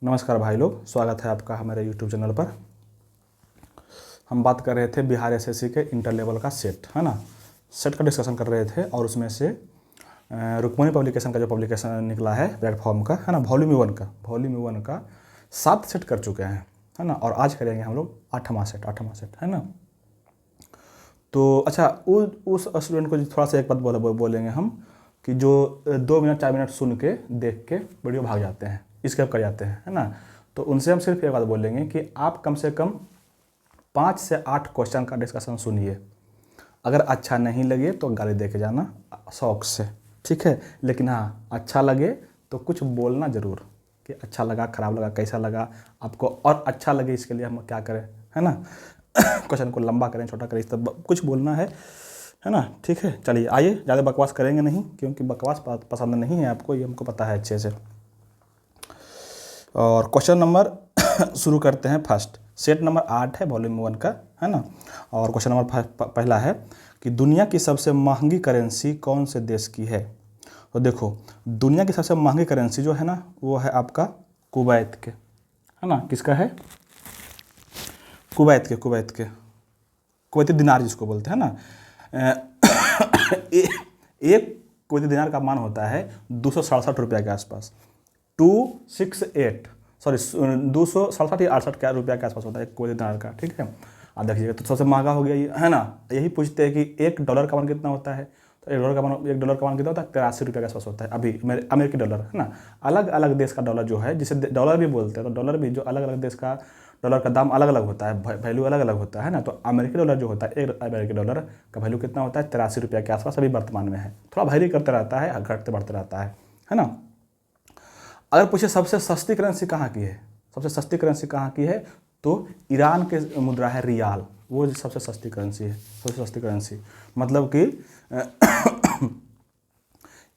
नमस्कार भाई लोग, स्वागत है आपका हमारे YouTube चैनल पर। हम बात कर रहे थे बिहार एसएससी के इंटर लेवल का सेट, है ना। सेट का डिस्कशन कर रहे थे और उसमें से रुक्मणी पब्लिकेशन का जो पब्लिकेशन निकला है प्लेटफॉर्म का, है ना, वॉल्यूम 1 का 7 सेट कर चुके हैं, है ना। और आज करेंगे हम लोग 8वां सेट, है ना। तो अच्छा, उस स्टूडेंट को थोड़ा सा एक बात बोलेंगे हम कि जो 2 मिनट 4 मिनट सुन के देख के वीडियो भाग जाते हैं, स्किप कर जाते हैं, है ना। तो उनसे हम सिर्फ एक बात बोलेंगे कि आप कम से कम 5 से 8 क्वेश्चन का डिस्कशन सुनिए। अगर अच्छा नहीं लगे तो गाली दे के जाना शौक से, ठीक है। लेकिन हाँ, अच्छा लगे तो कुछ बोलना ज़रूर कि अच्छा लगा, ख़राब लगा, कैसा लगा आपको, और अच्छा लगे इसके लिए हम क्या करें, है ना। क्वेश्चन को लंबा करें, छोटा करें, इस तरह कुछ बोलना है ना, ठीक है। चलिए आइए, ज़्यादा बकवास करेंगे नहीं, क्योंकि बकवास पसंद नहीं है आपको, ये हमको पता है अच्छे से। और क्वेश्चन नंबर शुरू करते हैं फर्स्ट। सेट नंबर 8 है वॉल्यूम 1 का, है ना। और क्वेश्चन नंबर पहला है कि दुनिया की सबसे महंगी करेंसी कौन से देश की है। तो देखो, दुनिया की सबसे महंगी करेंसी जो है ना, वो है आपका कुवैत के, है ना। किसका है? कुवैत के कुवैती दिनार जिसको बोलते हैं ना। एक कुवैती दिनार का मान होता है 267 रुपये के आसपास। 267 या 68 रुपया के आसपास होता है एक कुवैती दिनार का, ठीक है। आप देखिएगा तो सबसे महंगा हो गया ये, है ना। यही पूछते हैं कि $1 का मान कितना होता है, तो $1 का मान कितना होता है? 83 रुपये के आसपास होता है अभी अमेरिकी डॉलर, है ना। अलग अलग देश का डॉलर जो है, जिसे डॉलर भी बोलते हैं, तो डॉलर भी जो अलग अलग देश का डॉलर का दाम अलग अलग होता है, वैल्यू अलग अलग होता है ना। तो अमेरिकी डॉलर जो होता है, एक अमेरिकी डॉलर का वैल्यू कितना होता है? 83 रुपये के आसपास अभी वर्तमान में है। थोड़ा वेरी करते रहता है, घटते बढ़ते रहता है ना। अगर पूछे सबसे सस्ती करेंसी कहाँ की है, सबसे सस्ती करेंसी कहाँ की है, तो ईरान के मुद्रा है रियाल, वो सबसे सस्ती करेंसी है। सबसे सस्ती करेंसी मतलब कि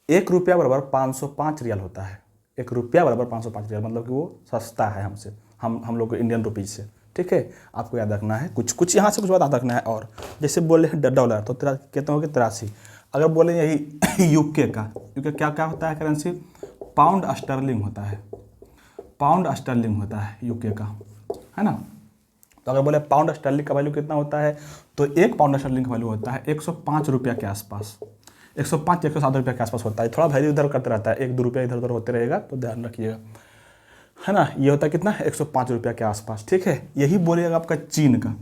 1 रुपया बराबर 505 रियाल होता है। 1 रुपया बराबर 505 रियाल, मतलब कि वो सस्ता है हमसे, हम लोग को इंडियन रुपीज से, ठीक है। आपको याद रखना है कुछ यहाँ से कुछ बात याद रखना है। और जैसे बोले हैं डॉलर, तो कितना हो गया? 83। अगर बोले यही यूके क्या क्या होता है करेंसी? पाउंड स्टर्लिंग होता है यूके का, है ना। तो अगर बोले पाउंड स्टर्लिंग का वैल्यू कितना होता है, तो 1 पाउंड स्टर्लिंग का वैल्यू होता है 105 रुपया के आसपास। 105 107 रुपये के आसपास होता है। थोड़ा वैल्यू इधर करते रहता है, 1-2 रुपया इधर उधर होते रहेगा, तो ध्यान रखिएगा, है ना। ये होता है कितना? 105 रुपया के आसपास, ठीक है। यही बोलिएगा आपका चीन का,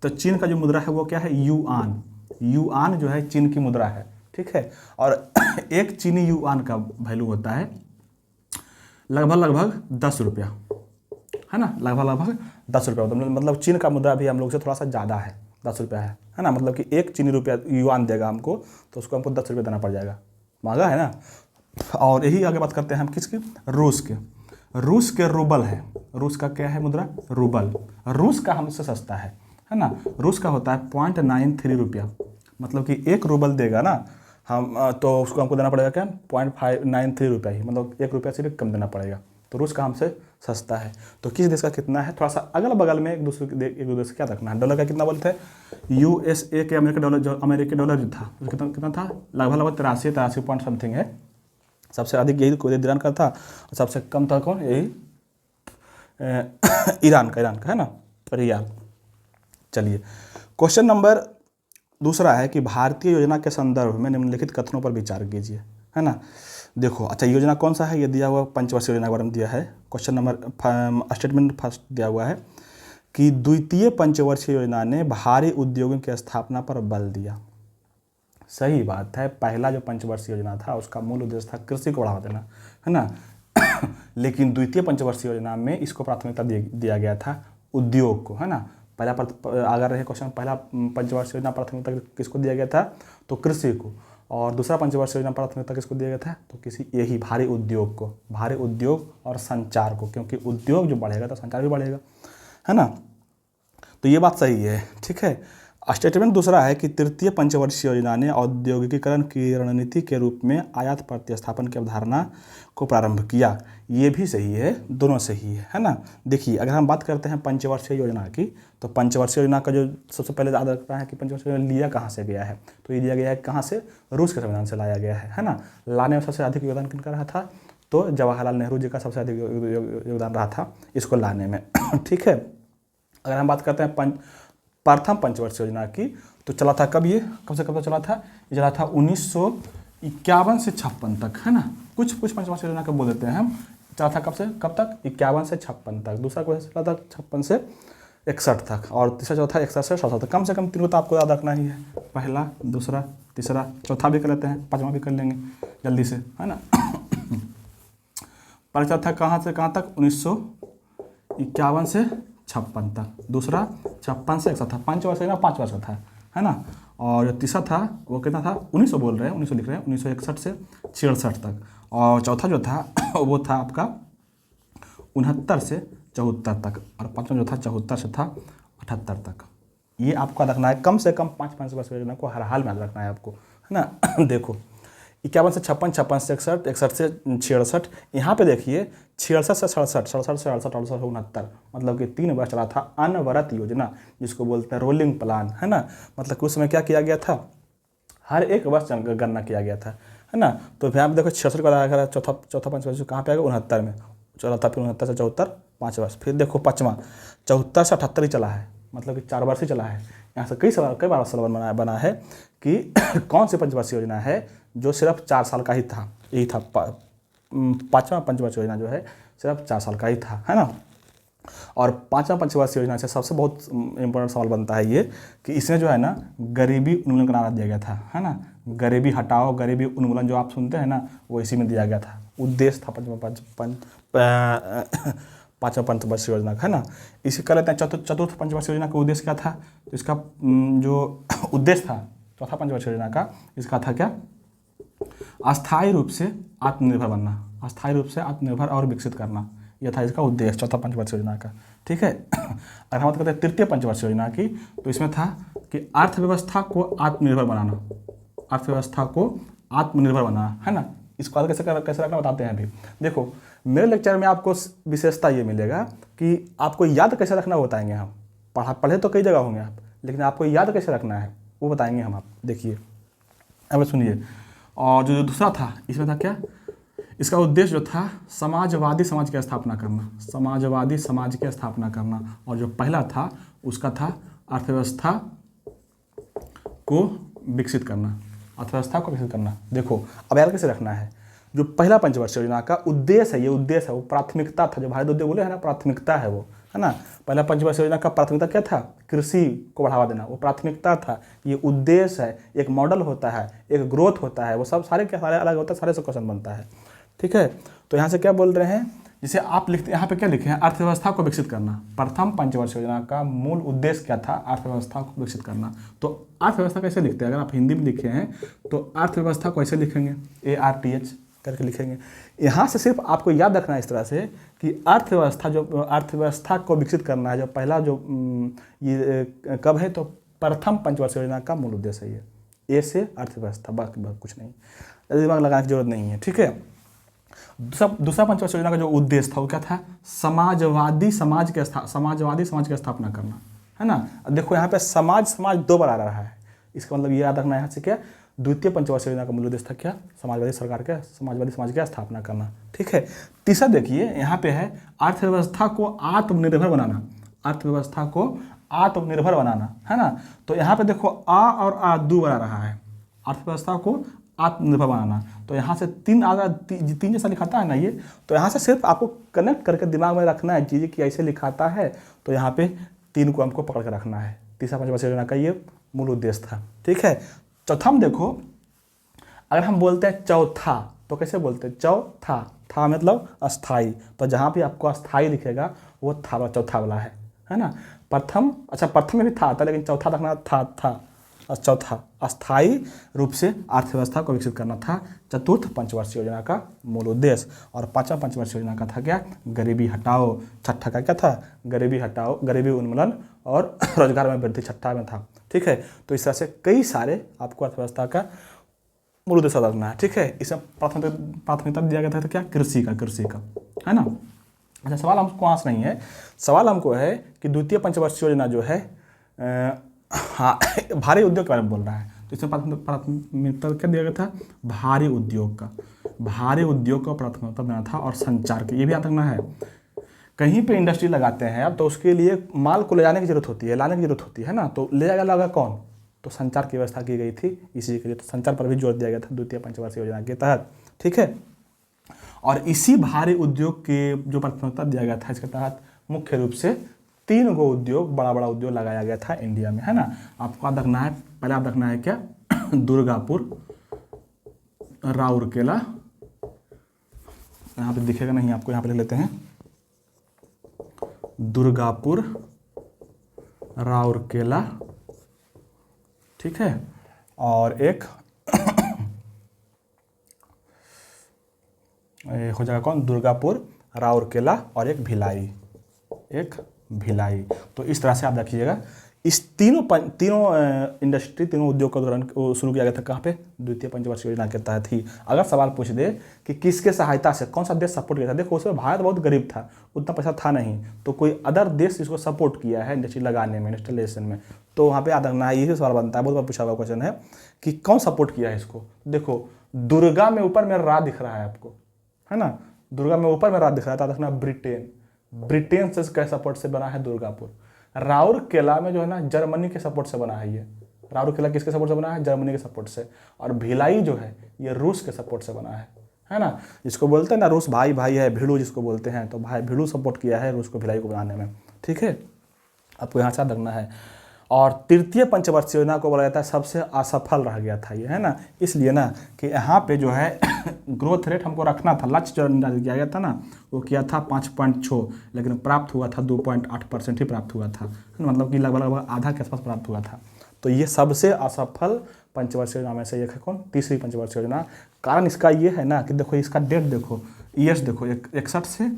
तो चीन का जो मुद्रा है वो क्या है? युआन जो है चीन की मुद्रा है, ठीक है। और एक चीनी युआन का वैल्यू होता है लगभग 10 रुपया, है ना। लगभग 10 रुपया, मतलब चीन का मुद्रा भी हम लोग से थोड़ा सा ज़्यादा है, 10 रुपया है ना। मतलब कि 1 चीनी रुपया युआन देगा हमको, तो उसको हमको 10 रुपये देना पड़ जाएगा, महंगा है ना। और यही आगे बात करते हैं हम किसकी? रूस के रूबल है। रूस का क्या है मुद्रा? रूबल। रूस का हमसे सस्ता है ना। रूस का होता है 0.93 रुपया, मतलब कि 1 रूबल देगा ना हम, तो उसको हमको देना पड़ेगा क्या? 0.593 रुपया ही, मतलब 1 रुपया से भी कम देना पड़ेगा। तो रूस का हमसे सस्ता है। तो किस देश का कितना है, थोड़ा सा अगल बगल में एक दूसरे से क्या रखना है। डॉलर का कितना बोलते हैं? USA के अमेरिकी डॉलर जो था, कितना था? लगभग 83 पॉइंट समथिंग है। सबसे अधिक यही कुवैत दिनार का था, और सबसे कम था कौन? यही ईरान का, है ना, रियाल। चलिए, क्वेश्चन नंबर दूसरा है कि भारतीय योजना के संदर्भ में निम्नलिखित कथनों पर विचार कीजिए, है ना। देखो, अच्छा, योजना कौन सा है? ये दिया हुआ पंचवर्षीय योजना के बारे में दिया है। क्वेश्चन नंबर स्टेटमेंट फर्स्ट दिया हुआ है कि द्वितीय पंचवर्षीय योजना ने भारी उद्योगों की स्थापना पर बल दिया। सही बात है, पहला जो पंचवर्षीय योजना था उसका मूल उद्देश्य था कृषि को बढ़ावा देना, है ना। लेकिन द्वितीय पंचवर्षीय योजना में इसको प्राथमिकता दिया गया था उद्योग को, है ना। अगर रहे क्वेश्चन, पहला पंचवर्षीय योजना प्राथमिकता किसको दिया गया था? तो कृषि को। और दूसरा पंचवर्षीय योजना प्राथमिकता किसको दिया गया था? तो किसी यही भारी उद्योग को, भारी उद्योग और संचार को, क्योंकि उद्योग जो बढ़ेगा तो संचार भी बढ़ेगा, है ना। तो ये बात सही है, ठीक है। स्टेटमेंट दूसरा है कि तृतीय पंचवर्षीय योजना ने औद्योगिकीकरण की रणनीति के रूप में आयात प्रतिस्थापन की अवधारणा को प्रारंभ किया। ये भी सही है, दोनों सही है ना। देखिए, अगर हम बात करते हैं पंचवर्षीय योजना की, तो पंचवर्षीय योजना का जो सबसे पहले याद रखना है कि पंचवर्षीय योजना लिया कहाँ से गया है, तो ये दिया गया है कहाँ से? रूस के संविधान से लाया गया है ना। लाने में सबसे अधिक योगदान किनका रहा था? तो जवाहरलाल नेहरू जी का सबसे अधिक योगदान रहा था इसको लाने में। ठीक है, अगर हम बात करते हैं प्रथम पंचवर्षीय योजना की, तो चला था कब, ये कब से कब तक चला था, ये चला था 1951 से 56 तक, है ना। कुछ पंचवर्षीय योजना का बोल देते हैं हम, चला था कब से कब तक, 51 से 56 तक। दूसरा क्वेश्चन चला था 56 से 61 तक, और तीसरा चौथा 61 से 67 तक। कम से कम तीनों तो आपको याद रखना ही है, पहला, दूसरा, तीसरा, चौथा भी कर लेते हैं, पाँचवा भी कर लेंगे जल्दी से, है ना। पहला था कहाँ से कहाँ तक, 1951 से 56 तक। दूसरा 56 से 61 था, 5 वर्ष ना, 5 वर्ष था, है ना। और जो तीसरा था वो कितना था, 1900 बोल रहे हैं, 1900 लिख रहे हैं, 1961 से 66 तक। और चौथा जो था वो था आपका 69 से 74 तक, और पाँचवा जो था 74 से था 78 तक। ये आपको रखना है, कम से कम 5 वर्ष योजना को हर हाल में याद रखना है आपको, है ना। देखो 51 से 56, 56 से 61, 61 से 66, यहाँ पे देखिए 66 से 67, 67 से 68, 68 से 69, मतलब कि 3 वर्ष चला था अनवरत योजना, जिसको बोलते हैं रोलिंग प्लान, है ना। मतलब कि उस समय क्या किया गया था, हर एक वर्ष गणना किया गया था, है ना। तो यहाँ पे देखो 66 का चौथा पंचवर्षीय कहाँ पे आएगा, 69 में चला था, फिर 69 से 74 5 वर्ष, फिर देखो पाँचवा 74 से 78 ही चला है, मतलब कि 4 वर्ष ही चला है। यहाँ से कई बार सवाल बना है कि कौन सी पंचवर्षीय योजना है जो सिर्फ 4 साल का ही था, यही था पाँचवा पंचवर्षीय योजना जो है सिर्फ 4 साल का ही था, है ना। और पाँचवा पंचवर्षीय योजना से सबसे बहुत इंपॉर्टेंट सवाल बनता है ये कि इसमें जो है ना गरीबी उन्मूलन का नारा दिया गया था, है ना। गरीबी हटाओ गरीबी उन्मूलन जो आप सुनते हैं ना, वो इसी में दिया गया था, उद्देश्य था पाँचवा पंचवर्षीय योजना का, है ना। इसी कर लेते हैं चतुर्थ पंचवर्षीय योजना का उद्देश्य क्या था, तो इसका जो उद्देश्य था चौथा पंचवर्षीय योजना का, इसका था क्या, अस्थायी रूप से आत्मनिर्भर बनना, अस्थायी रूप से आत्मनिर्भर और विकसित करना, यह था इसका उद्देश्य चौथा पंचवर्षीय योजना का। ठीक है, अगर हम बात करते हैं तृतीय पंचवर्षीय योजना की, तो इसमें था कि अर्थव्यवस्था को आत्मनिर्भर बनाना, अर्थव्यवस्था को आत्मनिर्भर बनाना, है ना। इसको कैसे रखना बताते हैं अभी। देखो मेरे लेक्चर में आपको विशेषता ये मिलेगा कि आपको याद कैसे रखना वो बताएंगे हम। पढ़े तो कई जगह होंगे आप, लेकिन आपको याद कैसे रखना है वो बताएंगे हम। आप देखिए, अब सुनिए। और जो दूसरा था इसमें था क्या, इसका उद्देश्य जो था समाजवादी समाज की स्थापना करना, समाजवादी समाज की स्थापना करना। और जो पहला था उसका था अर्थव्यवस्था को विकसित करना, अर्थव्यवस्था को विकसित करना। देखो अब यार कैसे रखना है, जो पहला पंचवर्षीय योजना का उद्देश्य है, ये उद्देश्य है, वो प्राथमिकता था, जो भारत उद्योग बोले है ना, प्राथमिकता है वो, है ना। पहला पंचवर्षीय योजना का प्राथमिकता क्या था, कृषि को बढ़ावा देना, वो प्राथमिकता था। ये उद्देश्य है, एक मॉडल होता है, एक ग्रोथ होता है, वो सब सारे के सारे अलग होता है, सारे से क्वेश्चन बनता है। ठीक है, तो यहाँ से क्या बोल रहे हैं, जिसे आप लिखते यहाँ पे क्या लिखे हैं, अर्थव्यवस्था को विकसित करना। प्रथम पंचवर्षीय योजना का मूल उद्देश्य क्या था, अर्थव्यवस्था को विकसित करना। तो अर्थव्यवस्था कैसे लिखते हैं, अगर आप हिंदी में लिखे हैं तो अर्थव्यवस्था को ऐसे लिखेंगे, ARTH करके लिखेंगे। यहाँ से सिर्फ आपको याद रखना है इस तरह से कि अर्थव्यवस्था, जो अर्थव्यवस्था को विकसित करना है, जो पहला जो ये कब है, तो प्रथम पंचवर्षीय योजना का मूल उद्देश्य है ये। ए से अर्थव्यवस्था, बाकी कुछ नहीं, दिमाग लगाने की जरूरत नहीं है। ठीक है, दूसरा पंचवर्षीय योजना का जो उद्देश्य था वो क्या था, समाजवादी समाज की स्थापना करना, है ना। देखो यहाँ पे समाज 2 बार आ रहा है, इसका मतलब ये याद रखना है यहाँ से क्या, द्वितीय पंचवर्षीय योजना का मूल उद्देश्य था क्या, समाजवादी समाज की स्थापना करना। ठीक है, तीसरा देखिए यहाँ पे है अर्थव्यवस्था को आत्मनिर्भर बनाना, अर्थव्यवस्था को आत्मनिर्भर बनाना, है ना। तो यहाँ पे देखो आ और आ 2 बार आ रहा है, अर्थव्यवस्था को आत्मनिर्भर बनाना। तो यहाँ से 3 जैसा लिखाता है ना ये, तो यहाँ से सिर्फ आपको कनेक्ट करके दिमाग में रखना है चीज़ें कि ऐसे लिखाता है, तो यहाँ पे 3 को हमको पकड़ के रखना है। तीसरा पंचवर्षीय योजना का ये मूल उद्देश्य था। ठीक है, चौथा में देखो, अगर हम बोलते हैं चौथा तो कैसे बोलते हैं, चौथा, था मतलब अस्थाई, तो जहाँ भी आपको अस्थाई लिखेगा वो था चौथा वाला है ना। प्रथम, अच्छा प्रथम में भी था, लेकिन चौथा रखना था। चौथा अस्थायी रूप से अर्थव्यवस्था को विकसित करना था चतुर्थ पंचवर्षीय योजना का मूल उद्देश्य। और पांचवा पंचवर्षीय योजना का था क्या, गरीबी हटाओ। छठा का क्या था, गरीबी हटाओ, गरीबी उन्मूलन और रोजगार में वृद्धि छठा में था। ठीक है, तो इस तरह से कई सारे आपको अर्थव्यवस्था का मूल उद्देश्य रखना है। ठीक है, इसमें प्राथमिकता दिया गया था क्या, कृषि का, है ना। अच्छा, सवाल हमको वहाँ से नहीं है, सवाल हमको है कि द्वितीय पंचवर्षीय योजना जो है हाँ भारी उद्योग के बारे में बोल रहा है, तो इसमें प्राथमिकता क्या दिया गया था, भारी उद्योग का। भारी उद्योग को प्राथमिकता देना था और संचार के, ये भी याद रखना है। कहीं पे इंडस्ट्री लगाते हैं आप तो उसके लिए माल को ले जाने की जरूरत होती है, लाने की जरूरत होती है ना, तो ले जाएगा लगा कौन, तो संचार की व्यवस्था की गई थी इसी के लिए, तो संचार पर भी जोर दिया गया था द्वितीय पंचवर्षीय योजना के तहत, ठीक है। और इसी भारी उद्योग के जो प्राथमिकता दिया गया था, इसके तहत मुख्य रूप से 3 गो उद्योग, बड़ा बड़ा उद्योग लगाया गया था इंडिया में, है ना। आपको याद रखना है, पहले याद रखना है क्या, दुर्गापुर, राउरकेला, यहाँ पे दिखेगा नहीं आपको, यहाँ पे लिख लेते हैं, दुर्गापुर, राउरकेला, ठीक है, और एक हो जाएगा कौन, दुर्गापुर, राउरकेला और एक भिलाई, तो इस तरह से आप रखिएगा। इस तीनों इंडस्ट्री, तीनों उद्योग का दौरान शुरू किया गया था, कहाँ पे, द्वितीय पंचवर्षीय योजना के तहत ही। अगर सवाल पूछ दे कि किसके सहायता से, कौन सा देश सपोर्ट किया था, देखो उसमें भारत बहुत गरीब था, उतना पैसा था नहीं, तो कोई अदर देश इसको सपोर्ट किया है इंडस्ट्री लगाने में, इंस्टॉलेशन में, तो वहाँ पे याद रखना है, यही सवाल बनता है, बहुत बार पूछा हुआ क्वेश्चन है कि कौन सपोर्ट किया है इसको। देखो दुर्गा में ऊपर में रा दिख रहा है आपको, है ना, दुर्गा में ऊपर में रा दिख रहा है, तो देखना ब्रिटेन से इसका सपोर्ट से बना है दुर्गापुर। राउरकेला में जो है ना, जर्मनी के सपोर्ट से बना है ये, राउरकेला किसके सपोर्ट से बना है, जर्मनी के सपोर्ट से। और भिलाई जो है ये रूस के सपोर्ट से बना है ना, जिसको बोलते हैं ना रूस भाई भाई है, भिड़ू जिसको बोलते हैं, तो भाई भिड़ू सपोर्ट किया है रूस को भिलाई को बनाने में, ठीक है, आपको यहाँ से रखना है। और तृतीय पंचवर्षीय योजना को बोला जाता है सबसे असफल रह गया था ये, है ना, इसलिए ना कि यहाँ पे जो है ग्रोथ रेट हमको रखना था, लक्ष्य जो निर्धारित किया गया था ना, वो किया था 5.6, लेकिन प्राप्त हुआ था 2.8% ही प्राप्त हुआ था, मतलब कि लगभग आधा के आसपास प्राप्त हुआ था। तो ये सबसे असफल पंचवर्षीय योजना में से एक है कौन, तीसरी पंचवर्षीय योजना। कारण इसका ये है ना कि देखो इसका डेट देखो, ईयर्स देखो, 61 से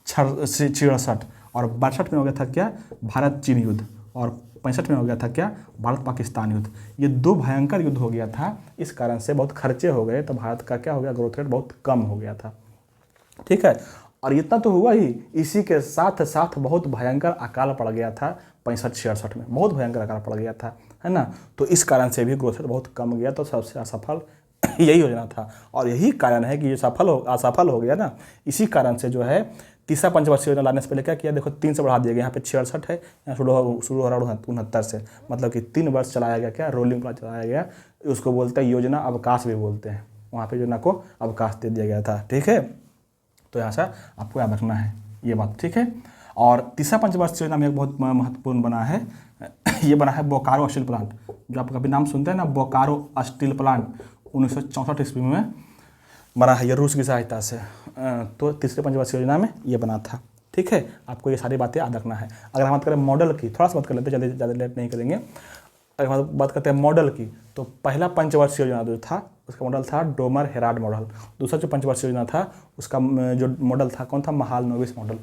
66, और 62 में हो गया था क्या, भारत चीन युद्ध, और 65 में हो गया था क्या, भारत पाकिस्तान युद्ध। ये 2 भयंकर युद्ध हो गया था, इस कारण से बहुत खर्चे हो गए, तो भारत का क्या हो गया, ग्रोथ रेट बहुत कम हो गया था, ठीक है। और इतना तो हुआ ही, इसी के साथ साथ बहुत भयंकर अकाल पड़ गया था 65-66 में, बहुत भयंकर अकाल पड़ गया था, है ना, तो इस कारण से भी ग्रोथ रेट बहुत कम गया, तो सबसे असफल यही योजना था। और यही कारण है कि ये असफल हो गया ना, इसी कारण से जो है तीसरा पंचवर्षीय योजना लाने से पहले क्या किया, देखो 3 से बढ़ा दिया गया, यहाँ पे 66 है, यहाँ शुरू हो रहा 69 से, मतलब कि 3 वर्ष चलाया गया, क्या रोलिंग प्लान चलाया गया, उसको बोलते हैं योजना अवकाश भी बोलते हैं, वहाँ पे योजना को अवकाश दे दिया गया था, ठीक है। तो यहाँ से आपको याद रखना है ये बात, ठीक है। और तीसरा पंचवर्षीय योजना में एक बहुत महत्वपूर्ण बना है, ये बना है बोकारो स्टील प्लांट, जो आप कभी नाम सुनते हैं ना, बोकारो स्टील प्लांट 1964 ईस्वी में बना है, ये रूस की सहायता से। तो तीसरे पंचवर्षीय योजना में ये बना था, ठीक है, आपको ये सारी बातें याद रखना है। अगर हम बात करें मॉडल की, थोड़ा सा बात कर लेते हैं, ज़्यादा लेट नहीं करेंगे। अगर हम बात करते हैं मॉडल की, तो पहला पंचवर्षीय योजना जो था उसका मॉडल था डोमर हेराल्ड मॉडल। दूसरा जो पंचवर्षीय योजना था उसका जो मॉडल था कौन था, महालनोबिस मॉडल।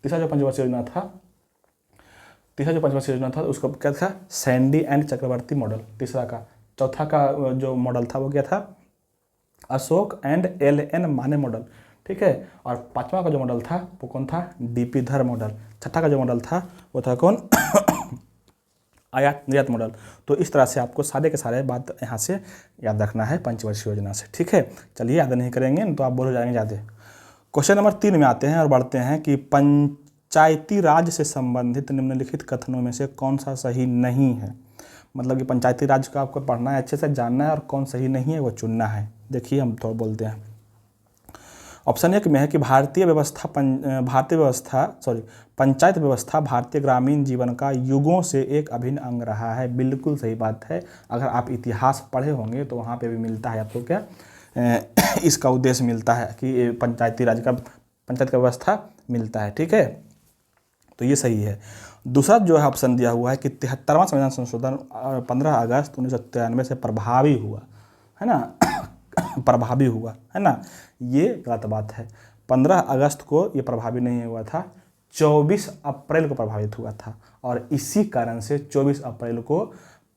तीसरा जो पंचवर्षीय योजना था उसका क्या था, सैंडी एंड चक्रवर्ती मॉडल तीसरा का। चौथा का जो मॉडल था वो क्या था, अशोक एंड LN माने मॉडल, ठीक है। और 5वां का जो मॉडल था वो कौन था, DP धर मॉडल। छठा का जो मॉडल था वो था कौन आयात निर्यात मॉडल। तो इस तरह से आपको सारे के सारे बात यहाँ से याद रखना है पंचवर्षीय योजना से, ठीक है। चलिए याद नहीं करेंगे तो आप बोल हो जाएंगे ज़्यादा। क्वेश्चन नंबर 3 में आते हैं और बढ़ते हैं कि पंचायती राज से संबंधित निम्नलिखित कथनों में से कौन सा सही नहीं है। मतलब कि पंचायती राज का आपको पढ़ना है, अच्छे से जानना है, और कौन सही नहीं है वो चुनना है। देखिए हम थोड़ा बोलते हैं। ऑप्शन 1 में है कि पंचायत व्यवस्था भारतीय ग्रामीण जीवन का युगों से एक अभिन्न अंग रहा है। बिल्कुल सही बात है। अगर आप इतिहास पढ़े होंगे तो वहाँ पे भी मिलता है आपको क्या इसका उद्देश्य मिलता है कि पंचायत का व्यवस्था मिलता है, ठीक है। तो ये सही है। दूसरा जो है ऑप्शन दिया हुआ है कि 73वां संविधान संशोधन 15 अगस्त 1993 से प्रभावी हुआ है ना, प्रभावी हुआ है ना, ये गलत बात है। 15 अगस्त को ये प्रभावी नहीं हुआ था, 24 अप्रैल को प्रभावित हुआ था, और इसी कारण से 24 अप्रैल को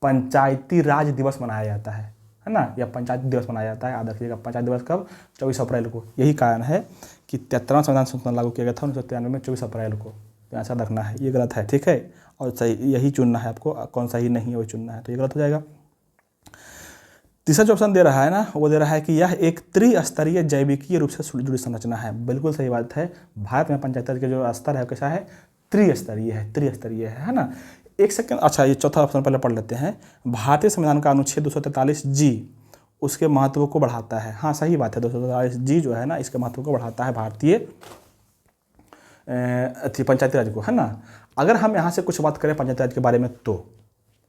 पंचायती राज दिवस मनाया जाता है ना, या पंचायत दिवस मनाया जाता है। याद रखिएगा पंचायत दिवस कब, 24 अप्रैल को। यही कारण है कि 73वां संविधान संशोधन लागू किया गया था 1993 में 24 अप्रैल को। तो ऐसा रखना है, ये गलत है, ठीक है। और सही यही चुनना है आपको, कौन सही नहीं है वही चुनना है, तो ये गलत हो जाएगा। तीसरा जो ऑप्शन दे रहा है ना, वो दे रहा है कि यह एक त्रिस्तरीय जैविकीय रूप से जुड़ी संरचना है। बिल्कुल सही बात है। भारत में पंचायती राज का जो स्तर है कैसा है, त्रिस्तरीय है, त्रिस्तरीय है ना। एक सेकंड, अच्छा ये चौथा ऑप्शन पहले पढ़ लेते हैं। भारतीय संविधान का अनुच्छेद 243G उसके महत्व को बढ़ाता है। हाँ सही बात है, 243G जो है ना, इसके महत्व को बढ़ाता है भारतीय पंचायती राज को, है ना। अगर हम यहाँ से कुछ बात करें पंचायती राज के बारे में तो,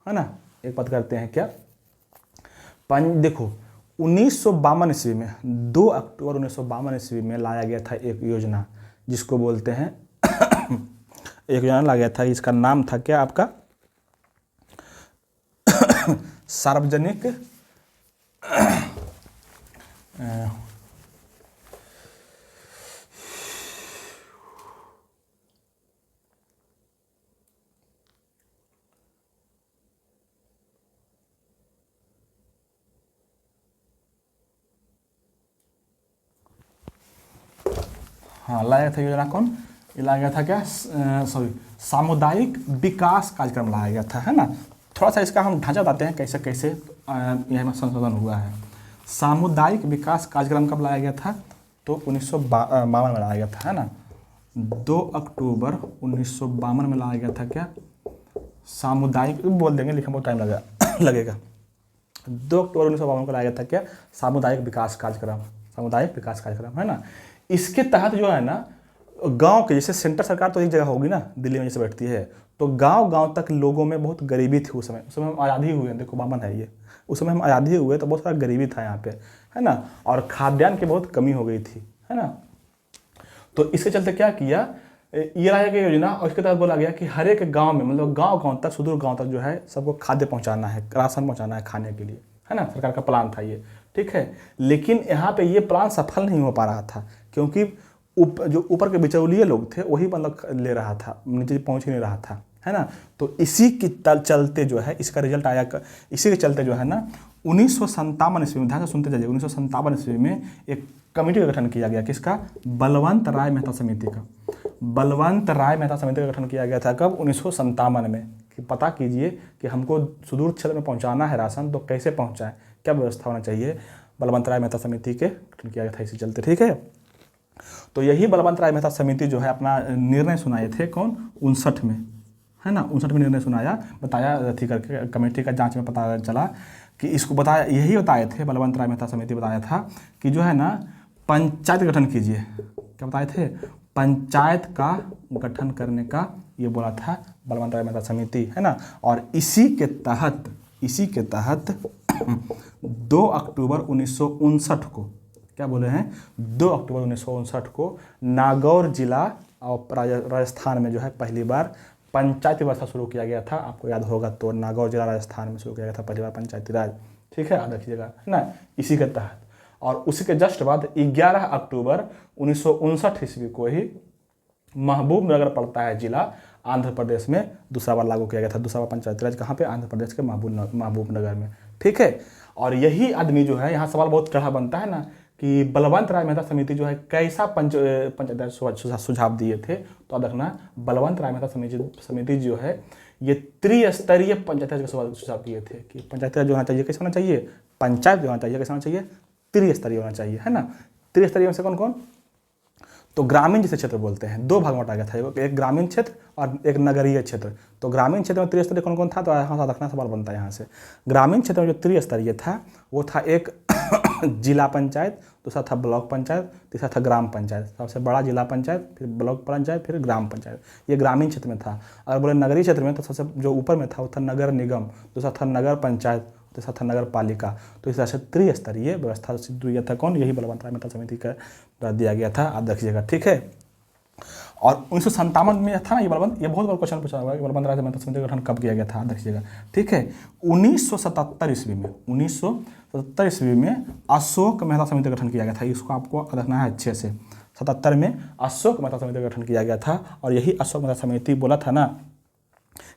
है ना, एक बात करते हैं क्या, देखो 1952 ईस्वी में 2 अक्टूबर 1952 ईस्वी में लाया गया था एक योजना, जिसको बोलते हैं एक योजना लाया गया था, इसका नाम था क्या आपका, सार्वजनिक हाँ लाया था योजना कौन, ये लाया गया था क्या, सॉरी सामुदायिक विकास कार्यक्रम लाया गया था, है ना। थोड़ा सा इसका हम ढांचा बताते हैं कैसे कैसे यह संशोधन हुआ है। सामुदायिक विकास कार्यक्रम कब लाया गया था, तो 1952 में लाया गया था, है ना। 2 अक्टूबर 1952 में लाया गया था क्या, सामुदायिक, बोल देंगे लिखने में टाइम लगेगा 2 अक्टूबर 1952 को लाया गया था क्या, सामुदायिक विकास कार्यक्रम, सामुदायिक विकास कार्यक्रम, है ना। इसके तहत जो है ना, गांव के, जैसे सेंटर सरकार तो एक जगह होगी ना, दिल्ली में जैसे बैठती है, तो गांव गांव तक लोगों में बहुत गरीबी थी उस समय हम आज़ादी हुए, देखो 52 है ये, उस समय हम आज़ादी हुए तो बहुत सारा गरीबी था यहाँ पे, है ना, और खाद्यान्न की बहुत कमी हो गई थी, है ना। तो इसके चलते क्या किया, ये लाया गया योजना, और इसके तहत बोला गया कि हर एक गाँव में, मतलब गाँव गाँव तक, सुदूर गाँव तक जो है सबको खाद्य पहुँचाना है, राशन पहुँचाना है खाने के लिए, है ना। सरकार का प्लान था ये, ठीक है। लेकिन यहाँ पे ये प्लान सफल नहीं हो पा रहा था, क्योंकि जो ऊपर के बिचौलिए लोग थे वही मतलब ले रहा था, नीचे पहुँच ही नहीं रहा था, है ना। तो इसी के चलते जो है इसका रिजल्ट आया, इसी के चलते जो है ना 1957 ईस्वी में, ध्यान से सुनते जाइए, 1957 ईस्वी में एक कमेटी का गठन किया गया, किसका, बलवंत राय मेहता समिति का। बलवंत राय मेहता समिति का गठन किया गया था कब, 1957 में, कि पता कीजिए कि हमको सुदूर क्षेत्र में पहुंचाना है राशन, तो कैसे पहुंचाएं, क्या व्यवस्था होना चाहिए। बलवंत राय मेहता समिति के गठन किया गया था इसी चलते, ठीक है। तो यही बलवंत राय मेहता समिति जो है अपना निर्णय सुनाए थे कौन, 59 में, है ना, 59 में निर्णय सुनाया, बताया थी करके, कमेटी का जांच में पता चला कि इसको बताया, यही बताए थे बलवंत राय मेहता समिति, बताया था कि जो है ना पंचायत गठन कीजिए, क्या बताए थे, पंचायत का गठन करने का ये बोला था बलवंत राय मेहता समिति, है ना। और इसी के तहत 2 अक्टूबर 1959 को, क्या बोले हैं, 2 अक्टूबर 1959 को नागौर जिला और राजस्थान में जो है पहली बार पंचायती व्यवस्था शुरू किया गया था। आपको याद होगा तो नागौर जिला राजस्थान में शुरू किया गया था पहली बार पंचायती राज, ठीक है, याद रखिएगा, है ना, इसी के तहत। और उसी के जस्ट बाद 11 अक्टूबर 1959 ईस्वी को ही महबूबनगर पड़ता है जिला, आंध्र प्रदेश में दूसरा बार लागू किया गया था। दूसरा बार पंचायती राज कहाँ पे, आंध्र प्रदेश के महबूबनगर में, ठीक है। और यही आदमी जो है, यहाँ सवाल बहुत टेढ़ा बनता है ना कि बलवंत राय मेहता समिति जो है कैसा पंचायती राज सुझाव दिए थे, तो अब देखना बलवंत राय मेहता समिति जो है ये त्रिस्तरीय पंचायती राज का सुझाव दिए थे कि पंचायती राज जो होना चाहिए कैसे होना चाहिए, पंचायत जो होना चाहिए कैसे होना चाहिए, त्रिस्तरीय होना चाहिए, है ना। त्रिस्तरीय में से कौन कौन, तो ग्रामीण जिसे क्षेत्र बोलते हैं, 2 भाग में बांटा गया था, एक ग्रामीण क्षेत्र और एक नगरीय क्षेत्र। तो ग्रामीण क्षेत्र में त्रिस्तरीय कौन कौन था, तो यहाँ रखना सवाल बनता है यहाँ से। ग्रामीण क्षेत्र में जो त्रिस्तरीय था वो था एक जिला पंचायत, दूसरा था ब्लॉक पंचायत, तीसरा था ग्राम पंचायत। सबसे बड़ा जिला पंचायत, फिर ब्लॉक पंचायत, फिर ग्राम पंचायत, ये ग्रामीण क्षेत्र में था। अगर बोले नगरीय क्षेत्र में तो सबसे जो ऊपर में था वो था नगर निगम, दूसरा था नगर पंचायत, तीसरा था नगर पालिका। तो इस तरह से त्रिस्तरीय व्यवस्था सिद्ध हुई था कौन, यही बलवंत राय मेहता समिति का द्वारा दिया गया था, आप रखिएगा, ठीक है। और 1957 में था ना ये बलवंत, ये बहुत बड़ा क्वेश्चन पूछा हुआ है कि बलवंत राय मेहता समिति का गठन कब किया गया था, देखिएगा, ठीक है। 1977 ईस्वी में अशोक मेहता समिति का गठन किया गया था, इसको आपको रखना है अच्छे से। 77 में अशोक मेहता समिति का गठन किया गया था, और यही अशोक मेहता समिति बोला था ना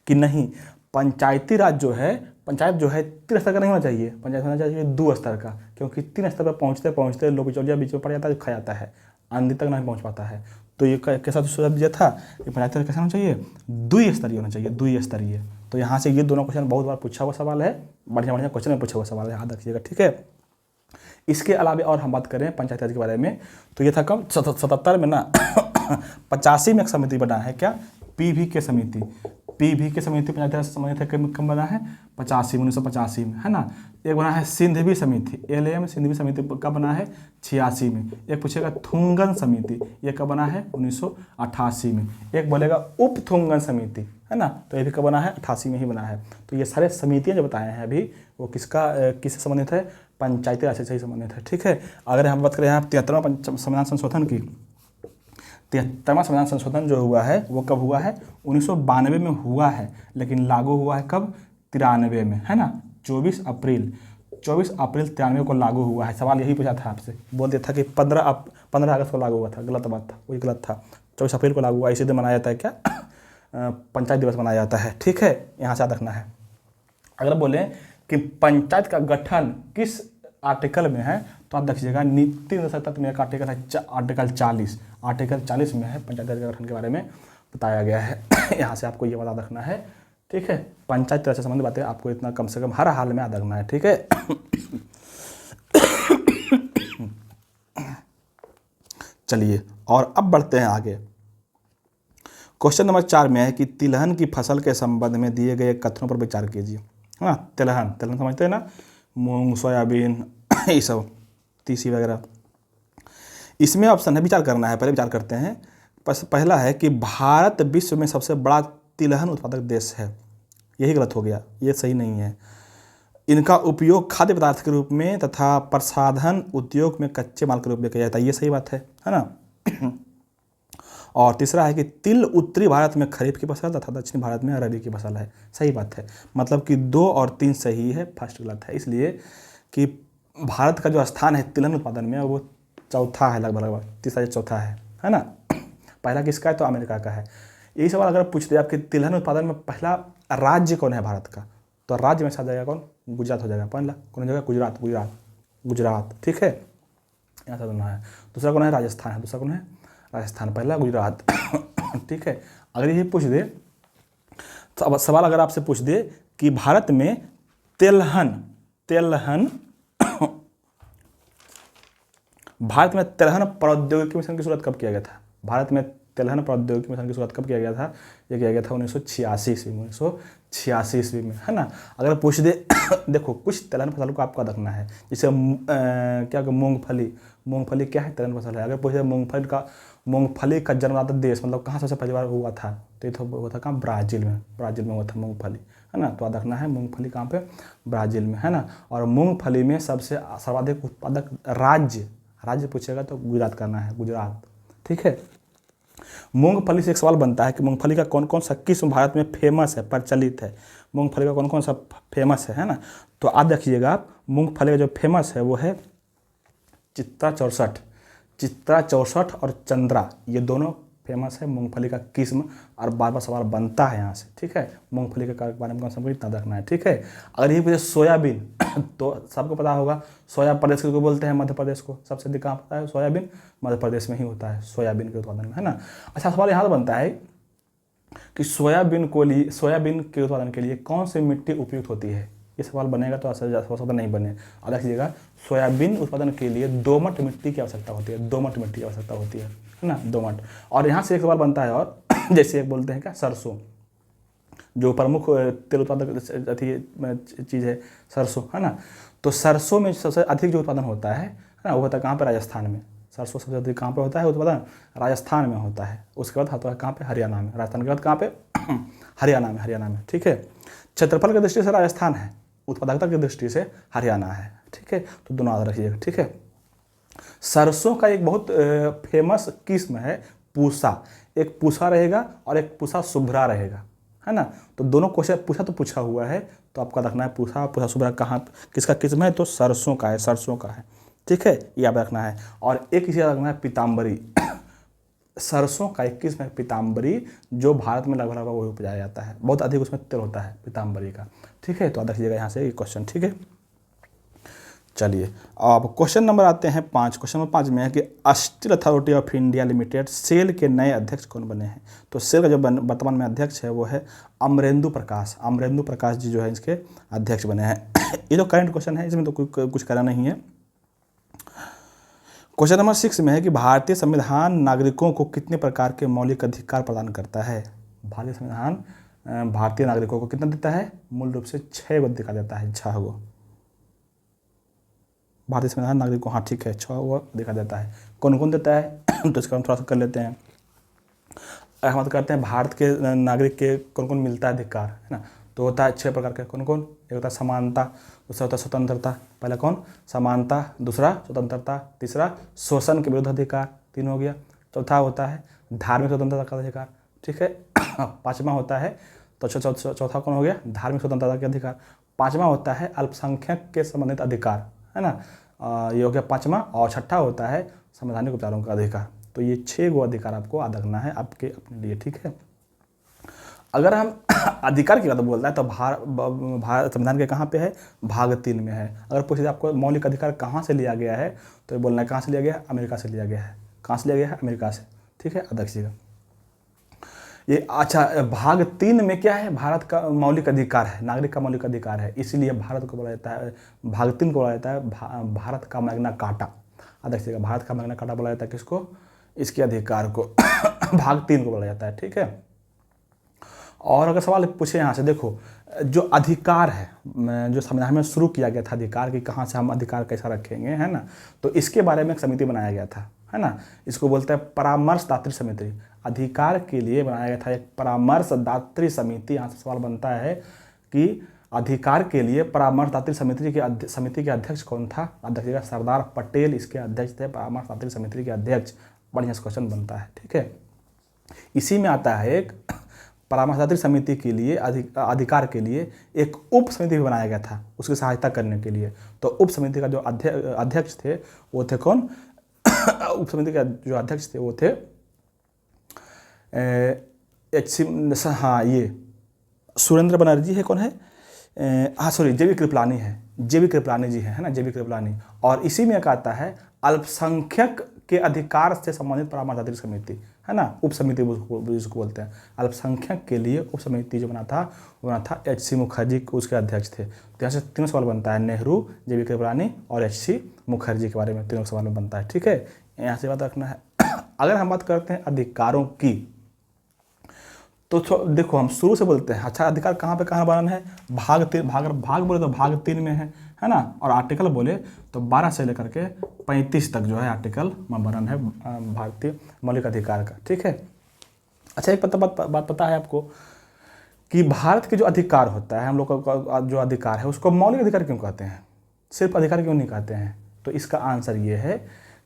कि नहीं, पंचायती राज जो है, पंचायत जो है 3 स्तर का नहीं होना चाहिए, पंचायत होना चाहिए 2 स्तर का, क्योंकि 3 स्तर पर पहुँचते पहुँचते लोग बिचौलिया बीच में पड़ जाता है, खा जाता है, अंत तक नहीं पहुँच पाता है। तो ये कैसा सुझाव दिया था कि पंचायती राज कैसा होना चाहिए, 2 स्तरीय होना चाहिए, 2 स्तरीय। तो यहाँ से ये दोनों क्वेश्चन बहुत बार पूछा हुआ सवाल है, बढ़िया बढ़िया क्वेश्चन में पूछा हुआ सवाल है, याद रखिएगा, ठीक है। इसके अलावा और हम बात करें पंचायती राज के बारे में, तो ये था कब 77 में ना 85 में एक समिति बना है, क्या, पीवी के समिति, पीवी के समिति पंचायती राज संबंधित है, कब बना है 85 1985 में, है ना। एक बना है सिंधवी समिति, एलएम सिंधवी समिति कब बना है 86 में। एक पूछेगा थुंगन समिति, ये कब बना है 1988 में। एक बोलेगा उप थुंगन समिति, है ना, तो ये भी कब बना है 88 में ही बना है। तो ये सारे समितियाँ जो बताए हैं अभी वो किससे संबंधित है, पंचायती राज से ही संबंधित है, ठीक है। अगर हम बात करें यहाँ 73वां संविधान संशोधन की, 73वां संविधान संशोधन जो हुआ है वो कब हुआ है 1992 में हुआ है, लेकिन लागू हुआ है कब 93 में, है ना, 24 अप्रैल 93 को लागू हुआ है। सवाल यही पूछा था आपसे, बोल दिया था कि 15 अगस्त को लागू हुआ था, गलत बात था, वही गलत था, 24 अप्रैल को लागू हुआ, इसी दिन मनाया जाता है क्या पंचायत दिवस मनाया जाता है, ठीक है, यहाँ से याद रखना है। अगर बोले कि पंचायत का गठन किस आर्टिकल में है, तो आप देखिएगा नीति निर्देशक तत्व में एक आर्टिकल है, आर्टिकल 40 में है पंचायत राज गठन के बारे में बताया गया है। यहाँ से आपको ये याद रखना है, ठीक है। पंचायत राज से संबंधित बातें आपको इतना कम से कम हर हाल में याद रखना है, ठीक है। चलिए और अब बढ़ते हैं आगे। क्वेश्चन नंबर 4 में है कि तिलहन की फसल के संबंध में दिए गए कथनों पर विचार कीजिए। हाँ, तिलहन समझते हैं ना, मूंग, सोयाबीन, ये सब, तीसी वगैरह। इसमें ऑप्शन है, विचार करना है, पहले विचार करते हैं। पहला है कि भारत विश्व में सबसे बड़ा तिलहन उत्पादक देश है, यही गलत हो गया, ये सही नहीं है। इनका उपयोग खाद्य पदार्थ के रूप में तथा प्रसाधन उद्योग में कच्चे माल के रूप में किया जाता है, ये सही बात है ना। और तीसरा है कि तिल उत्तरी भारत में खरीफ की फसल तथा दक्षिण भारत में रबी की फसल है, सही बात है। मतलब कि 2 और 3 सही है, फर्स्ट गलत है, इसलिए कि भारत का जो स्थान है तिलहन उत्पादन में वो चौथा है, लगभग तीसरा चौथा है ना। पहला किसका है, तो अमेरिका का है। यही सवाल अगर पूछ दे आपके तिलहन उत्पादन में पहला राज्य कौन है भारत का, तो राज्य में आ जाएगा कौन, गुजरात हो जाएगा। पहला कौन हो जाएगा, गुजरात, ठीक है, यहाँ से दोनों है। दूसरा कौन है, राजस्थान है, दूसरा कौन है, राजस्थान, पहला गुजरात। ठीक है। अगर ये पूछ दे, तो अब सवाल अगर आपसे पूछ दे कि भारत में तिलहन प्रौद्योगिकी मिशन की शुरुआत कब किया गया था, भारत में तिलहन प्रौद्योगिकी मिशन की शुरुआत कब किया गया था, ये किया गया था 1986 ईस्वी में, 1986 ईस्वी में, है ना। अगर पूछ दे देखो कुछ तिलहन फसल को आपको रखना है, जैसे क्या मूंगफली क्या है, तिलहन फसल है। अगर पूछ दे मूंगफली का जन्मदाता देश मतलब कहाँ सबसे पहली बार हुआ था, तो ये तो हुआ था कहाँ, ब्राज़ील में हुआ था मूंगफली, है ना। तो याद रखना है मूंगफली कहाँ पे, ब्राज़ील में, है ना। और मूंगफली में सबसे सर्वाधिक उत्पादक राज्य पूछेगा तो गुजरात करना है, गुजरात, ठीक है। मूंगफली से एक सवाल बनता है कि मूंगफली का कौन कौन सा किस्म भारत में फेमस है, प्रचलित है, मूंगफली का कौन कौन सा फेमस है ना। तो आप देखिएगा आप मूंगफली का जो फेमस है वो है चित्रा 64 और चंद्रा, ये दोनों फेमस है मूंगफली का किस्म। और बार बार सवाल बनता है यहाँ से, ठीक है। मूंगफली के बारे में सबको इतना रखना है, ठीक है। अगर ये पूछे सोयाबीन तो सबको पता होगा, सोया प्रदेश को बोलते हैं, मध्य प्रदेश को सबसे अधिक कहाँ पता है, सोयाबीन मध्य प्रदेश में ही होता है, सोयाबीन के उत्पादन में, है ना। अच्छा, सवाल यहाँ से बनता है कि सोयाबीन के उत्पादन के लिए कौन सी मिट्टी उपयुक्त होती है, ये सवाल बनेगा तो हो सकता नहीं बने। और देखिएगा सोयाबीन उत्पादन के लिए दोमट मिट्टी की आवश्यकता होती है, है ना, दोमट। और यहाँ से एक सवाल बनता है और जैसे एक बोलते हैं क्या, सरसों, जो प्रमुख तेल उत्पादक चीज़ है सरसों, है ना। तो सरसों में सबसे अधिक जो उत्पादन होता है ना, वो होता है कहाँ पे, राजस्थान में। सरसों सबसे अधिक कहाँ पे होता है उत्पादन, राजस्थान में होता है। उसके बाद होता है कहाँ पे, हरियाणा में। राजस्थान के बाद कहाँ पे, हरियाणा में, ठीक है। क्षेत्रफल की दृष्टि से राजस्थान है, उत्पादकता की दृष्टि से हरियाणा है, ठीक है। तो दोनों याद रखिएगा, ठीक है। सरसों का एक बहुत फेमस किस्म है पूसा, एक पूसा रहेगा और एक पूसा शुभ्रा रहेगा, है ना। तो दोनों क्वेश्चन पूछा हुआ है, तो आपका रखना है पूसा शुभ्रा कहाँ किसका किस्म है, तो सरसों का है, ठीक है, ये याद रखना है। और एक इसे रखना है पीताम्बरी, सरसों का एक किस्म है पीताम्बरी, जो भारत में लगभग वही उपजाया जाता है, बहुत अधिक उसमें तेल होता है पीताम्बरी का, ठीक है। तो याद रखिएगा यहाँ से ये क्वेश्चन, ठीक है। चलिए अब क्वेश्चन नंबर आते हैं 5। क्वेश्चन नंबर 5 में है कि steel authority of India limited SAIL के नए अध्यक्ष कौन बने हैं। तो सेल का जो वर्तमान में अध्यक्ष है वो है अमरेंदु प्रकाश। अमरेंदु प्रकाश जी जो है इसके अध्यक्ष बने हैं। ये तो करंट क्वेश्चन है, इसमें तो कुछ करना नहीं है। क्वेश्चन नंबर 6 में है कि भारतीय संविधान नागरिकों को कितने प्रकार के मौलिक अधिकार प्रदान करता है। भारतीय संविधान भारतीय नागरिकों को कितना देता है, मूल रूप से 6 गो अधिकार देता है, 6 गो। भारतीय संविधान नागरिक को, हाँ ठीक है, 6 गो देखा जाता है। कौन कौन देता है तो इसका हम थोड़ा सा कर लेते हैं। अगर हम बात करते हैं भारत के नागरिक के कौन कौन मिलता है अधिकार, है ना, तो होता है 6 प्रकार के। कौन कौन? एक होता है समानता, दूसरा होता है स्वतंत्रता, पहला कौन समानता, दूसरा स्वतंत्रता, तीसरा शोषण के विरुद्ध अधिकार, 3 हो गया। चौथा होता है धार्मिक स्वतंत्रता का अधिकार, ठीक है। 5वां होता है, तो चौथा कौन हो गया, धार्मिक स्वतंत्रता के अधिकार। 5वां होता है अल्पसंख्यक के संबंधित अधिकार, है ना, ये हो गया 5वां। और 6ठा होता है संवैधानिक उपचारों का अधिकार। तो ये 6 गो अधिकार आपको याद रखना है आपके अपने लिए, ठीक है। अगर हम अधिकार की बात बोलता है तो भारत संविधान के कहाँ पे है, भाग 3 में है। अगर पूछे आपको मौलिक अधिकार कहाँ से लिया गया है तो ये बोलना है कहाँ से लिया गया है, अमेरिका से लिया गया है। कहाँ से लिया गया है, अमेरिका से, ठीक है। अध्यक्ष जी का ये अच्छा, भाग 3 में क्या है, भारत का मौलिक अधिकार है, नागरिक का मौलिक अधिकार है, इसीलिए भारत को बोला जाता है, भाग 3 को बोला जाता है भारत का मैग्ना कार्टा। अध्यक्ष जी का भारत का मैग्ना कार्टा बोला जाता है किसको, इसके अधिकार को भाग 3 को बोला जाता है, ठीक है। और अगर सवाल पूछे यहाँ से, देखो जो अधिकार है, जो संविधान में शुरू किया गया था अधिकार की, कहाँ से हम अधिकार कैसा रखेंगे, है ना, तो इसके बारे में एक समिति बनाया गया था, है ना। इसको बोलते हैं परामर्शदात्री समिति। अधिकार के लिए बनाया गया था एक परामर्शदात्री समिति। यहाँ से सवाल बनता है कि अधिकार के लिए परामर्शदात्री समिति के अध्यक्ष कौन था। अध्यक्ष का सरदार पटेल इसके अध्यक्ष थे, परामर्शदात्री समिति के अध्यक्ष। बढ़िया से क्वेश्चन बनता है, ठीक है। इसी में आता है एक परामर्शदात्री समिति के लिए अधिकार के लिए एक उप समिति भी बनाया गया था उसकी सहायता करने के लिए। तो उप समिति का जो अध्यक्ष थे वो थे कौन उप समिति का जो अध्यक्ष थे वो थे हाँ ये सुरेंद्र बनर्जी है, कौन है, हाँ सॉरी जेबी कृपलानी है, जेबी कृपलानी जी है ना, जेबी कृपलानी। और इसी में एक आता है अल्पसंख्यक के अधिकार से संबंधित परामर्शदात्री समिति, है ना, उप समिति जिसको बोलते हैं। अल्पसंख्यक के लिए उप समिति जो बना था वो बना था एच सी मुखर्जी, उसके अध्यक्ष थे। तो यहाँ से 3 सवाल बनता है, नेहरू, जेबी कृपलानी और एच सी मुखर्जी के बारे में 3 सवाल में बनता है, ठीक है। यहाँ से बात रखना है। अगर हम बात करते हैं अधिकारों की तो देखो हम शुरू से बोलते हैं, अच्छा अधिकार कहाँ पे कहाँ वर्णन है, भाग 3, भाग बोले तो भाग 3 में है ना। और आर्टिकल बोले तो 12 से लेकर के 35 तक जो है आर्टिकल में वर्णन है भारतीय मौलिक अधिकार का, ठीक है। अच्छा एक बात पता है आपको कि भारत के जो अधिकार होता है, हम लोग का जो अधिकार है उसको मौलिक अधिकार क्यों कहते हैं, सिर्फ अधिकार क्यों नहीं कहते हैं। तो इसका आंसर ये है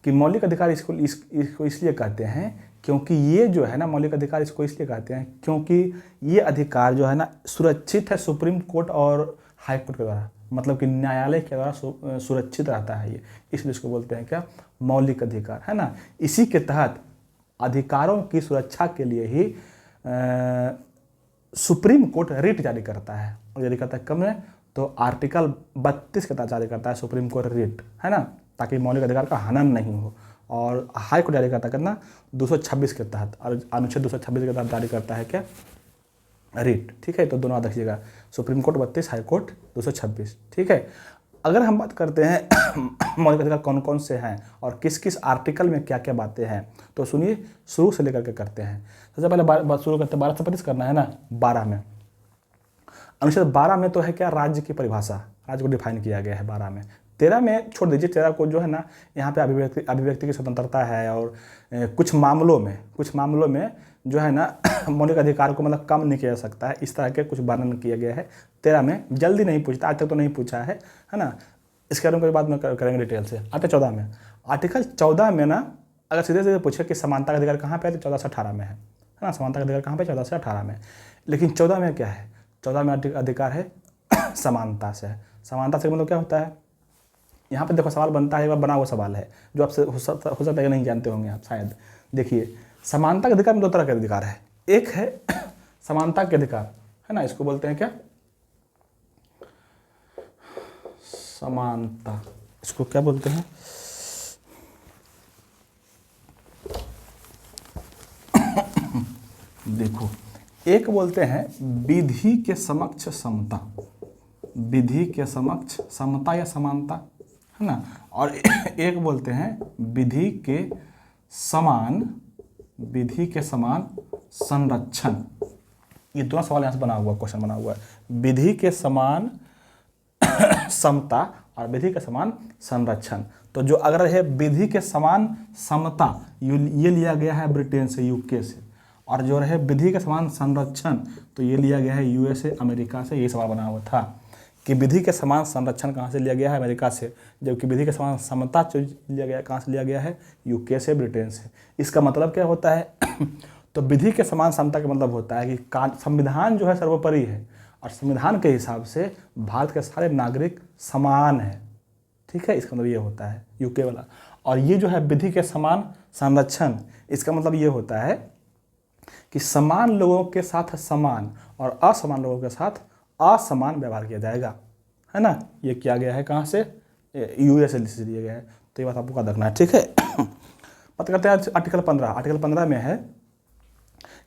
कि मौलिक अधिकार इसको इसलिए कहते हैं क्योंकि ये जो है ना मौलिक अधिकार इसको इसलिए कहते हैं क्योंकि ये अधिकार जो है ना सुरक्षित है सुप्रीम कोर्ट और हाई कोर्ट के द्वारा, मतलब कि न्यायालय के द्वारा सुरक्षित रहता है ये, इसलिए इसको बोलते हैं क्या, मौलिक अधिकार, है ना। इसी के तहत अधिकारों की सुरक्षा के लिए ही सुप्रीम कोर्ट रिट जारी करता है, और जारी करता है कब में, तो आर्टिकल 32 के तहत जारी करता है सुप्रीम कोर्ट रिट, है ना, ताकि मौलिक अधिकार का हनन नहीं हो। और हाई कोर्ट जारी करता है कितना, 226 के तहत, और अनुच्छेद 226 के तहत जारी करता है क्या, रिट, ठीक है। तो दोनों याद रखिएगा, सुप्रीम कोर्ट 32, हाई कोर्ट 226, ठीक है। अगर हम बात करते हैं मौलिक अधिकार कौन कौन से हैं और किस किस आर्टिकल में क्या क्या बातें हैं, तो सुनिए शुरू से लेकर के करते हैं। सबसे पहले बात शुरू करते हैं 12 से 35 करना है ना। 12 में अनुच्छेद 12 में तो है क्या, राज्य की परिभाषा, राज्य को डिफाइन किया गया है 12 में। 13 में छोड़ दीजिए, 13 को जो है ना यहाँ पे अभिव्यक्ति की स्वतंत्रता है, और कुछ मामलों में जो है ना मौलिक अधिकार को मतलब कम नहीं किया जा सकता है, इस तरह के कुछ वर्णन किया गया है 13 में। जल्दी नहीं पूछता, आज तक तो नहीं पूछा है ना, इसके बारे में कोई बात में करेंगे डिटेल से। आते 14 में, आर्टिकल 14 में ना अगर सीधे सीधे पूछे कि समानता का अधिकार कहाँ पे है, तो 14 से 18 में है ना, समानता का अधिकार कहाँ पे, 14 से 18 में। लेकिन 14 में क्या है, 14 में अधिकार है समानता से। समानता से मतलब क्या होता है, यहाँ पे देखो सवाल बनता है, एक बार बना हुआ सवाल है जो आपसे हो सकता है नहीं जानते होंगे आप शायद। देखिए समानता के अधिकार में 2 तरह के अधिकार है, एक है समानता के अधिकार, है ना, इसको बोलते हैं क्या, समानता इसको क्या बोलते हैं, देखो एक बोलते हैं विधि के समक्ष समता, विधि के समक्ष समता या समानता, है ना, और एक बोलते हैं विधि के समान, विधि के समान संरक्षण। ये दोनों सवाल यहाँ से बना हुआ, क्वेश्चन बना हुआ है, विधि के समान समता और विधि के समान संरक्षण। तो जो अगर है विधि के समान समता, ये लिया गया है ब्रिटेन से, यूके से, और जो रहे विधि के समान संरक्षण तो ये लिया गया है यूएसए, अमेरिका से। ये सवाल बना हुआ था कि विधि के समान संरक्षण कहाँ से लिया गया है, अमेरिका से, जबकि विधि के समान समता जो लिया गया कहाँ से लिया गया है, यूके से, ब्रिटेन से। इसका मतलब क्या होता है तो विधि के समान समता का मतलब होता है कि संविधान जो है सर्वोपरि है और संविधान के हिसाब से भारत के सारे नागरिक समान है, ठीक है, इसका मतलब ये होता है यूके वाला। और ये जो है विधि के समान संरक्षण, इसका मतलब ये होता है कि समान लोगों के साथ समान और असमान लोगों के साथ असमान व्यवहार किया जाएगा, है ना। ये किया गया है कहाँ से, यूएसए से दिया गया है। तो ये बात आपको याद रखना है, ठीक है। बात करते हैं आर्टिकल 15। आर्टिकल 15 में है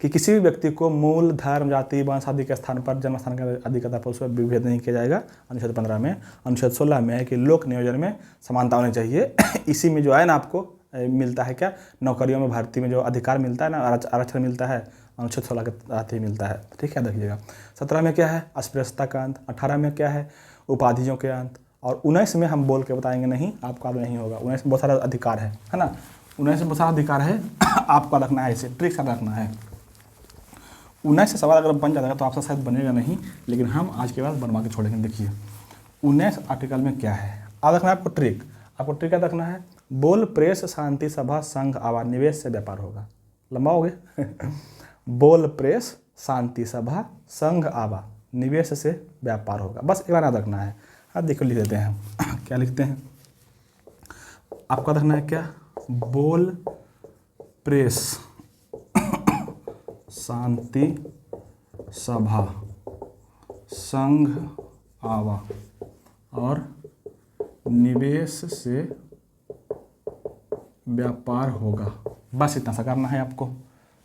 कि किसी भी व्यक्ति को मूल, धर्म, जाति, वंश आदि के स्थान पर, जन्म स्थान के अधिकता पर उसमें विभेद नहीं किया जाएगा, अनुच्छेद 15 में। अनुच्छेद 16 में है कि लोक नियोजन में समानता होनी चाहिए। इसी में जो है ना आपको मिलता है क्या, नौकरियों में भर्ती में जो अधिकार मिलता है ना, आरक्षण मिलता है, अनुच्छेद 16 के तहत ही मिलता है, ठीक है, देखिएगा। 17 में क्या है, अस्पृश्यता का अंत। 18 में क्या है, उपाधियों के अंत। और 19 में हम बोल के बताएंगे नहीं, आपको याद नहीं होगा। 19 में बहुत सारा अधिकार है ना, 19 में बहुत सारा अधिकार है, आपको रखना है, इसे ट्रिक याद रखना है। 19 से सवाल अगर बन जाएगा तो आपसे शायद बनेगा नहीं, लेकिन हम आज के बाद बनवा के छोड़ेंगे। देखिए 19 आर्टिकल में क्या है, याद रखना है आपको ट्रिक। आपको ट्रिक याद रखना है, बोल, प्रेस, शांति सभा, संघ, आवा, निवेश से व्यापार होगा। लंबा हो गया बोल, प्रेस, शांति सभा, संघ, आवा, निवेश से व्यापार होगा। बस एक बार याद रखना है। हाँ देखो लिख देते हैं क्या लिखते हैं, आपको याद रखना है क्या, बोल, प्रेस, शांति सभा, संघ, आवा और निवेश से व्यापार होगा। बस इतना सा करना है आपको।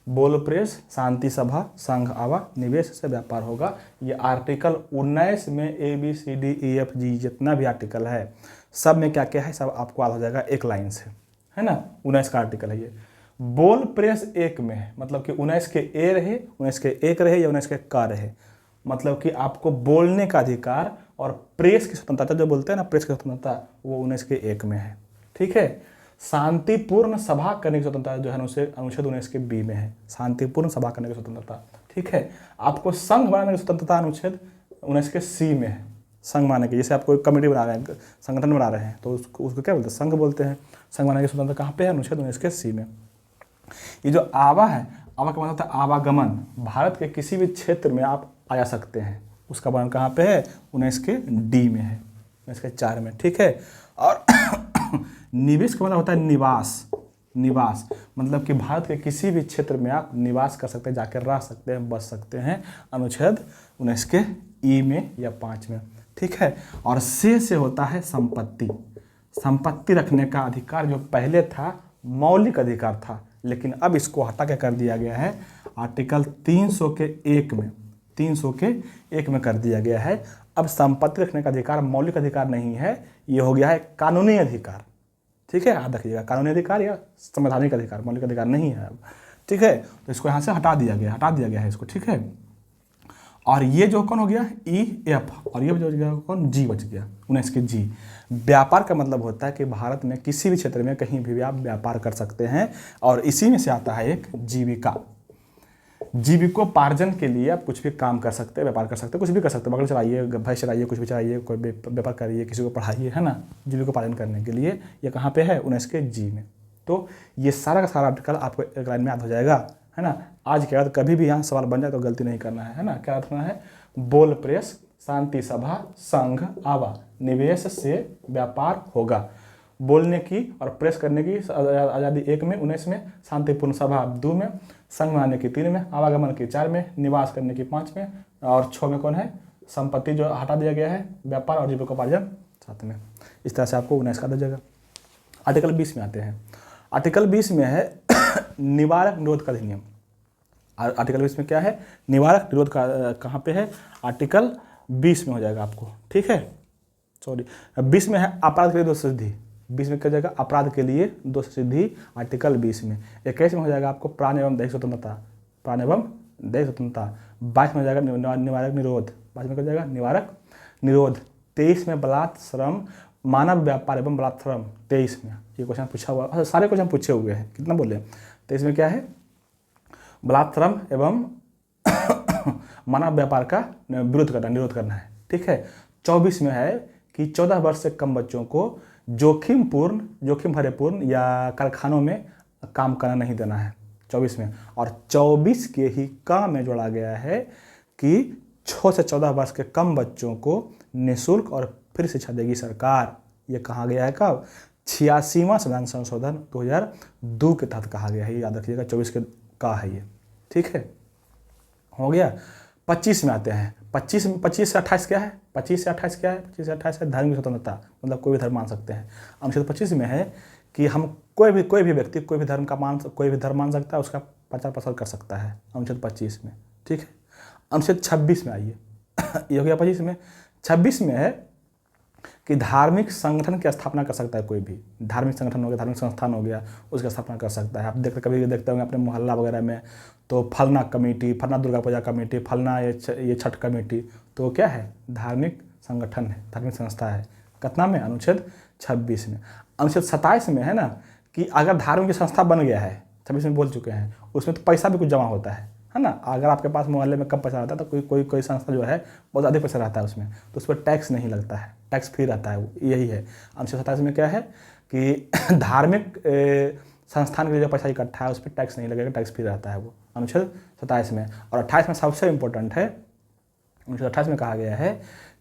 बोल, प्रेस, शांति सभा, संघ, आवा, निवेश से व्यापार होगा। ये आर्टिकल 19 में ABCDEFG जितना भी आर्टिकल है सब में क्या क्या है, सब आपको याद हो जाएगा एक लाइन से, है ना। 19 का आर्टिकल है ये। बोल, प्रेस 1 में है, मतलब कि 19 के ए रहे, 19 के एक रहे या 19 के का रहे, मतलब कि आपको बोलने का अधिकार और प्रेस की स्वतंत्रता, जो बोलते हैं ना प्रेस की स्वतंत्रता, वो 19 के 1 में है, ठीक है। शांतिपूर्ण सभा करने की स्वतंत्रता जो है अनुच्छेद 19 के बी में है, शांतिपूर्ण सभा करने की स्वतंत्रता, ठीक है। आपको संघ बनाने की स्वतंत्रता अनुच्छेद 19 के सी में है, संघ बनाने की। जैसे आप कोई कमेटी बना रहे हैं, संगठन बना रहे हैं, तो उसको क्या बोलते हैं, संघ बोलते हैं। संघ बनाने की स्वतंत्रता कहाँ पे है, अनुच्छेद 19 के सी में। ये जो आवा है, आवा का मतलब होता है आवागमन, भारत के किसी भी क्षेत्र में आप आ जा सकते हैं, उसका वर्णन कहाँ पे है, 19 के डी में है, 19 के 4 में, ठीक है। और निवेश का मतलब होता है निवास, निवास मतलब कि भारत के किसी भी क्षेत्र में आप निवास कर सकते हैं, जाकर रह सकते हैं, बस सकते हैं, अनुच्छेद 19 के ई में या 5 में, ठीक है। और से होता है संपत्ति, संपत्ति रखने का अधिकार जो पहले था मौलिक अधिकार था, लेकिन अब इसको हटा के कर दिया गया है आर्टिकल 300 के 1 में, 300 के 1 में कर दिया गया है। अब संपत्ति रखने का अधिकार मौलिक अधिकार नहीं है, ये हो गया है कानूनी अधिकार, ठीक है, याद रखिएगा, कानूनी अधिकार या संवैधानिक अधिकार, मौलिक अधिकार नहीं है अब, ठीक है। तो इसको यहाँ से हटा दिया गया है इसको, ठीक है। और ये जो कौन हो गया, EF, और ये जो गया कौन, G बच गया, 19 के G। व्यापार का मतलब होता है कि भारत में किसी भी क्षेत्र में कहीं भी आप व्यापार कर सकते हैं, और इसी में से आता है एक जीविका। जीविकोपार्जन के लिए आप कुछ भी काम कर सकते हैं, व्यापार कर सकते हैं, कुछ भी कर सकते हैं, बगल चलाइए, भैंस चलाइए, कुछ भी चलाइए, कोई व्यापार करिए, किसी को पढ़ाइए, है ना। जीविकोपार्जन करने के लिए ये कहाँ पे है, 19 के G में। तो ये सारा का सारा आर्टिकल आपको एक लाइन में याद हो जाएगा, है ना। आज के बाद कभी भी यहाँ सवाल बन जाए तो गलती नहीं करना है ना। क्या रखना है, बोल, प्रेस, शांति सभा, संघ, आवा, निवेश से व्यापार होगा। बोलने की और प्रेस करने की आज़ादी 1 में, 19 में, शांतिपूर्ण सभा 2 में, संघ बनाने की 3 में, आवागमन की 4 में, निवास करने की 5 में, और 6 में कौन है, संपत्ति जो हटा दिया गया है, व्यापार और जीविकोपार्जन 7 में। इस तरह से आपको 19 का दे जाएगा। आर्टिकल 20 में आते हैं। आर्टिकल 20 में है निवारक निरोध का अधिनियम। आर्टिकल 20 में क्या है? निवारक निरोध का कहाँ पे है? आर्टिकल 20 में हो जाएगा आपको, ठीक है। सॉरी, 20 में है अपराध के लिए दोष सिद्धि। 20 में क्या जाएगा? अपराध के लिए दोष सिद्धि, आर्टिकल 20 में। 21 में हो जाएगा आपको प्राण एवं दैहिक स्वतंत्रता, प्राण एवं दैहिक स्वतंत्रता। 22 में हो जाएगा निवारक निरोध, 22 में क्या जाएगा? निवारक निरोध। 23 में बलात् श्रम, मानव व्यापार एवं बलात् श्रम, 23 में ये क्वेश्चन पूछा हुआ, सारे क्वेश्चन पूछे हुए हैं। कितना बोले? 23 में क्या है? बलात् श्रम एवं मानव व्यापार का विरोध करना, निरोध करना है, ठीक है। 24 में है कि 14 वर्ष से कम बच्चों को जोखिम भरेपूर्ण या कारखानों में काम करना नहीं देना है, 24 में। और 24 के ही काम में जोड़ा गया है कि 6 से 14 वर्ष के कम बच्चों को निःशुल्क और फ्री शिक्षा देगी सरकार। ये कहा गया है कब? 86वां संविधान संशोधन 2002 के तहत कहा गया है। ये याद रखिएगा, 24 के का है ये, ठीक है, हो गया। 25 में आते हैं। 25 से 28 क्या है? 25 से 28 क्या है? 25 से 28 है धार्मिक स्वतंत्रता, मतलब कोई भी धर्म मान सकते हैं। अनुच्छेद 25 में है कि हम कोई भी व्यक्ति कोई भी धर्म मान सकता है, उसका प्रचार प्रसार कर सकता है, अनुच्छेद 25 में, ठीक है। अनुच्छेद 26 में आइए ये हो गया 25 में। 26 में है कि धार्मिक संगठन की स्थापना कर सकता है कोई भी, धार्मिक संगठन हो गया, धार्मिक संस्थान हो गया, उसकी स्थापना कर सकता है। आप कभी देखते होंगे अपने मोहल्ला वगैरह में, तो फलना कमेटी, फलना दुर्गा पूजा कमेटी, फलना ये छठ कमेटी, तो क्या है? धार्मिक संगठन है, धार्मिक संस्था है। कितना में? अनुच्छेद 26 में। अनुच्छेद 27 में है ना कि अगर धार्मिक संस्था बन गया है, 26 में बोल चुके हैं, उसमें तो पैसा भी कुछ जमा होता है ना। अगर आपके पास मोहल्ले में कम पैसा रहता है तो कोई संस्था जो है बहुत अधिक पैसा रहता है उसमें, तो उस पर टैक्स नहीं लगता है, टैक्स फ्री रहता है, यही है। अनुच्छेद 27 में क्या है कि धार्मिक संस्थान के लिए जो पैसा इकट्ठा है उस पर टैक्स नहीं लगेगा, टैक्स फ्री रहता है वो, अनुच्छेद 27 में। और 28 में सबसे इम्पोर्टेंट है, अनुच्छेद 28 में कहा गया है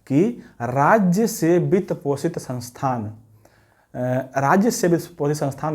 कि राज्य से वित्त पोषित संस्थान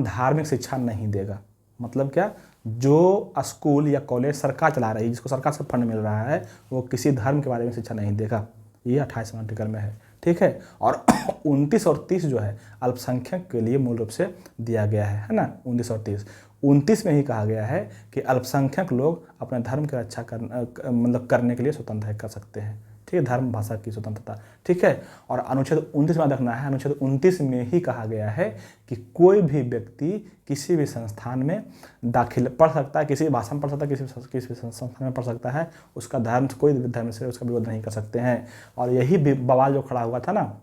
धार्मिक शिक्षा नहीं देगा। मतलब क्या? जो स्कूल या कॉलेज सरकार चला रही है, जिसको सरकार से फंड मिल रहा है, वो किसी धर्म के बारे में शिक्षा नहीं देगा। ये 28वें आर्टिकल में है, ठीक है। और 29 और 30 जो है अल्पसंख्यक के लिए मूल रूप से दिया गया है ना, 29 और 30। 29 में ही कहा गया है कि अल्पसंख्यक लोग अपने धर्म की रक्षा करने के लिए स्वतंत्र कर सकते हैं, ठीक है, धर्म भाषा की स्वतंत्रता, ठीक है। और अनुच्छेद 29 में रखना है, अनुच्छेद 29 में ही कहा गया है कि कोई भी व्यक्ति किसी भी संस्थान में दाखिल पढ़ सकता है, किसी भी भाषा में पढ़ सकता है, किसी भी संस्थान में पढ़ सकता है, उसका धर्म, कोई भी धर्म से उसका विरोध नहीं कर सकते हैं। और यही बवाल जो खड़ा हुआ था ना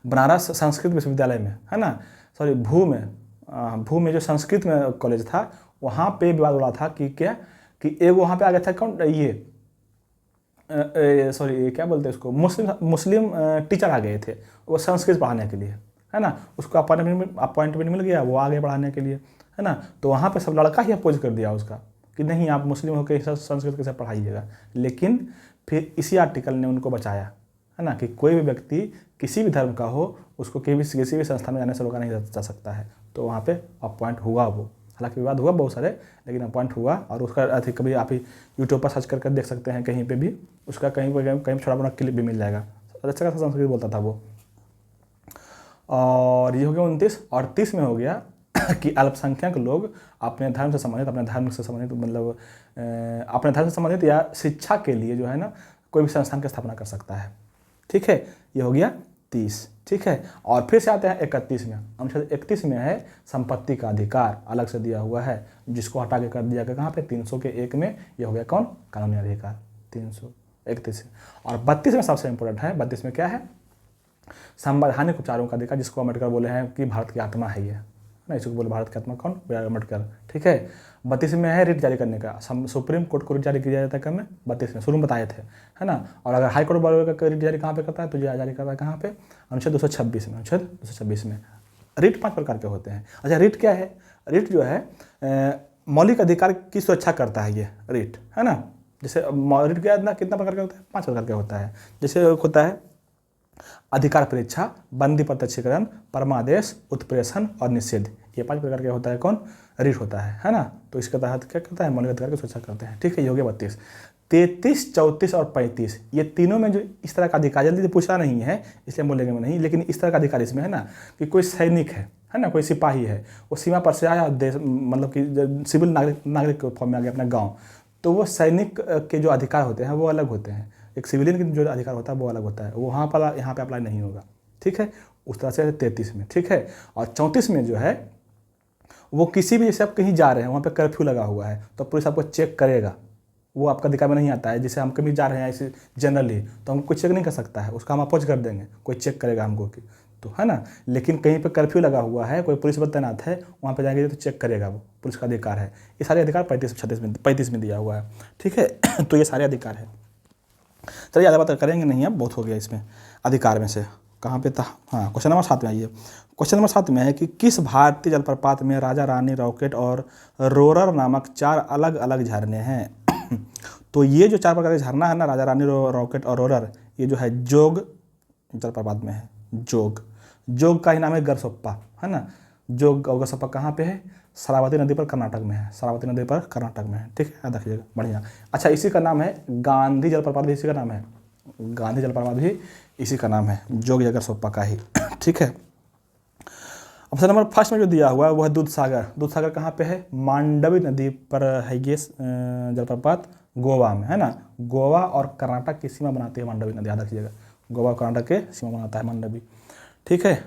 बनारस संस्कृत विश्वविद्यालय में, है ना, सॉरी भू में जो संस्कृत में कॉलेज था, वहाँ पे विवाद उड़ा था कि क्या कि एक वहाँ पे आ गया था कौन, ये सॉरी क्या बोलते हैं उसको, मुस्लिम टीचर आ गए थे वो संस्कृत पढ़ाने के लिए, है ना। उसको अपॉइंटमेंट मिल गया, वो आगे पढ़ाने के लिए, है ना। तो वहाँ पे सब लड़का ही अपोज कर दिया उसका कि नहीं, आप मुस्लिम होकर संस्कृत कैसे पढ़ाइएगा। लेकिन फिर इसी आर्टिकल ने उनको बचाया, है ना, कि कोई भी व्यक्ति किसी भी धर्म का हो, उसको किसी भी संस्थान में जाने से रोका नहीं जा सकता है। तो वहाँ पे अपॉइंट हुआ वो, हालांकि विवाद हुआ बहुत सारे, लेकिन अपॉइंट हुआ। और उसका कभी आप यूट्यूब पर सर्च करके देख सकते हैं, कहीं पे भी उसका कहीं छोटा मोटा क्लिप भी मिल जाएगा। अच्छा खासा संस्कृत बोलता था वो। और ये हो गया 29। और 30 में हो गया कि अल्पसंख्यक लोग अपने धर्म से संबंधित, मतलब अपने धर्म से संबंधित या शिक्षा के लिए जो है ना कोई भी संस्थान की स्थापना कर सकता है, ठीक है। ये हो गया 30, ठीक है। और फिर से आते हैं 31 में। अनुच्छेद 31 में है संपत्ति का अधिकार, अलग से दिया हुआ है, जिसको हटा के कर दिया गया कहाँ पे? 300 के 1 में। ये हो गया कौन? कानूनी अधिकार, 331। और 32 में सबसे इंपॉर्टेंट है, 32 में क्या है? संवैधानिक उपचारों का अधिकार, जिसको अम्बेडकर बोले हैं कि भारत की आत्मा है ये, ना, इसको बोले भारत की आत्मा कौन? अम्बेडकर, ठीक है। 32 में है रिट जारी करने का, सुप्रीम कोर्ट को रिट जारी किया जाता है कब में? 32 में, शुरू में बताए थे, है ना। और अगर हाई कोर्ट बार का रिट जारी कहाँ पे करता है? तो जारी करता है कहाँ पे? अनुच्छेद 226 में। अनुच्छेद 226 में रिट 5 प्रकार के होते हैं। अच्छा, रिट क्या है? रिट जो है मौलिक अधिकार की सुरक्षा करता है ये रिट, है ना। जैसे रिट क्या है, कितना प्रकार का होता है? 5 प्रकार का होता है। जैसे होता है अधिकार परीक्षा, बंदी प्रत्यक्षीकरण, परमादेश, उत्प्रेषण और निषेध। ये 5 प्रकार के होता है कौन? रिट होता है ना। तो इसके तहत क्या करता है? मौलिक अधिकार की सुरक्षा करते हैं, ठीक है। ये हो गया 32। 33, 34 और 35, ये तीनों में जो इस तरह का अधिकार, जल्दी से पूछा नहीं है इसलिए हम बोलेंगे नहीं, लेकिन इस तरह का अधिकार इसमें है ना कि कोई सैनिक है ना, कोई सिपाही है, वो सीमा पर से आया, देश मतलब कि सिविल नागरिक के फॉर्म में आ गया अपना गाँव, तो वो सैनिक के जो अधिकार होते हैं वो अलग होते हैं, एक सिविलियन के जो अधिकार होता है वो अलग होता है, वो वहाँ पर यहाँ पे अप्लाई नहीं होगा, ठीक है। उस तरह से 33 में, ठीक है। और 34 में जो है वो किसी भी, जैसे आप कहीं जा रहे हैं वहाँ पे कर्फ्यू लगा हुआ है तो पुलिस आपको चेक करेगा, वो आपका अधिकार में नहीं आता है। जैसे हम कभी जा रहे हैं ऐसे जनरली तो हमको चेक नहीं कर सकता है, उसका हम अपोज कर देंगे, कोई चेक करेगा हमको कि, तो है ना। लेकिन कहीं पे कर्फ्यू लगा हुआ है, कोई पुलिस बल तैनात है, वहाँ पे जाएंगे तो चेक करेगा, वो पुलिस का अधिकार है। ये सारे अधिकार 35 में दिया हुआ है, ठीक है। तो ये सारे अधिकार है। चलिए ज़्यादा बात करेंगे नहीं, अब बहुत हो गया इसमें अधिकार में से। कहाँ पे था, हाँ, क्वेश्चन नंबर 7 में आइए। क्वेश्चन नंबर 7 में है कि किस भारतीय जलप्रपात में राजा रानी, रॉकेट और रोरर नामक 4 अलग अलग झरने हैं। तो ये जो 4 प्रकार के झरना है ना, राजा रानी, रॉकेट और रोरर, ये जो है जोग जलप्रपात में है। जोग का ही नाम है गरसोप्पा, है ना। जोग और गरसोप्पा कहाँ पे है, शरावती नदी पर कर्नाटक में है, शरावती नदी पर कर्नाटक में है, ठीक है, याद रखिएगा, बढ़िया। अच्छा, इसी का नाम है गांधी जलप्रपात भी, इसी का नाम है गांधी जलप्रपात भी, इसी का नाम है जोग या गरसोप्पा का ही, ठीक है। ऑप्शन नंबर फर्स्ट में जो दिया हुआ है वो है दूध सागर कहाँ पे है, मांडवी नदी पर है ये जलप्रपात, गोवा में, है ना। गोवा और कर्नाटक की सीमा बनाती है मांडवी नदी, याद रखिएगा, गोवा और कर्नाटक के सीमा बनाता है मांडवी, ठीक है।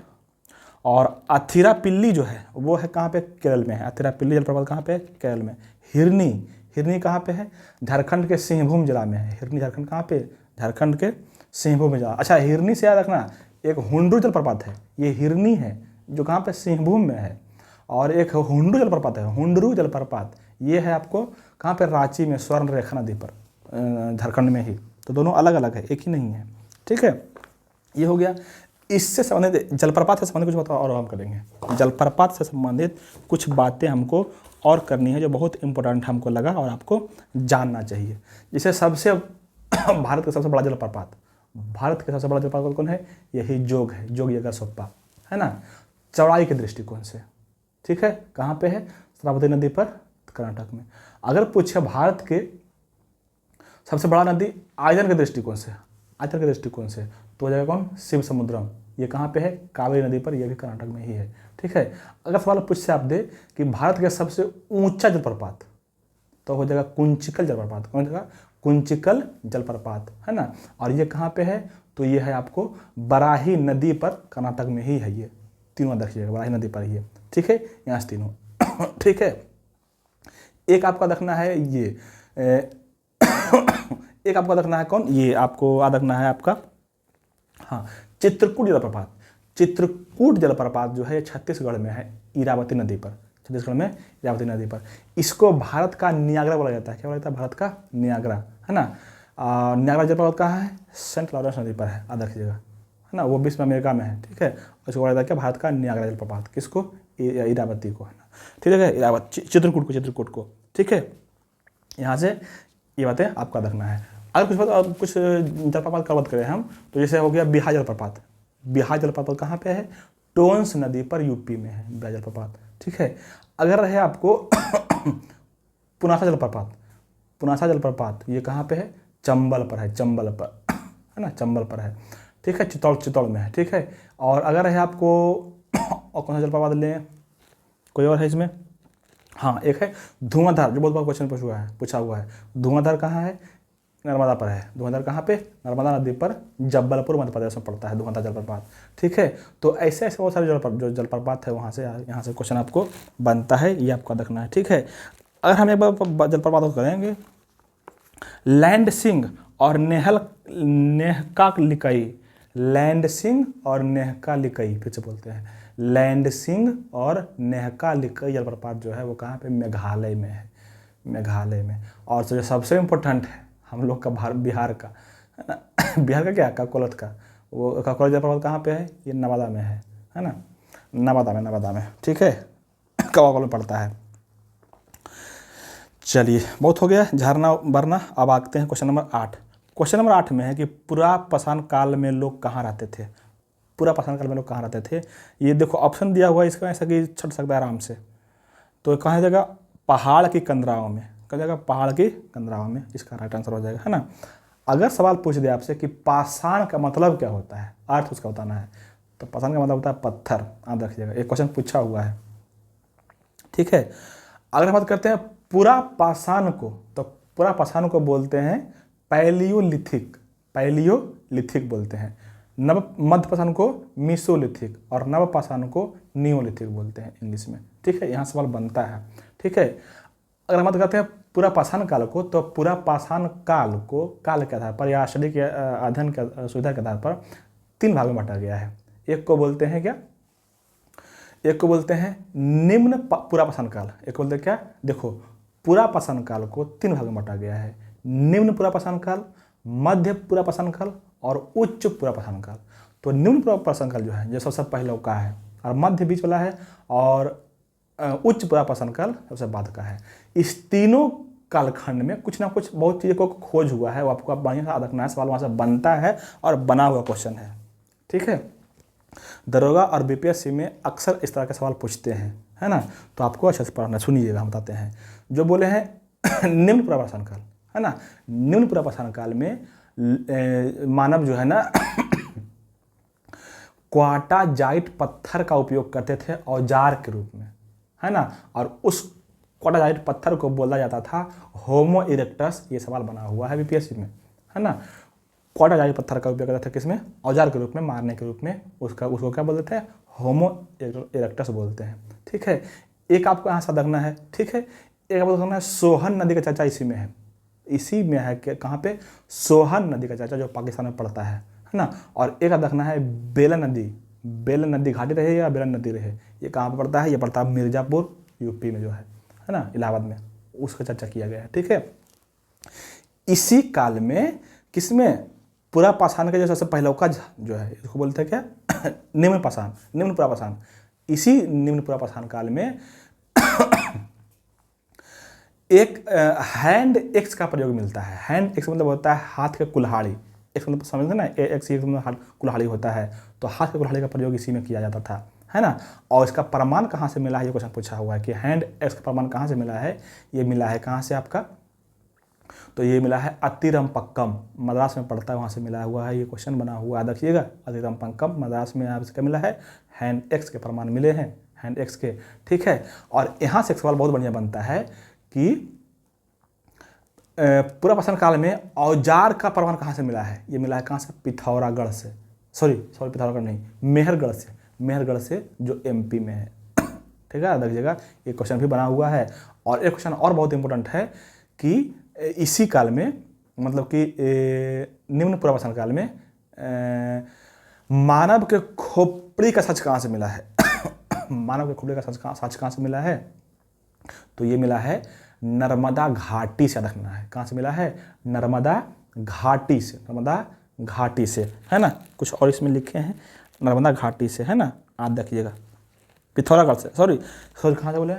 और अथिरापिल्ली जो है वो है कहाँ पे, केरल में है। अथिरापिल्ली जलप्रपात कहाँ पे है, केरल में। हिरनी कहाँ पे है, झारखंड के सिंहभूम जिला में है। हिरनी झारखंड कहाँ पे, झारखंड के सिंहभूम जिला। अच्छा, हिरनी से याद रखना, एक हुंडरू जलप्रपात है, ये हिरनी है जो कहाँ पे, सिंहभूम में है। और एक हुंडरू जलप्रपात है, हुंडरू जलप्रपात, ये है आपको कहाँ पे, रांची में, स्वर्ण रेखा नदी पर, झारखंड में ही। तो दोनों अलग अलग है, एक ही नहीं है, ठीक है। ये हो गया। इससे संबंधित, जलप्रपात से संबंधित कुछ बात और हम करेंगे। जलप्रपात से संबंधित कुछ बातें हमको और करनी है जो बहुत इंपॉर्टेंट हमको लगा और आपको जानना चाहिए। जैसे सबसे भारत का सबसे बड़ा जलप्रपात, भारत का सबसे बड़ा जलप्रपात कौन है, यही जोग है, जोग या गरसोप्पा, है ना, चौड़ाई के दृष्टिकोण से, ठीक है। कहाँ पे है, शरावती नदी पर, कर्नाटक में। अगर पूछे भारत के सबसे बड़ा नदी आयतन के दृष्टिकोण से, तो हो जाएगा कौन, शिव समुद्रम, ये कहाँ पे है, कावेरी नदी पर, यह भी कर्नाटक में ही है, ठीक है। अगर सवाल पूछ से आप दे कि भारत का सबसे ऊंचा जलप्रपात, तो हो जाएगा कुंचिकल जलप्रपात, कौन जगह, कुंचिकल जलप्रपात, है ना। और ये कहाँ पे है, तो ये है आपको बराही नदी पर, कर्नाटक में ही है। ये तीनों देखिएगा, बराही नदी पर ही है, ठीक है, यहाँ से तीनों ठीक है। एक आपका रखना है ये एक आपका रखना है कौन, ये आपको याद रखना है आपका, हाँ, चित्रकूट जलप्रपात जो है छत्तीसगढ़ में है, इरावती नदी पर, छत्तीसगढ़ में इरावती नदी पर। इसको भारत का नियाग्रा बोला जाता है, क्या बोला जाता है, भारत का नियाग्रा, है ना। नियाग्रा जलप्रपात कहाँ है, सेंट लॉरेंस नदी पर है, याद रखिएगा, है ना, वो विश्व अमेरिका में है, ठीक है। इसको बोला जाता है क्या, भारत का नियाग्रा जलप्रपात, किसको, इरावती को, है ना, ठीक है, इरावती, चित्रकूट को, ठीक है। यहाँ से ये बातें आपका रखना है। अगर कुछ जलप्रपात का बात करें हम, तो जैसे हो गया बिहार जलप्रपात कहाँ पे है, टोंस नदी पर, यूपी में है बिहार जलप्रपात, ठीक है। अगर रहे आपको पुनासा जलप्रपात, ये कहाँ पे है, चंबल पर है, है ना, चंबल पर है, ठीक है, चित्तौड़ में है, ठीक है। और अगर है आपको और कौन सा जलप्रपात लें, कोई और है इसमें, हाँ, एक है धुआंधार, जो बहुत बार क्वेश्चन पूछा हुआ है। धुआंधार कहाँ है, नर्मदा पर है। धुआंधार कहाँ पे, नर्मदा नदी पर, जबलपुर मध्य प्रदेश में पड़ता है धुआंधार जलप्रपात, ठीक है। तो ऐसे बहुत सारे जो जलप्रपात है वहाँ से यहाँ से क्वेश्चन आपको बनता है, ये आपका देखना है, ठीक है। अगर हम एक बार जलप्रपात को करेंगे, लैंडसिंग और नेहका लिकई, फिर से बोलते हैं, लैंडसिंग और नेहका लिकई जलप्रपात जो है वो कहाँ पे, मेघालय में है, और जो सबसे इम्पोर्टेंट है हम लोग का बिहार का, है ना, बिहार का क्या, काकोलत का, वो काकोलत जलप्रपात कहाँ पे है, ये नवादा में है ना, नवादा में, ठीक है, काकोल में पड़ता है। चलिए, बहुत हो गया झरना बरना। अब आते हैं क्वेश्चन नंबर 8। क्वेश्चन नंबर 8 में है कि पूरा पाषाण काल में लोग कहाँ रहते थे। ये देखो ऑप्शन दिया हुआ है इसका, ऐसा कि छट सकता है आराम से। तो कहाँ जगह, पहाड़ की कंदराओं में, क्या जाएगा, पहाड़ की कंदराओं में, इसका राइट आंसर हो जाएगा, है ना। अगर सवाल पूछ दे आपसे कि पाषाण का मतलब क्या होता है, अर्थ उसका बताना है, तो पाषाण का मतलब होता है पत्थर, याद रखिएगा, एक क्वेश्चन पूछा हुआ है, ठीक है। अगर बात करते हैं पूरा पाषाण को, तो पूरा पाषाण को बोलते हैं पैलियोलिथिक, पैलियोलिथिक बोलते हैं। नव मध्य पाषाण को मीसोलिथिक और नव पाषाण को नियोलिथिक बोलते हैं इंग्लिश में, ठीक है। यहाँ सवाल बनता है, ठीक है। अगर हम बात करते हैं पूरा पाषाण काल को, तो पूरा पाषाण काल को काल के आधार पर या आश्चर्य के अध्ययन के सुविधा के आधार पर 3 भागों में बांटा गया है। एक को बोलते हैं क्या, एक को बोलते हैं निम्न पूरा पाषाण काल, एक को बोलते हैं क्या, देखो पूरा पाषाण काल को 3 भागों में बांटा गया है, निम्न पूरा पाषाण काल, मध्य पूरा पाषाण काल और उच्च पूरा पाषाण काल। तो निम्न पूरा पाषाण काल जो है, जो सबसे पहले का है, और मध्य बीच वाला है, और उच्च पूरा पाषाण काल सबसे बाद का है। इस तीनों कालखंड में कुछ ना कुछ बहुत चीज़ों को खोज हुआ है, वो आपको बढ़िया से याद रखना है, सवाल वहाँ से बनता है और बना हुआ क्वेश्चन है, ठीक है। दरोगा और बीपीएससी में अक्सर इस तरह के सवाल पूछते हैं, है ना, तो आपको अच्छे से पढ़ना, सुनिएगा, हम बताते हैं। जो बोले हैं निम्न पूरा पाषाण काल, है ना, निम्न पूरा पाषाण काल में मानव जो है ना क्वाटाजाइट पत्थर का उपयोग करते थे औजार के रूप में, है ना, और उस क्वाटाजाइट पत्थर को बोला जाता था होमो इरेक्टस। ये सवाल बना हुआ है बीपीएससी में, है ना। क्वाटाजाइट पत्थर का उपयोग करते थे किसमें, औजार के रूप में, मारने के रूप में, उसको क्या बोलते थे, होमो इरेक्टस बोलते हैं, ठीक है। एक आपको यहाँ से रखना है, ठीक है। एक आपको रखना है सोहन नदी का चर्चा इसी में है, इसी में है कि कहाँ पे, सोहन नदी का चर्चा जो पाकिस्तान में पड़ता है ना। और एक रखना है बेलन नदी, बेलन नदी घाटी रहे या बेलन नदी रहे, ये कहाँ पर पड़ता है, ये पड़ता है मिर्ज़ापुर यूपी में जो है ना, इलाहाबाद में, उसका चर्चा किया गया है, ठीक है। इसी काल में किसमें, पूरा पाषाण का जो सबसे पहले का जो है, इसको बोलते हैं क्या निम्न पाषाण, निम्न पूरा पाषाण। इसी निम्न पूरा पाषाण काल में एक हैंड एक्स का प्रयोग मिलता है। हैंड एक्स मतलब होता है हाथ के कुल्हाड़ी, एक्स मतलब समझते ना, एक्स मतलब कुल्हाड़ी होता है, तो हाथ के कुल्हाड़ी का प्रयोग इसी में किया जाता था, है ना। और इसका प्रमाण कहाँ से मिला है, ये क्वेश्चन पूछा हुआ है कि हैंड एक्स का प्रमाण कहाँ से मिला है। ये मिला है कहाँ से आपका, तो ये मिला है अतिरम्पक्कम, मद्रास में पढ़ता है, वहाँ से मिला हुआ है, ये क्वेश्चन बना हुआ याद रखिएगा। अतिरम्पक्कम मद्रास में यहाँ से मिला है, हैंड एक्स के प्रमाण मिले हैं, हैंड एक्स के, ठीक है। और यहाँ से एक सवाल बहुत बढ़िया बनता है कि पूरा पाषाण काल में औजार का प्रमाण कहाँ से मिला है। ये मिला है कहाँ से, पिथौरागढ़ से, सॉरी पिथौरागढ़ नहीं, मेहरगढ़ से, मेहरगढ़ से जो एमपी में है, ठीक है, देखिएगा। ये क्वेश्चन भी बना हुआ है। और एक क्वेश्चन और बहुत इंपॉर्टेंट है कि इसी काल में, मतलब कि निम्न पूरा पाषाण काल में मानव के खोपड़ी का सच कहाँ से मिला है मानव के खोपड़ी का सच कहाँ से मिला है, तो ये मिला है नर्मदा घाटी से रखना है। कहाँ से मिला है, नर्मदा घाटी से, नर्मदा घाटी से, है ना। कुछ और इसमें लिखे हैं नर्मदा घाटी से, है ना, आप देखिएगा। पिथौरागढ़ से, सॉरी कहाँ से बोले,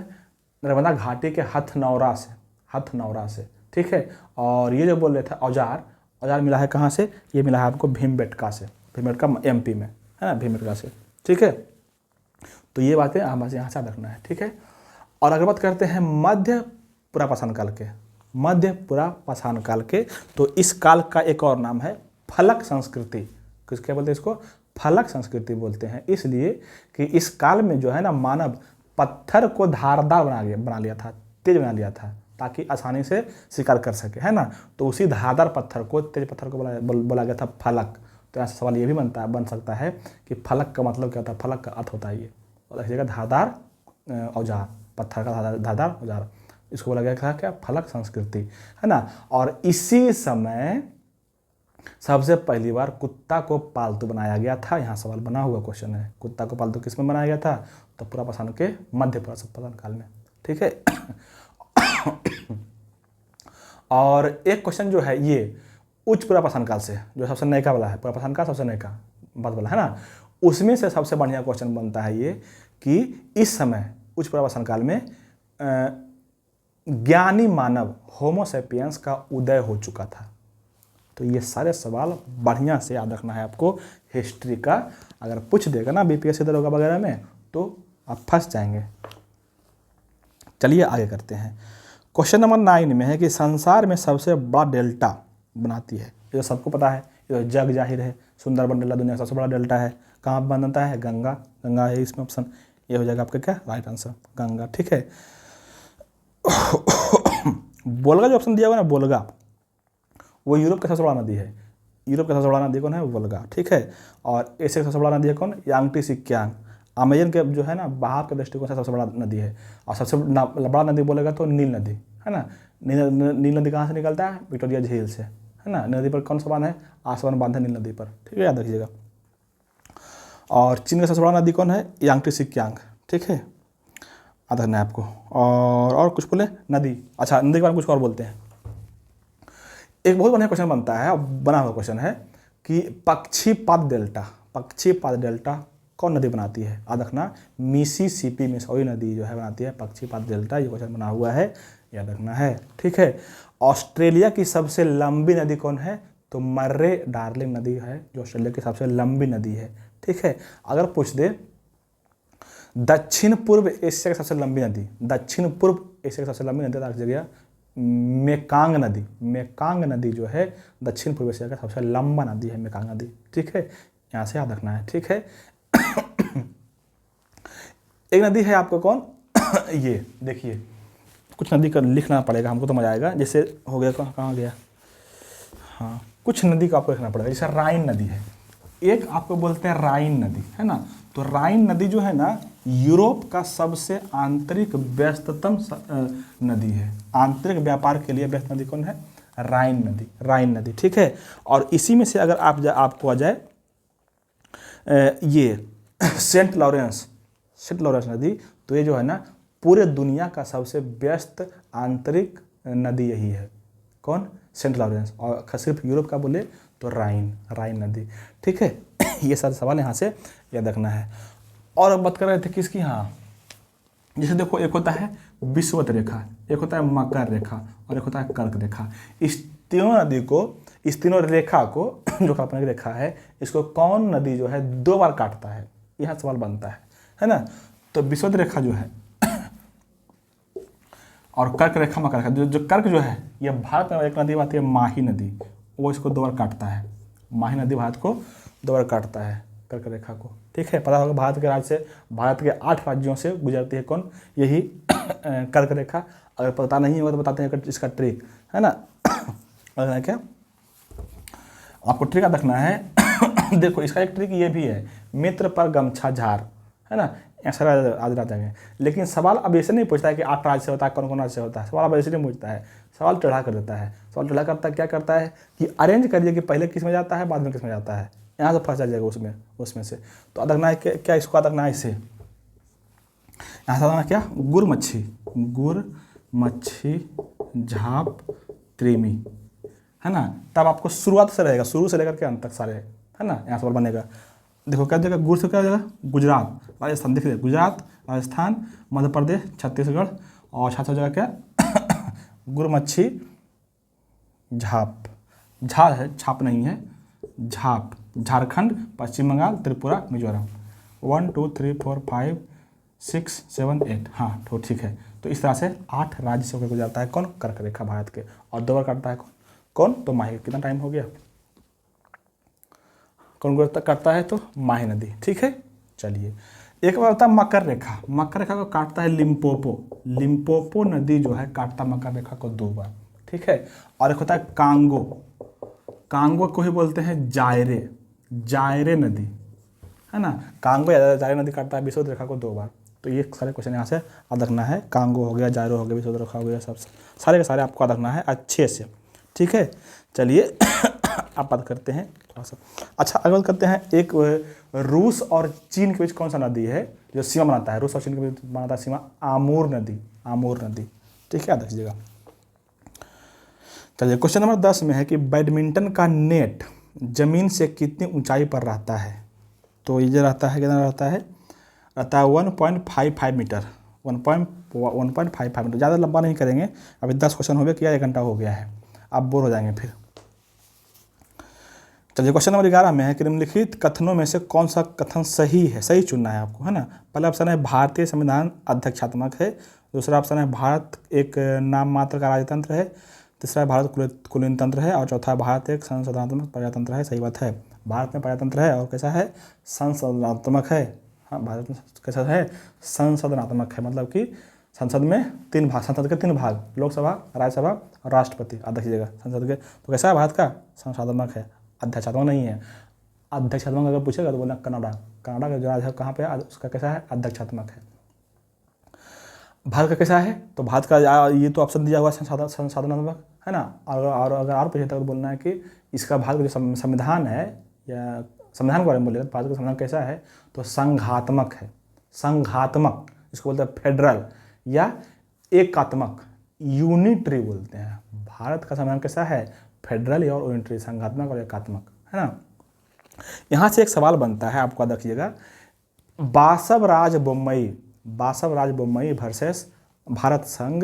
नर्मदा घाटी के हथनौरा से, हथनौरा से, ठीक है। और ये जो बोल रहे थे औजार, औजार मिला है कहाँ से, ये मिला है आपको भीमबेटका से, भीमबेटका एमपी में, है ना, भीमबेटका से, ठीक है। तो ये बातें हमें यहाँ से रखना है, ठीक है। और अगर बात करते हैं मध्य पूरा पाषाण काल के, मध्य पूरा पाषाण काल के, तो इस काल का एक और नाम है फलक संस्कृति। किसके बोलते हैं इसको, फलक संस्कृति बोलते हैं, इसलिए कि इस काल में जो है ना, मानव पत्थर को धारदार बना लिया था, तेज बना लिया था, ताकि आसानी से शिकार कर सके, है ना। तो उसी धारदार पत्थर को, तेज पत्थर को बोला गया था फलक। तो यहाँ से सवाल ये भी बन सकता है कि फलक का मतलब क्या होता है, फलक का अर्थ होता है ये, और देखिएगा धारदार औजार, पत्थर का धारदार औजार, इसको बोला गया था क्या, फलक संस्कृति, है ना। और इसी समय सबसे पहली बार कुत्ता को पालतू बनाया गया था। यहाँ सवाल बना हुआ क्वेश्चन है, कुत्ता को पालतू किस में बनाया गया था, तो पूरा पाषाण के मध्य पूरा पाषाण काल में, ठीक है। और एक क्वेश्चन जो है ये उच्च पूरा पाषाण काल से, जो सबसे नयका वाला है, पूरा पाषाण काल सबसे नयका बात वाला है ना, उसमें से सबसे बढ़िया क्वेश्चन बनता है ये कि इस समय उच्च पूरा पाषाण काल में ज्ञानी मानव होमोसेपियंस का उदय हो चुका था। तो ये सारे सवाल बढ़िया से याद रखना है आपको हिस्ट्री का। अगर पूछ देगा ना बीपीएससी दरोगा वगैरह में, तो आप फंस जाएंगे। चलिए आगे करते हैं। क्वेश्चन नंबर 9 में है कि संसार में सबसे बड़ा डेल्टा बनाती है, ये तो सबको पता है, ये तो जग जाहिर है, सुंदरबन डेल्टा दुनिया का सबसे बड़ा डेल्टा है। कहाँ बनता है? गंगा, गंगा है इसमें ऑप्शन, ये हो जाएगा आपका क्या राइट आंसर, गंगा। ठीक है। वोल्गा जो ऑप्शन दिया हुआ है ना, वोल्गा, वो यूरोप का सबसे बड़ा नदी है। यूरोप का सबसे बड़ा नदी कौन है? वोल्गा। ठीक है। और एशिया का सबसे बड़ा नदी है कौन? यांगटी सिक्यांग। अमेजन के जो है ना बहाव के दृष्टिकोण से सबसे बड़ा नदी है। और सबसे बड़ा नदी बोलेगा तो नील नदी है ना। नील नदी कहाँ से निकलता है? विक्टोरिया झील से, है ना। नदी पर कौन सा बांध है? आसवान बांध है नील नदी पर। ठीक है, याद रखिएगा। और चीन का सबसे बड़ा नदी कौन है? यांगटी सिक्यांग। ठीक है, याद रखना है आपको। और कुछ बोले नदी, अच्छा नदी के बारे में कुछ और बोलते हैं। एक बहुत बढ़िया क्वेश्चन बनता है, बना हुआ क्वेश्चन है कि पक्षीपात डेल्टा, पक्षीपात डेल्टा कौन नदी बनाती है? याद रखना, मिसिसिपी मिसौरी नदी जो है बनाती है पक्षीपात डेल्टा। ये क्वेश्चन बना हुआ है, याद रखना है। ठीक है। ऑस्ट्रेलिया की सबसे लंबी नदी कौन है? तो मर्रे डार्लिंग नदी है जो ऑस्ट्रेलिया की सबसे लंबी नदी है। ठीक है। अगर पूछ दे दक्षिण पूर्व एशिया की सबसे लंबी नदी, दक्षिण पूर्व एशिया की सबसे लंबी नदी रख जगह मेकांग नदी। मेकांग नदी जो है दक्षिण पूर्व एशिया का सबसे लंबा नदी है, मेकांग नदी। ठीक है, यहाँ से याद रखना है। ठीक है। एक नदी है आपको कौन? ये देखिए, कुछ नदी का लिखना पड़ेगा हमको तो मजा आएगा। जैसे हो गया, कहाँ गया, हाँ कुछ नदी का आपको लिखना पड़ेगा। जैसे राइन नदी है, एक आपको बोलते हैं राइन नदी, है ना। तो राइन नदी जो है ना यूरोप का सबसे आंतरिक व्यस्ततम नदी है। आंतरिक व्यापार के लिए व्यस्त नदी कौन है? राइन नदी, राइन नदी। ठीक है। और इसी में से अगर आपको आ जाए ये सेंट लॉरेंस नदी, तो ये जो है ना पूरे दुनिया का सबसे व्यस्त आंतरिक नदी यही है। कौन? Saint Lawrence. और सिर्फ यूरोप का बोले तो राइन नदी। ठीक है। ये सारे सवाल यहाँ से याद रखना है। और अब बात कर रहे थे किसकी? हाँ, जैसे देखो, एक होता है विषुवत रेखा, एक होता है मकर रेखा और एक होता है कर्क रेखा। इस तीनों नदी को, इस तीनों रेखा को जो काल्पनिक रेखा है, इसको कौन नदी जो है 2 बार काटता है? यहाँ सवाल बनता है ना। तो विषुवत रेखा जो है और कर्क रेखा, मकर रेखा, जो कर्क जो है ये भारत में एक नदी आती है माही नदी, वो इसको 2 बार काटता है। माही नदी भारत को 2 बार काटता है, कर्क रेखा को। ठीक है, पता होगा भारत के राज्य से, भारत के 8 राज्यों से गुजरती है कौन? यही कर्क रेखा। अगर पता नहीं होगा तो बताते हैं इसका ट्रिक, है ना। क्या आपको ट्रिक याद रखना है? देखो, इसका एक ट्रिक ये भी है, मित्र पर गमछा झार, है ना। ऐसा आज आ जाएंगे। लेकिन सवाल अब ऐसे नहीं पूछता है कि 8 राज्य से होता है, कौन कौन राज्य से होता है। सवाल अब ऐसे नहीं पूछता है, सवाल टेढ़ा कर देता है। सवाल टेढ़ा करता क्या करता है कि अरेंज करिए कि पहले किस में जाता है, बाद में किस में जाता है। यहाँ से फंस जाएगा उसमें से। तो याद रखना है क्या इसको याद रखना है इसे, यहाँ से रखना क्या? गुर मच्छी झाप त्रिमी, है ना। तब आपको शुरुआत से रहेगा, शुरू से लेकर के अंत तक सारे, है ना। यहाँ सवाल बनेगा। देखो क्या देगा, गुर से क्या हो जाएगा? गुजरात, राजस्थान। देखिए, गुजरात, राजस्थान, मध्य प्रदेश, छत्तीसगढ़, और छात्र हो जाएगा क्या? गुर मच्छी झाप, झाड़ है, छाप नहीं है, झाप। झारखंड, पश्चिम बंगाल, त्रिपुरा, मिजोरम। 1 2 3 4 5 6 7 8, हाँ तो ठीक है। तो इस तरह से 8 राज्य से होकर गुजरता है कौन? कर्क रेखा भारत के। और 2 बार काटता है कौन? तो माही। कितना टाइम हो गया? कौन काटता है? तो माही नदी। ठीक है, चलिए। एक बार होता है मकर रेखा, मकर रेखा को काटता है लिम्पोपो नदी जो है काटता मकर रेखा को 2 बार। ठीक है। और एक होता है कांगो को ही बोलते हैं जायरे नदी, है ना। कांगो या जायरे नदी काटता है विषुवत रेखा को 2 बार। तो ये सारे क्वेश्चन यहाँ से याद रखना है। कांगो हो गया, जायरो हो गया, विषुवत रेखा हो गया, सब सारे के सारे आपको याद रखना है अच्छे से। ठीक है, चलिए। आप बात करते हैं थोड़ा सा। अच्छा, अगर बात करते हैं, एक रूस और चीन के बीच कौन सा नदी है जो सीमा बनाता है? रूस और चीन के बीच बनाता है सीमा आमूर नदी। ठीक है, याद रखिएगा। चलिए, क्वेश्चन नंबर 10 में है कि बैडमिंटन का नेट जमीन से कितनी ऊंचाई पर रहता है? तो ये जो रहता है, कितना रहता है? 1.55 मीटर, 1.55 मीटर। ज़्यादा लंबा नहीं करेंगे, अभी 10 क्वेश्चन हो गया, किया 1 घंटा हो गया है, आप बोर हो जाएंगे फिर। चलिए, क्वेश्चन नंबर 11 में है कि निम्नलिखित कथनों में से कौन सा कथन सही है? सही चुनना है आपको, है ना। पहला ऑप्शन है भारतीय संविधान अध्यक्षात्मक है, दूसरा ऑप्शन है भारत एक नाम मात्र का राजतंत्र है, तीसरा है भारत कुलीन तंत्र है, और चौथा भारत एक संसदनात्मक प्रजातंत्र है। सही बात है, भारत में प्रजातंत्र है और कैसा है, संसदनात्मक है। हाँ, भारत में कैसा है, संसदनात्मक है, मतलब कि संसद में 3 भाग, संसद के 3 भाग, लोकसभा, राज्यसभा और राष्ट्रपति। आप देखिएगा संसद के, तो कैसा है भारत का, संसदात्मक है, अध्यक्षात्मक नहीं है। अध्यक्षात्मक अगर पूछेगा तो बोलना कनाडा, कनाडा का जो राज्य है कहाँ पे है, उसका कैसा है, अध्यक्षात्मक है। भारत का कैसा है, तो भारत का ये तो ऑप्शन दिया हुआ है संसाधनात्मक, है ना। और अगर पूछे तो बोलना है कि इसका भारत का जो संविधान है, या संविधान के बारे में बोलेगा तो भारत का संविधान कैसा है, तो संघात्मक है। संघात्मक, इसको बोलते हैं फेडरल या एकात्मक, यूनिटरी बोलते हैं। भारत का संविधान कैसा है, फेडरल और यूनिटरी, संघात्मक और एकात्मक, है ना। यहाँ से एक सवाल बनता है, आपको याद रखिएगा, बासवराज बोम्मई वर्सेस भारत संघ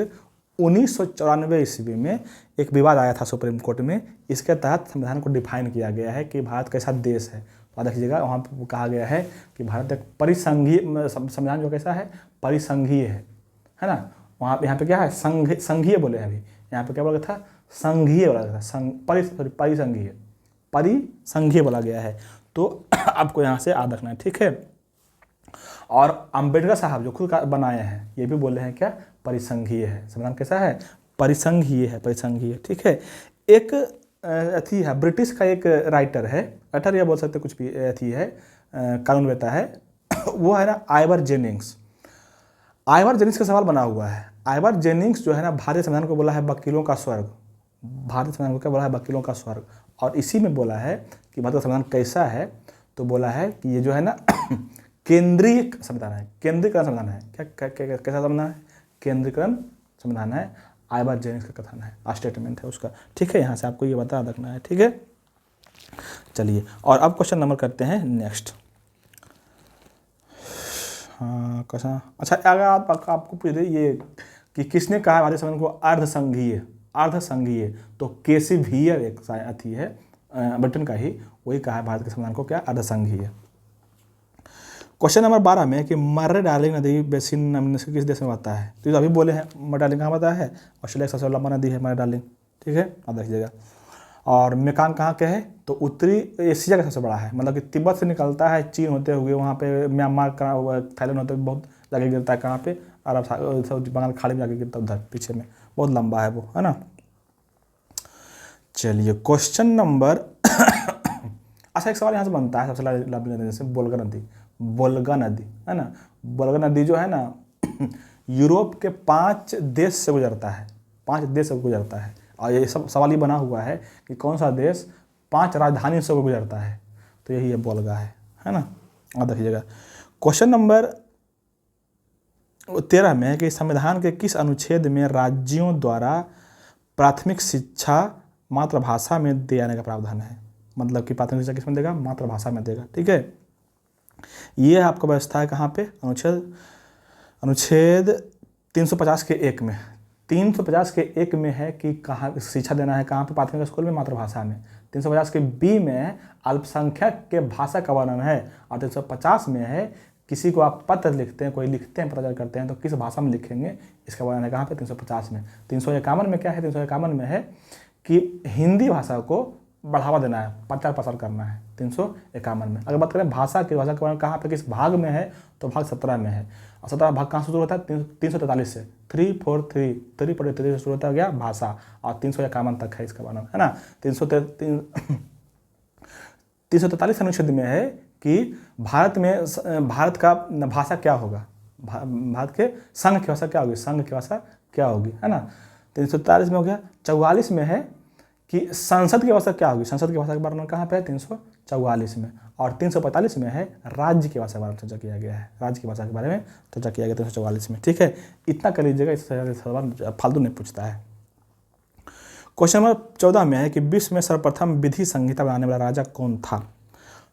1994 ईस्वी में एक विवाद आया था सुप्रीम कोर्ट में। इसके तहत संविधान को डिफाइन किया गया है कि भारत कैसा देश है। तो देखिएगा वहाँ पर कहा गया है कि भारत एक परिसंघीय संविधान जो कैसा है, परिसंघीय है ना। वहाँ यहाँ पे क्या है, संघीय बोले हैं अभी, यहाँ पे क्या बोला गया था, संघीय बोला गया था, परिसंघीय बोला गया है। तो आपको यहाँ से याद रखना है, ठीक है। और अंबेडकर साहब जो खुद का बनाए हैं, ये भी बोले हैं क्या, परिसंघीय है। संविधान कैसा है, परिसंघीय है, परिसंघीय, ठीक है। एक अथी है, ब्रिटिश का एक राइटर है, राइटर या बोल सकते कुछ भी, अथी है, कानूनवेत्ता है, वो है ना आइवर जेनिंग्स। आइवर जेनिंग्स का सवाल बना हुआ है। आइवर जेनिंग्स जो है ना, भारतीय संविधान को बोला है वकीलों का स्वर्ग। भारतीय संविधान को क्या बोला है, वकीलों का स्वर्ग। और इसी में बोला है कि भारत का संविधान कैसा है, तो बोला है कि ये जो है ना केंद्रीय संविधान है, केंद्रीकरण संविधान है। कैसा संविधान है, केंद्रीकरण संविधान है। आइवर जेनिंग्स का कथन है, स्टेटमेंट है उसका, ठीक है। यहाँ से आपको ये बता रखना है, ठीक है। चलिए, और अब क्वेश्चन नंबर करते हैं नेक्स्ट। हाँ कैसा, अच्छा अगर आपको पूछ दे ये कि किसने कहा भारतीय संविधान को अर्धसंघीय, तो केसी भीयर एक अथी है ब्रिटेन का ही, वही कहा है भारत के संविधान को क्या, अर्धसंघीय। क्वेश्चन नंबर 12 में कि मर्रे डार्लिंग नदी बेसिन निम्न से किस देश में बहता है, तो अभी बोले हैं मर्रे डार्लिंग कहाँ बहता है, ऑस्ट्रेलिया का सबसे लंबा नदी है मर्रे डार्लिंग, ठीक है, आप देखिएगा। और मेकांग कहाँ के है, तो उत्तरी एशिया का सबसे बड़ा है, मतलब कि तिब्बत से निकलता है चीन होते हुए वहाँ पे म्यांमार का, थाईलैंड होते हुए बहुत आगे गिरता है, कहाँ पे, अरब बंगाल खाड़ी में आगे गिरता है, उधर पीछे में, बहुत लंबा है वो, है ना। चलिए क्वेश्चन नंबर अच्छा एक सवाल यहाँ से बनता है, सबसे लंबी नदी जैसे वोल्गा नदी, है ना। वोल्गा नदी जो है ना यूरोप के 5 देश से गुजरता है, 5 देश से गुजरता है। और ये सब सवाल ये बना हुआ है कि कौन सा देश 5 राजधानी से गुजरता है, तो यही है वोल्गा है ना। अब देखिएगा क्वेश्चन नंबर 13 में है कि संविधान के किस अनुच्छेद में राज्यों द्वारा प्राथमिक शिक्षा मातृभाषा में दिए जाने का प्रावधान है, मतलब कि प्राथमिक शिक्षा किस में देगा, मातृभाषा में देगा, ठीक है। ये आपका व्यवस्था है कहाँ पे, अनुच्छेद 350 के 1 में, 350 के 1 में है कि कहाँ शिक्षा देना है, कहाँ पे, प्राथमिक स्कूल में, मातृभाषा में। 350 के बी में अल्पसंख्यक के भाषा का वर्णन है, और 350 में है किसी को आप पत्र लिखते हैं, कोई लिखते हैं, पत्र करते हैं, तो किस भाषा में लिखेंगे, इसका वर्णन है कहाँ पे, 350 में। 351 में क्या है, 351 में है कि हिंदी भाषा को बढ़ावा देना है, प्रचार प्रसार करना है, 351 में। अगर बात करें भाषा के वर्णन कहाँ पे, किस भाग में है, तो भाग 17 में है। और 17 भाग कहाँ से शुरू होता है, 343 से, 343 से शुरू होता गया भाषा, और 351 तक है इसका वर्णन, है ना। 343 अनुच्छेद में है कि भारत का भाषा क्या होगा, भारत के संघ की भाषा क्या होगी, संघ की भाषा क्या होगी, है ना। 343 में हो गया। 44 में है कि संसद की भाषा क्या होगी, संसद की भाषा का वर्णन कहाँ पे है, 344 में। और 345 में है राज्य की भाषा के बारे में चर्चा किया गया है, राज्य की भाषा के बारे में चर्चा किया गया 344 में, ठीक है। इतना कर लीजिएगा, इससे सवाल फालतू नहीं पूछता है। क्वेश्चन नंबर 14 में है कि विश्व में सर्वप्रथम विधि संहिता बनाने वाला राजा कौन था,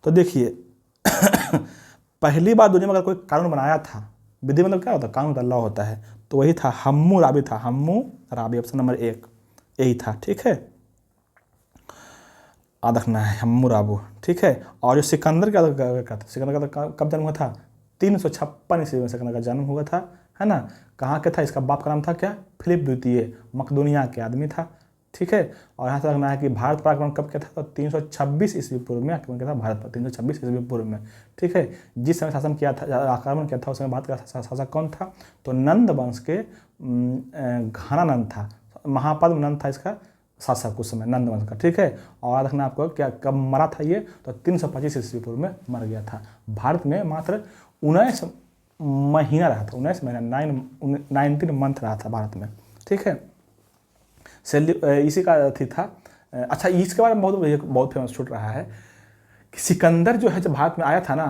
तो देखिए पहली बार दुनिया में अगर कोई कानून बनाया था, विधि मतलब क्या होता है, कानून होता है, लॉ होता है, तो वही था हम्मुराबी था, हम्मुराबी, ऑप्शन नंबर 1 यही था, ठीक है। याद रखना है हम्मुराबी, ठीक है। और जो सिकंदर का सिकंदर का कब जन्म हुआ था, 356 ईस्वी में सिकंदर का जन्म हुआ था, है ना। कहाँ के था, इसका बाप का नाम था क्या, फिलिप द्वितीय, मकदूनिया के आदमी था, ठीक है। और यहाँ से लगना है कि भारत पर आक्रमण कब किया था, तो 326 ईस्वी पूर्व में आक्रमण किया था भारत पर, 326 ईस्वी पूर्व में, ठीक है। जिस समय शासन किया था, आक्रमण किया था, उस समय भारत का शासक कौन था, तो नंद वंश के घनानंद था, महापद्म नंद था इसका शासक उस समय, नंद वंश का, ठीक है। और याद रखना आपको क्या, कब मरा था ये, तो 325 ईस्वी पूर्व में मर गया था। भारत में मात्र 19 महीना रहा था, 19 महीना, 19 मंथ रहा था भारत में, ठीक है। इसी का अथी था। अच्छा, इसके बारे में बहुत फेमस छूट रहा है कि सिकंदर जो है जब भारत में आया था ना,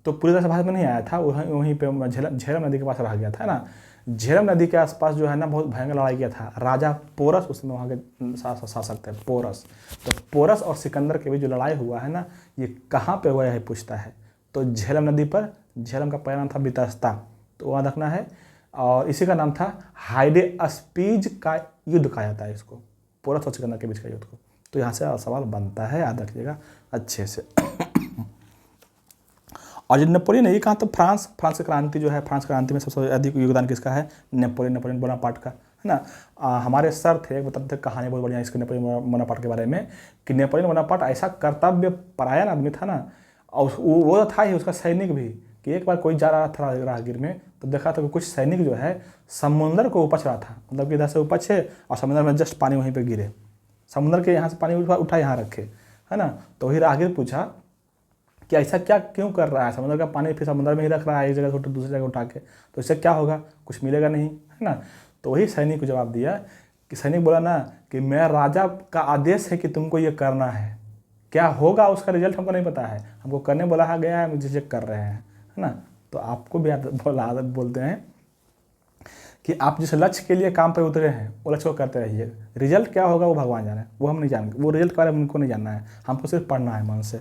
तो पूरी तरह से भारत में नहीं आया था, वहीं पे झेलम नदी के पास रह गया था ना। झेलम नदी के आसपास जो है ना बहुत भयंकर लड़ाई किया था राजा पोरस, उसमें वहाँ के शासक थे पोरस। तो पोरस और सिकंदर के बीच जो लड़ाई हुआ है ना, ये कहाँ पे हुआ है पूछता है, तो झेलम नदी पर। झेलम का पहला नाम था बितस्ता, तो वहाँ रखना है। और इसी का नाम था हाइडे अस्पीज का युद्ध कहा जाता है इसको, पोरस और सिकंदर के बीच का युद्ध को। तो यहाँ से सवाल बनता है, याद रखिएगा अच्छे से। और जो नेपोलियन है ये कहाँ, तो फ्रांस की क्रांति जो है, फ्रांस क्रांति में सबसे अधिक योगदान किसका है, नेपोलियन बोनापार्ट का, है ना। हमारे सर थे, बताते थे कहानी बहुत बढ़िया इसके नेपोलियन बोनापार्ट के बारे में, कि नेपोलियन बोनापार्ट ऐसा कर्तव्य परायण आदमी था ना, और वो था ही उसका सैनिक भी, कि एक बार कोई जा रहा था राहगीर में, तो देखा था कि कुछ सैनिक जो है समुद्र को उपच रहा था, मतलब कि इधर से उपच है और समुद्र में जस्ट पानी वहीं पे गिरे, समुद्र के यहाँ से पानी उठा यहाँ रखे, है ना। तो वही राहगीर पूछा कि ऐसा क्या क्यों कर रहा है, समुद्र का पानी फिर समुद्र में ही रख रहा है, एक जगह से दूसरी जगह उठा के, तो इससे क्या होगा, कुछ मिलेगा नहीं, है ना। तो वही सैनिक को जवाब दिया कि सैनिक बोला ना कि मैं राजा का आदेश है कि तुमको ये करना है, क्या होगा उसका रिजल्ट हमको नहीं पता है, हमको करने बोला गया है, मुझे चेक कर रहे हैं, है ना। तो आपको भी आदत बोलते हैं कि आप जिस लक्ष्य के लिए काम पर उतरे हैं वो लक्ष्य को करते रहिए, रिजल्ट क्या होगा वो भगवान जाने, वो हम नहीं जानेंगे, वो रिजल्ट के बारे में उनको नहीं जानना है, हमको सिर्फ पढ़ना है मन से,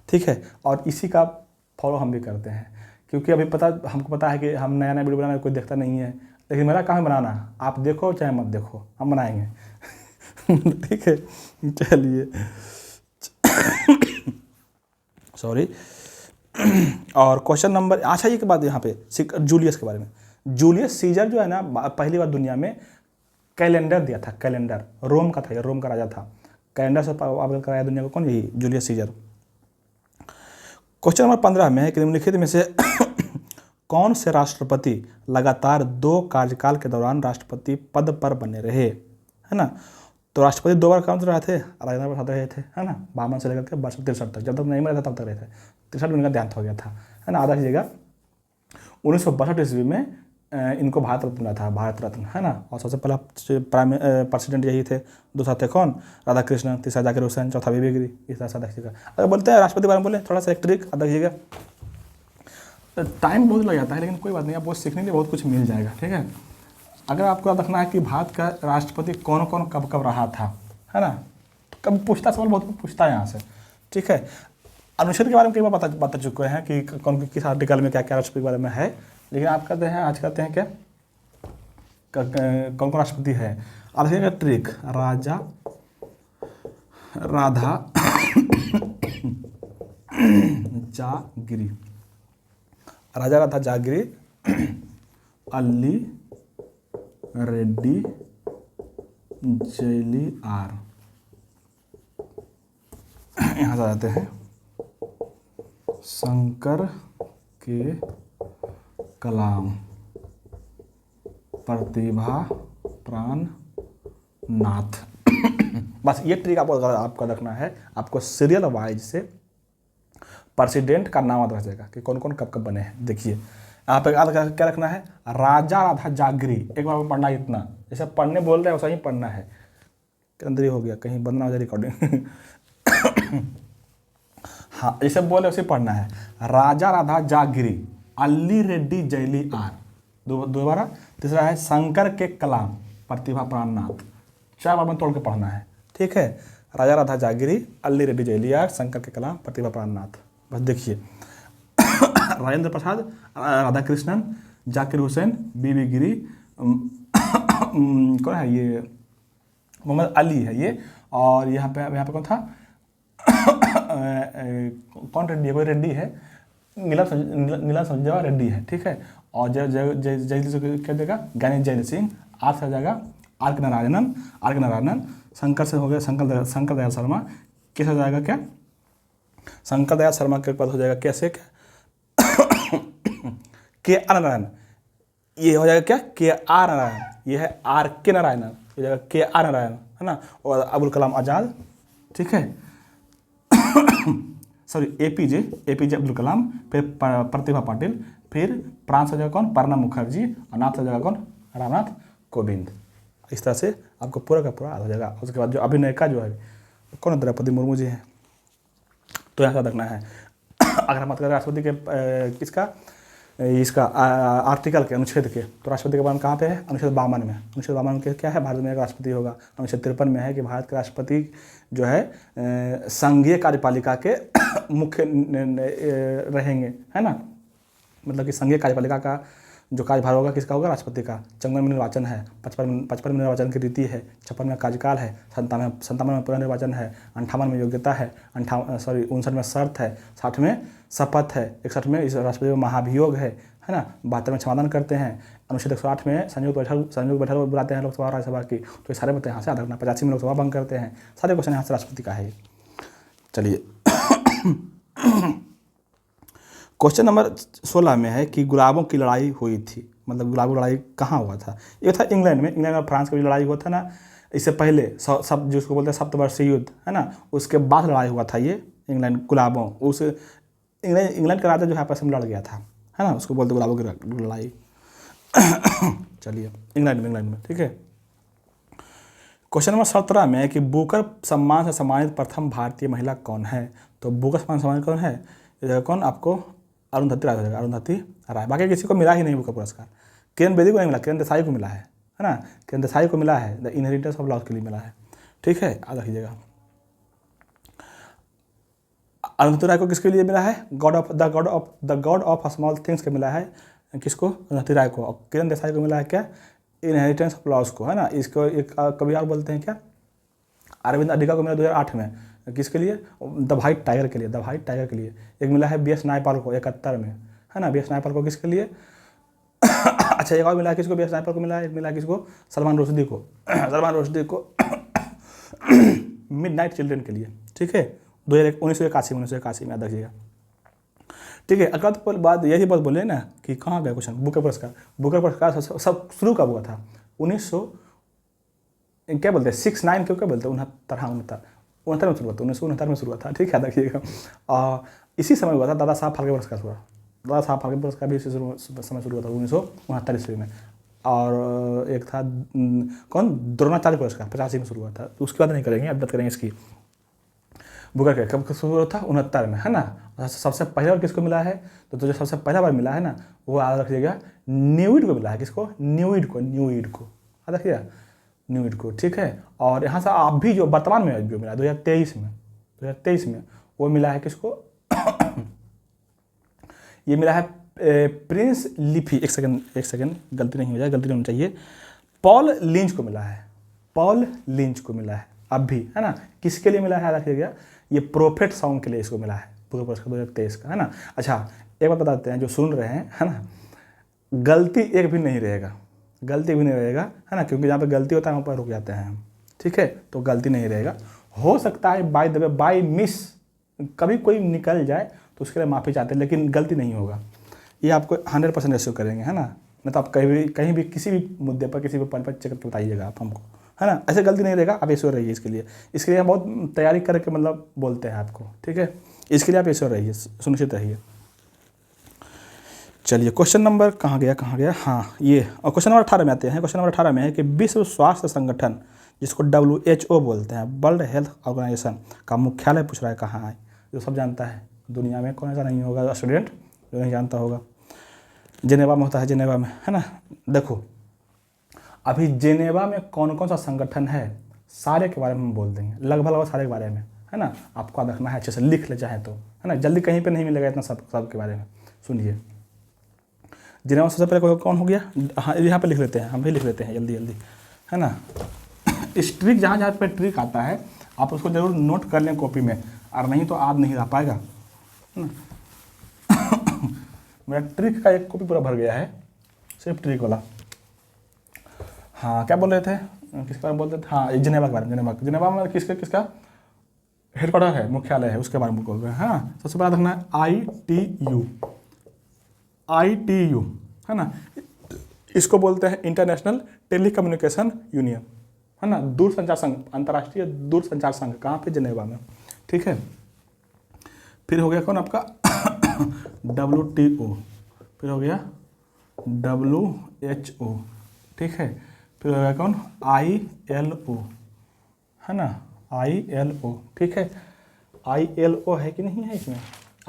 ठीक है। और इसी का फॉलो हम भी करते हैं, क्योंकि अभी हमको पता है कि हम नया वीडियो बनाना कोई देखता नहीं है, लेकिन मेरा काम है बनाना, आप देखो चाहे मत देखो, हम बनाएंगे। ठीक है, चलिए। सॉरी। और क्वेश्चन नंबर, अच्छा ये के बाद यहाँ पे जूलियस के बारे में, जूलियस सीजर जो है ना, पहली बार दुनिया में कैलेंडर दिया था, कैलेंडर रोम का था, ये रोम का राजा था, कैलेंडर से अवगत कराया दुनिया को कौन, यही जूलियस सीजर। क्वेश्चन नंबर 15 में है कि निम्नलिखित में से कौन से राष्ट्रपति लगातार 2 कार्यकाल के दौरान राष्ट्रपति पद पर बने रहे, है ना। तो राष्ट्रपति 2 बार कौन से रहे थे, राजेंद्र प्रसाद रहे थे, है ना, 52 से लेकर के 62-63 तक, जब तक नहीं मरा था तब तक रहे थे, 63 में इनका देहांत हो गया था, है ना। आधा कीजिएगा, 1962 ईस्वी में इनको भारत रत्न मिला था, भारत रत्न, है ना। और सबसे पहला प्रेसिडेंट यही थे, दूसरा थे कौन, राधा कृष्णन, तीसरा जाकिर हुसैन, चौथा बीबी गिरी, इस तरह से देखिएगा। अगर बोलते हैं राष्ट्रपति बारे में बोले, थोड़ा सा एक ट्रिक देखिएगा, टाइम बहुत लग जाता है, लेकिन कोई बात नहीं, आपको सीखने के लिए बहुत कुछ मिल जाएगा, ठीक है। अगर आपको याद रखना है कि भारत का राष्ट्रपति कौन कौन कब कब रहा था, है ना, तो कभी पूछता सवाल बहुत पूछता है यहाँ से, ठीक है। अनुच्छेद के बारे में कई बार बता चुके हैं कि कौन किस आर्टिकल में क्या क्या राष्ट्रपति के बारे में है, लेकिन आप कहते हैं आज कहते हैं क्या, कौन कौन राष्ट्रपति है। अब देखिएगा ट्रिक, राजा राधा जागिरी, राजा राधा जागिरी, अल्ली रेड्डी जैली आर, यहाँ से आ जाते हैं, शंकर के कलाम, प्रतिभा प्राण नाथ। बस ये ट्रिक आपको रखना है, आपको सीरियल वाइज से प्रेसिडेंट का नाम याद रखेगा कि कौन कौन कब कब बने हैं। देखिए यहाँ पे क्या रखना है, राजा राधा जागरी, एक बार पढ़ना है इतना, जैसे पढ़ने बोल रहे हैं वैसा ही पढ़ना है, अंदर ही हो गया कहीं बंद ना हो जाए रिकॉर्डिंग। हाँ, जैसे बोले वैसे पढ़ना है, राजा राधा जागरी, अल्ली रेड्डी जैली आर, दोबारा, तीसरा है शंकर के कलाम, प्रतिभा प्राणनाथ, 4 बार में तोड़ के पढ़ना है, ठीक है। राजा राधा जागरी, अल्ली रेड्डी जैली आर, शंकर के कलाम, प्रतिभा प्राणनाथ। बस देखिए, राजेंद्र प्रसाद, राधा कृष्णन, जाकिर हुसैन, बीबी गिरी, कौन है ये, मोहम्मद अली है ये, और यहाँ पे कौन था, कौन रेड्डी है, कोई रेड्डी है, नीलम संजीवा रेड्डी है, ठीक है। और जय से क्या देगा, ज्ञानी जैन सिंह। आर से आ जाएगा आर के नारायणन। शंकर से हो गया शंकर दयाल शर्मा। कैसे हो जाएगा क्या, शंकर दयाल शर्मा के पास हो जाएगा कैसे क्या के आर नारायण, ये हो जाएगा क्या के आर नारायण, ये है आर के नारायण, ये हो जाएगा के आर नारायण, है ना। और अबुल कलाम आज़ाद, ठीक है सॉरी एपीजे अब्दुल कलाम, फिर प्रतिभा पाटिल, फिर प्रांत से जाएगा कौन, प्रणब मुखर्जी, और नाथ से जाएगा कौन, रामनाथ कोविंद। इस तरह से आपको पूरा का पूरा हो जाएगा। उसके बाद जो अभिनय का जो है कौन, द्रौपदी मुर्मू जी हैं, तो यहाँ से रखना है। अगर हम बात करें राष्ट्रपति के इसका आर्टिकल के अनुच्छेद के, तो राष्ट्रपति का वर्णन कहाँ पे है, अनुच्छेद 52 में। अनुच्छेद 52 के क्या है, भारत में एक राष्ट्रपति होगा। अनुच्छेद 53 में है कि भारत के राष्ट्रपति जो है संघीय कार्यपालिका के मुख्य रहेंगे, है ना। मतलब कि संघीय कार्यपालिका का जो कार्यभार होगा किसका होगा, राष्ट्रपति का। 54 में निर्वाचन है, 55 में निर्वाचन की रीति है, 56 में कार्यकाल है, 57 में पुनर्निर्वाचन है, 58 में योग्यता है, 59 में शर्त है, 60 में शपथ है, 61 में इस राष्ट्रपति में महाभियोग है ना, 72 में क्षमादान करते हैं, अनुच्छेद 108 में संयुक्त बैठक बुलाते हैं लोकसभा और राज्यसभा की। तो ये सारे बताए यहाँ से याद रखना। 85 में लोकसभा भंग करते हैं। सारे क्वेश्चन यहाँ से राष्ट्रपति का है। चलिए क्वेश्चन नंबर 16 में है कि गुलाबों की लड़ाई हुई थी, मतलब गुलाबों की लड़ाई कहाँ हुआ था। ये था इंग्लैंड और फ्रांस की लड़ाई हुआ था ना। इससे पहले सब जिसको बोलते हैं सप्तवर्षीय युद्ध, है ना, उसके बाद लड़ाई हुआ था ये इंग्लैंड गुलाबों। उस इंग्लैंड का राजा जो है आपस में लड़ गया था, है ना, उसको बोलते गुलाबों की लड़ाई। चलिए इंग्लैंड में, ठीक है। क्वेश्चन नंबर 17 में है कि बुकर सम्मान से सम्मानित प्रथम भारतीय महिला कौन है। तो बुकर सम्मान सम्मानित कौन है, ये कौन, आपको अरुंधति राय हो जाएगा, अरुंधति राय। बाकी किसी को मिला ही नहीं बुकर पुरस्कार। किरण बेदी को नहीं मिला, किरण देसाई को मिला है ना, किरण देसाई को मिला है, द इनहेरिटेंस ऑफ लव के लिए मिला है, ठीक है, याद रखिएगा। अरुंधति राय को किसके लिए मिला है, the God of small things के मिला है, किसको, अरुंधति राय को। और किरण देसाई को मिला है क्या, इनहेरिटेंस ऑफ लॉस को, है ना। इसको एक कभी और बोलते हैं क्या, अरविंद अधिका को मिला 2008 में, किसके लिए, द व्हाइट टाइगर के लिए, द व्हाइट टाइगर के लिए। एक मिला है BS नायपाल को 71 में, है ना, BS नायपाल को किसके लिए अच्छा एक और मिला है किसको, BS नायपाल को मिला है, एक मिला है किसको, सलमान रुश्दी को मिडनाइट चिल्ड्रन के लिए, ठीक है, 1981 में याद रखिएगा, ठीक है। अगला बात यही बात बोले ना कि कहाँ गया क्वेश्चन, बुकर पुरस्कार सब शुरू कब हुआ था, 1900 क्या बोलते हैं 69 क्यों क्या बोलते हैं 69 में शुरू हुआ था, 1969 में शुरू हुआ था, ठीक है, देखिएगा। इसी समय हुआ था दादा साहब फाल्के पुरस्कार हुआ, दादा साहब फाल्के पुरस्कार भी इसी समय शुरू हुआ था 1969 ईस्वी में। और एक था कौन, द्रोणाचार्य पुरस्कार 85 में शुरू हुआ था। तो उसके बाद नहीं करेंगे, अब बात करेंगे इसकी। बुकर के कब शुरू हुआ था, 69 में, है ना। सबसे पहला बार किसको मिला है, तो जो सबसे पहला बार मिला है ना, वो याद रखिएगा न्यूइड को मिला है, किसको, न्यूइड को याद रखिएगा, न्यूइड को, ठीक है। और यहाँ से आप भी जो वर्तमान में जो मिला 2023 में वो मिला है किसको ये मिला है प्रिंस लिपी, एक सेकंड गलती नहीं हो जाए, गलती नहीं होनी चाहिए, पॉल लिंच को मिला है अब भी, है ना। किसके लिए मिला है याद रखिएगा, ये प्रोफेट सॉन्ग के लिए इसको मिला है बुकर पुरस्कार 2023 का, है ना। अच्छा एक बात बताते हैं जो सुन रहे हैं, है ना, गलती एक भी नहीं रहेगा, है ना, क्योंकि जहाँ पे गलती होता है वहाँ पर रुक जाते हैं हम, ठीक है। तो गलती नहीं रहेगा, हो सकता है by the way by miss कभी कोई निकल जाए तो उसके लिए माफ़ी चाहते हैं, लेकिन गलती नहीं होगा, ये आपको 100% एश्योर करेंगे, है ना। नहीं तो आप कहीं भी किसी भी मुद्दे पर किसी भी पॉइंट पर चेक करके बताइएगा आप हमको, है ना। ऐसे गलती नहीं रहेगा, आप एश्योर रहिए इसके लिए हम बहुत तैयारी करके मतलब बोलते हैं आपको, ठीक है। इसके लिए आप एश्योर रहिए, सुनिश्चित रहिए। चलिए क्वेश्चन नंबर कहाँ गया, हाँ ये, और क्वेश्चन नंबर 18 में आते हैं। क्वेश्चन नंबर 18 में है कि विश्व स्वास्थ्य संगठन जिसको WHO बोलते हैं, वर्ल्ड हेल्थ ऑर्गेनाइजेशन का मुख्यालय पूछ रहा है कहाँ है, जो सब जानता है, दुनिया में कौन ऐसा नहीं होगा स्टूडेंट जो नहीं जानता होगा। जेनेवा में होता है, जेनेवा में, है ना। देखो अभी जेनेवा में कौन कौन सा संगठन है सारे के बारे में हम बोल देंगे, लगभग सारे के बारे में, है ना। आपको याद रखना है, अच्छे से लिख ले चाहे तो, है ना, जल्दी कहीं पे नहीं मिलेगा इतना सब के बारे में। सुनिए जेनेवा सबसे पहले कौन हो गया, हाँ यहाँ पे लिख लेते हैं, हम भी लिख लेते हैं जल्दी, है ना। इस ट्रिक जहाँ पे ट्रिक आता है आप उसको जरूर नोट कर लें कॉपी में, और नहीं तो याद नहीं रह पाएगा, है ना। मेरा ट्रिक का एक कॉपी पूरा भर गया है, सिर्फ ट्रिक वाला। हाँ क्या बोल रहे थे, किसके बारे में बोलते थे, हाँ जिनेवा के बारे में। जिनेवा में किसका हेडक्वार्टर है, मुख्यालय है, उसके बारे में बोल रहे हैं। हाँ सबसे पहले रखना है ITU, है ना, इसको बोलते हैं इंटरनेशनल टेलीकम्युनिकेशन यूनियन, है ना, दूरसंचार संघ, अंतर्राष्ट्रीय दूरसंचार संघ, कहाँ पे, जिनेवा में। ठीक है, फिर हो गया कौन आपका WTO, फिर हो गया WHO, ठीक है, फिर हो गया कौन ILO, है ना, ILO, ठीक है, ILO है कि नहीं है इसमें,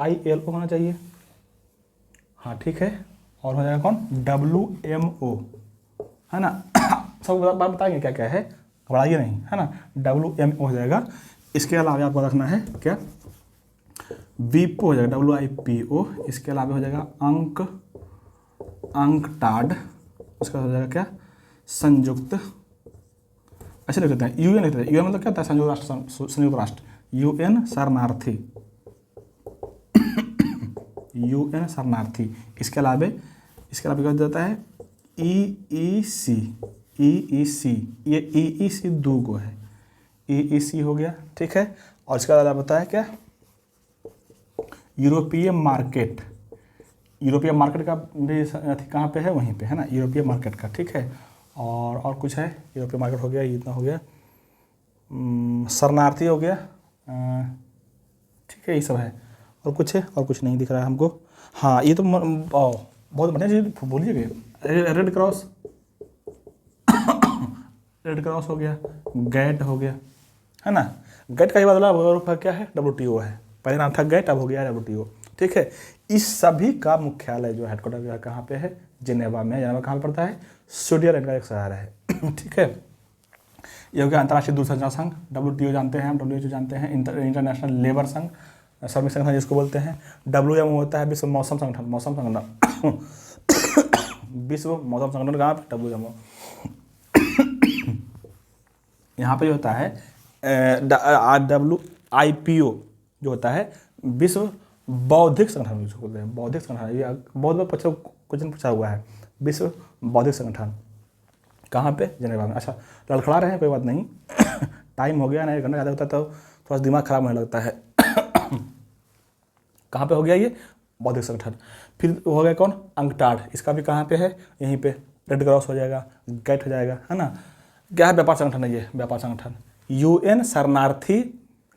ILO होना चाहिए, हाँ ठीक है, और हो जाएगा कौन WMO, है ना सब बात बताएंगे क्या क्या है, घबराइए नहीं, है ना, WMO हो जाएगा। इसके अलावा आपको रखना है क्या, WIPO हो जाएगा, WIPO, इसके अलावा हो जाएगा UNCTAD, उसका हो जाएगा क्या, संयुक्त, ऐसे लिख देते हैं UN लिख देते हैं, UN मतलब क्या होता है, संयुक्त राष्ट्र, UN शरणार्थी, UN शरणार्थी। इसके अलावा क्या देता है EEC, ये EEC 2 गो है, EEC हो गया, ठीक है, और इसके अलावा बताया क्या, यूरोपीय मार्केट का भी कहाँ पे है, वहीं पे, है ना, यूरोपीय मार्केट का, ठीक है, और कुछ है, यूरोपीय मार्केट हो गया, इतना हो गया, शरणार्थी हो गया, ठीक है, ये सब है, और कुछ है, और कुछ नहीं दिख रहा है हमको। हाँ ये तो बहुत बढ़िया चीज़ बोलिए, रेड क्रॉस हो गया, गैट हो गया, है ना, गैट का ही बदला क्या है, WTO है, पहले नाम था गैट, अब हो गया WTO, ठीक है। इस सभी का मुख्यालय जो हेडक्वार्टर कहाँ पे है, जिनेवा में। जिनेवा कहाँ पड़ता है, स्विट्जरलैंड का एक शहर है ठीक है। ये हो गया अंतर्राष्ट्रीय दूरसंचार संघ, WTO जानते हैं हम, WHO जानते हैं, इंटरनेशनल लेबर संघ, श्रमिक संगठन जिसको बोलते हैं। WMO होता है विश्व मौसम संगठन, विश्व मौसम संगठन कहाँ पे, WMO। यहाँ पे जो होता है WIPO जो होता है विश्व बौद्धिक संगठन, जिसको बोलते हैं बौद्धिक संगठन, ये बहुत बार क्वेश्चन पूछा हुआ है, विश्व बौद्धिक संगठन कहाँ पे, जिनेवा में। अच्छा लड़खड़ा रहे हैं, कोई बात नहीं टाइम हो गया ना, 1 घंटा ज़्यादा होता है तो थोड़ा दिमाग खराब होने लगता है कहाँ पे हो गया ये, बौद्धिक संगठन। फिर हो गया कौन, अंकटाड, इसका भी कहाँ पे है, यहीं पे, रेड क्रॉस हो जाएगा, गैट हो जाएगा, है ना। क्या है, व्यापार संगठन है ये, व्यापार संगठन। UN शरणार्थी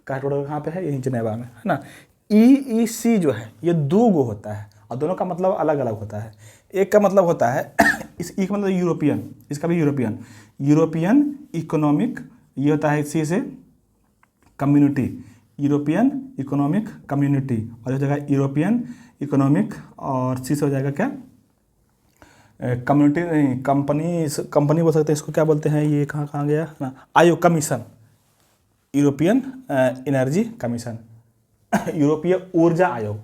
का हेडक्वार्टर कहाँ पे है, यहीं जिनेवा में, है ना। EEC जो है ये 2 गो होता है, और दोनों का मतलब अलग अलग होता है। एक का मतलब होता है इस E का मतलब यूरोपियन, इसका भी यूरोपियन इकोनॉमिक, ये होता है सी से कम्युनिटी, यूरोपियन इकोनॉमिक कम्युनिटी, और हो जाएगा यूरोपियन इकोनॉमिक, और सी से हो जाएगा क्या, कम्युनिटी नहीं, कंपनी बोल सकते हैं इसको, क्या बोलते हैं, ये कहाँ गया ना, आयोग, कमीशन, यूरोपियन एनर्जी कमीशन, यूरोपीय ऊर्जा आयोग,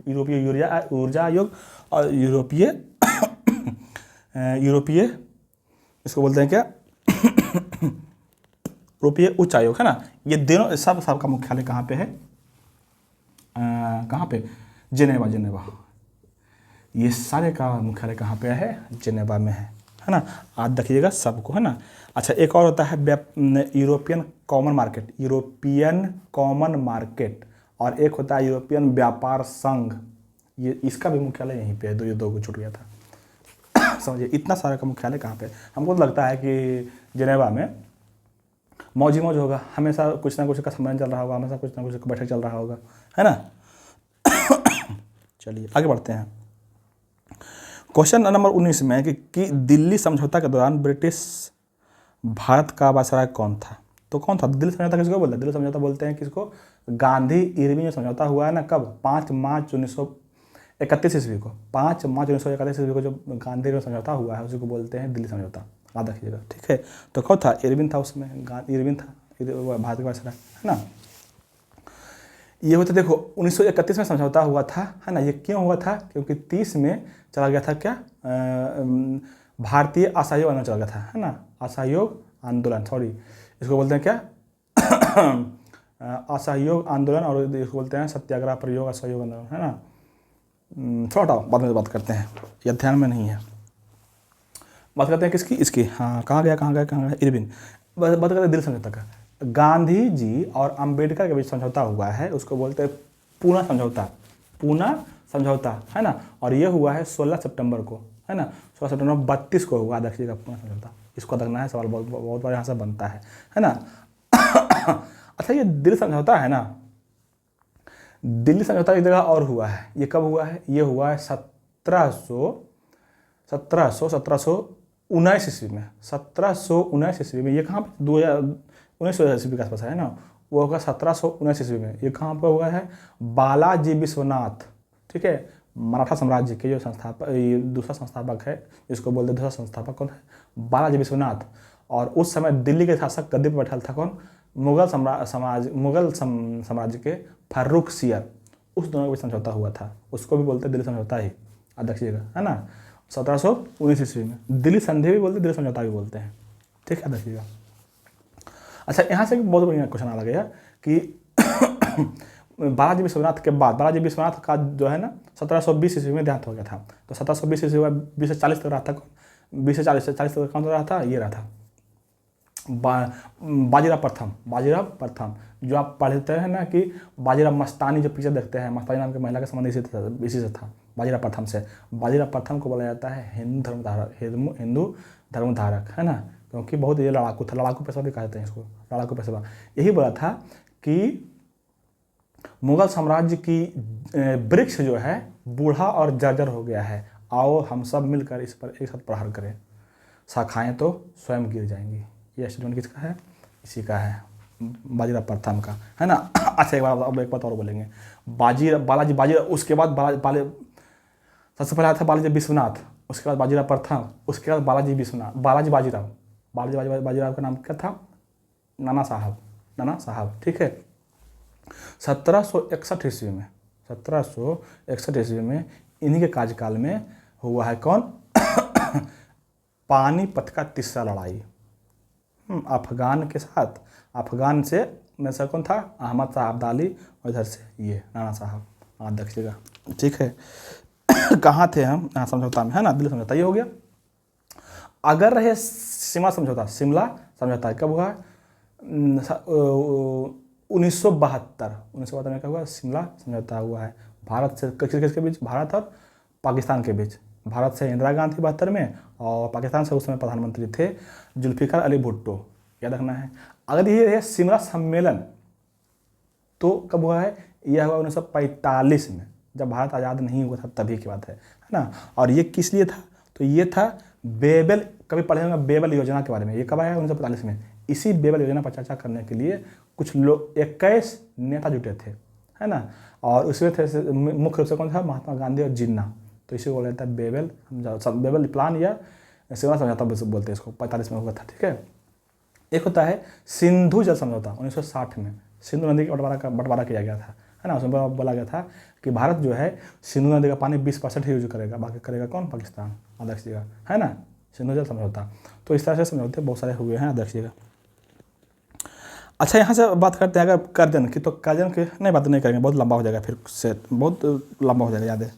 यूरोपीय ऊर्जा आयोग, और यूरोपीय इसको बोलते हैं क्या यूरोपीय उच्च आयोग, है ना। ये दोनों सब का मुख्यालय कहाँ पे है, कहाँ पे, जिनेवा। ये सारे का मुख्यालय कहाँ पे है, जिनेवा में है ना। आज देखिएगा सबको, है ना। अच्छा एक और होता है यूरोपियन कॉमन मार्केट, और एक होता है यूरोपियन व्यापार संघ, ये इसका भी मुख्यालय यहीं पे है, ये 2 को छूट गया था समझिए इतना सारा का मुख्यालय कहाँ पे। हमको तो लगता है कि जिनेवा में मौज होगा, हमेशा कुछ ना कुछ का सम्मेलन चल रहा होगा, हमेशा कुछ ना कुछ का बैठक चल रहा होगा, है ना चलिए आगे बढ़ते हैं। क्वेश्चन नंबर 19 में कि दिल्ली समझौता के दौरान ब्रिटिश भारत का वायसराय कौन था, तो कौन था दिल्ली समझौता, किसको बोलते हैं, दिल्ली समझौता बोलते हैं किसको, गांधी इरविन जो समझौता हुआ है ना, कब, 5 मार्च 1931 ईस्वी को, 5 मार्च 1931 ईस्वी को जो गांधी इरविन समझौता हुआ है उसी को बोलते हैं दिल्ली समझौता, याद रखिएगा, ठीक है। तो कौन था, इरविन था उसमें, इरविन था भारत का वायसराय, है ना। ये होता देखो 1931 में समझौता हुआ था, है ना। ये क्यों हुआ था, क्योंकि 30 में चला गया था क्या, भारतीय असहयोग आंदोलन चला गया था, है ना, असहयोग आंदोलन, सॉरी इसको बोलते हैं क्या असहयोग आंदोलन, और इसको बोलते हैं सत्याग्रह प्रयोग असहयोग आंदोलन, है ना। थोड़ा बाद में बात करते हैं, यह ध्यान में नहीं है। बात करते हैं किसकी, इसकी, हाँ कहाँ गया, इरविन। बात करते हैं दिल्ली समझौता का। गांधी जी और अंबेडकर के बीच समझौता हुआ है, उसको बोलते हैं पूना समझौता, पूना समझौता, है ना। और ये हुआ है 16 सितंबर को, है ना, 16 सितंबर 32 को हुआ। देखिएगा पूना समझौता, इसको देखना है, सवाल बहुत बहुत बार यहाँ से बनता है ना। अच्छा ये दिल्ली समझौता है ना, दिल्ली समझौता की जगह और हुआ है, ये कब हुआ है, ये हुआ है 1719 ईस्वी में, 1719 ईस्वी में। ये कहाँ पे, 1900 ईस्वी के आसपास है ना, वो होगा 1719 ईस्वी में। ये कहाँ पर हुआ है, बालाजी विश्वनाथ, ठीक है, मराठा साम्राज्य के जो संस्थापक, ये दूसरा संस्थापक है, इसको बोलते दूसरा संस्थापक कौन है, बालाजी विश्वनाथ। और उस समय दिल्ली के शासक गद्दी पर बैठा था कौन, मुगल साम्राज्य के फर्रुखसियर, उस दोनों के बीच समझौता हुआ था, उसको भी बोलते हैं दिल्ली समझौता ही, याद रखिएगा, है ना। 1719 ईस्वी में दिल्ली संधि भी बोलते हैं, दिल्ली समझौता भी बोलते हैं, ठीक है, याद रखिएगा। अच्छा यहाँ से बहुत बढ़िया क्वेश्चन आ गया कि बालाजी विश्वनाथ के बाद, बालाजी विश्वनाथ का जो है ना 1720 ईस्वी में देहांत हो गया था। तो 1720 ईस्वी में 20 से 40 तक रहा था कौन, 20 से 40 तक कौन रहा था, ये रहा था बाजीराव प्रथम। जो आप पढ़ते हैं ना कि बाजीराव मस्तानी, जो पिक्चर देखते हैं, मस्तानी नाम की महिला का संबंध इसी से था, बाजीराव प्रथम से। बाजीराव प्रथम को बोला जाता है हिंदू धर्मधारक, है ना, क्योंकि बहुत ये लड़ाकू था, लड़ाकू पेशवा भी कहते हैं इसको, लड़ाकू पेशवा। यही बोला था कि मुगल साम्राज्य की वृक्ष जो है बूढ़ा और जर्जर हो गया है, आओ हम सब मिलकर इस पर एक साथ प्रहार करें, शाखाएं तो स्वयं गिर जाएंगी। ये स्टेटमेंट किसका है, इसी का है, बाजीराव प्रथम का, है ना। अच्छा एक बात और बोलेंगे, बालाजी, उसके बाद सबसे पहले आया था बालाजी विश्वनाथ, उसके बाद बाजीराव प्रथम, उसके बाद बाजीराव का नाम क्या था, नाना साहब, ठीक है। 1761 ईस्वी में इन्हीं के कार्यकाल में हुआ है कौन, पानीपत का तीसरा लड़ाई, अफगान के साथ, अफगान से में से कौन था, अहमद शाह अब्दाली, और इधर से ये नाना साहब, आप देखिएगा, ठीक है। कहाँ थे हम, यहाँ समझौता में, है ना, दिल्ली समझौता ये हो गया। अगर रहे शिमला समझौता कब हुआ, 1972 में क्या हुआ, शिमला समझौता हुआ है। भारत से किसके बीच, भारत और पाकिस्तान के बीच। भारत से इंदिरा गांधी 72 में, और पाकिस्तान से उस समय प्रधानमंत्री थे जुल्फिकार अली भुट्टो, याद रखना है। अगर ये है शिमला सम्मेलन तो कब हुआ है, यह हुआ 1945 में, जब भारत आज़ाद नहीं हुआ था, तभी की बात है ना। और ये किस लिए था, तो ये था बेबल, कभी पढ़े होंगे बेबल योजना के बारे में। ये कब आया, 1945 में। इसी बेबल योजना पर चर्चा करने के लिए कुछ लोग 21 नेता जुटे थे, है ना। और उसमें थे मुख्य रूप से कौन था, महात्मा गांधी और जिन्ना। तो इसी को बोला जाता है बेबल प्लान या शिमला समझौता बोलते हैं इसको, 45 में हुआ था, ठीक है। एक होता है सिंधु जल समझौता, 1960 में सिंधु नदी का बंटवारा किया गया था, है ना। उसमें बोला गया था कि भारत जो है सिंधु नदी का पानी 20% ही यूज करेगा, बाकी करेगा कौन, पाकिस्तान, याद रखिएगा, है ना, सिंधु जल समझौता। तो इस तरह से समझौते बहुत सारे हुए हैं, याद रखिएगा। अच्छा यहाँ से बात करते हैं अगर कर्जन की, तो कर्जन की नहीं बात नहीं करेंगे, बहुत लंबा हो जाएगा, फिर से बहुत लंबा हो जाएगा, याद है।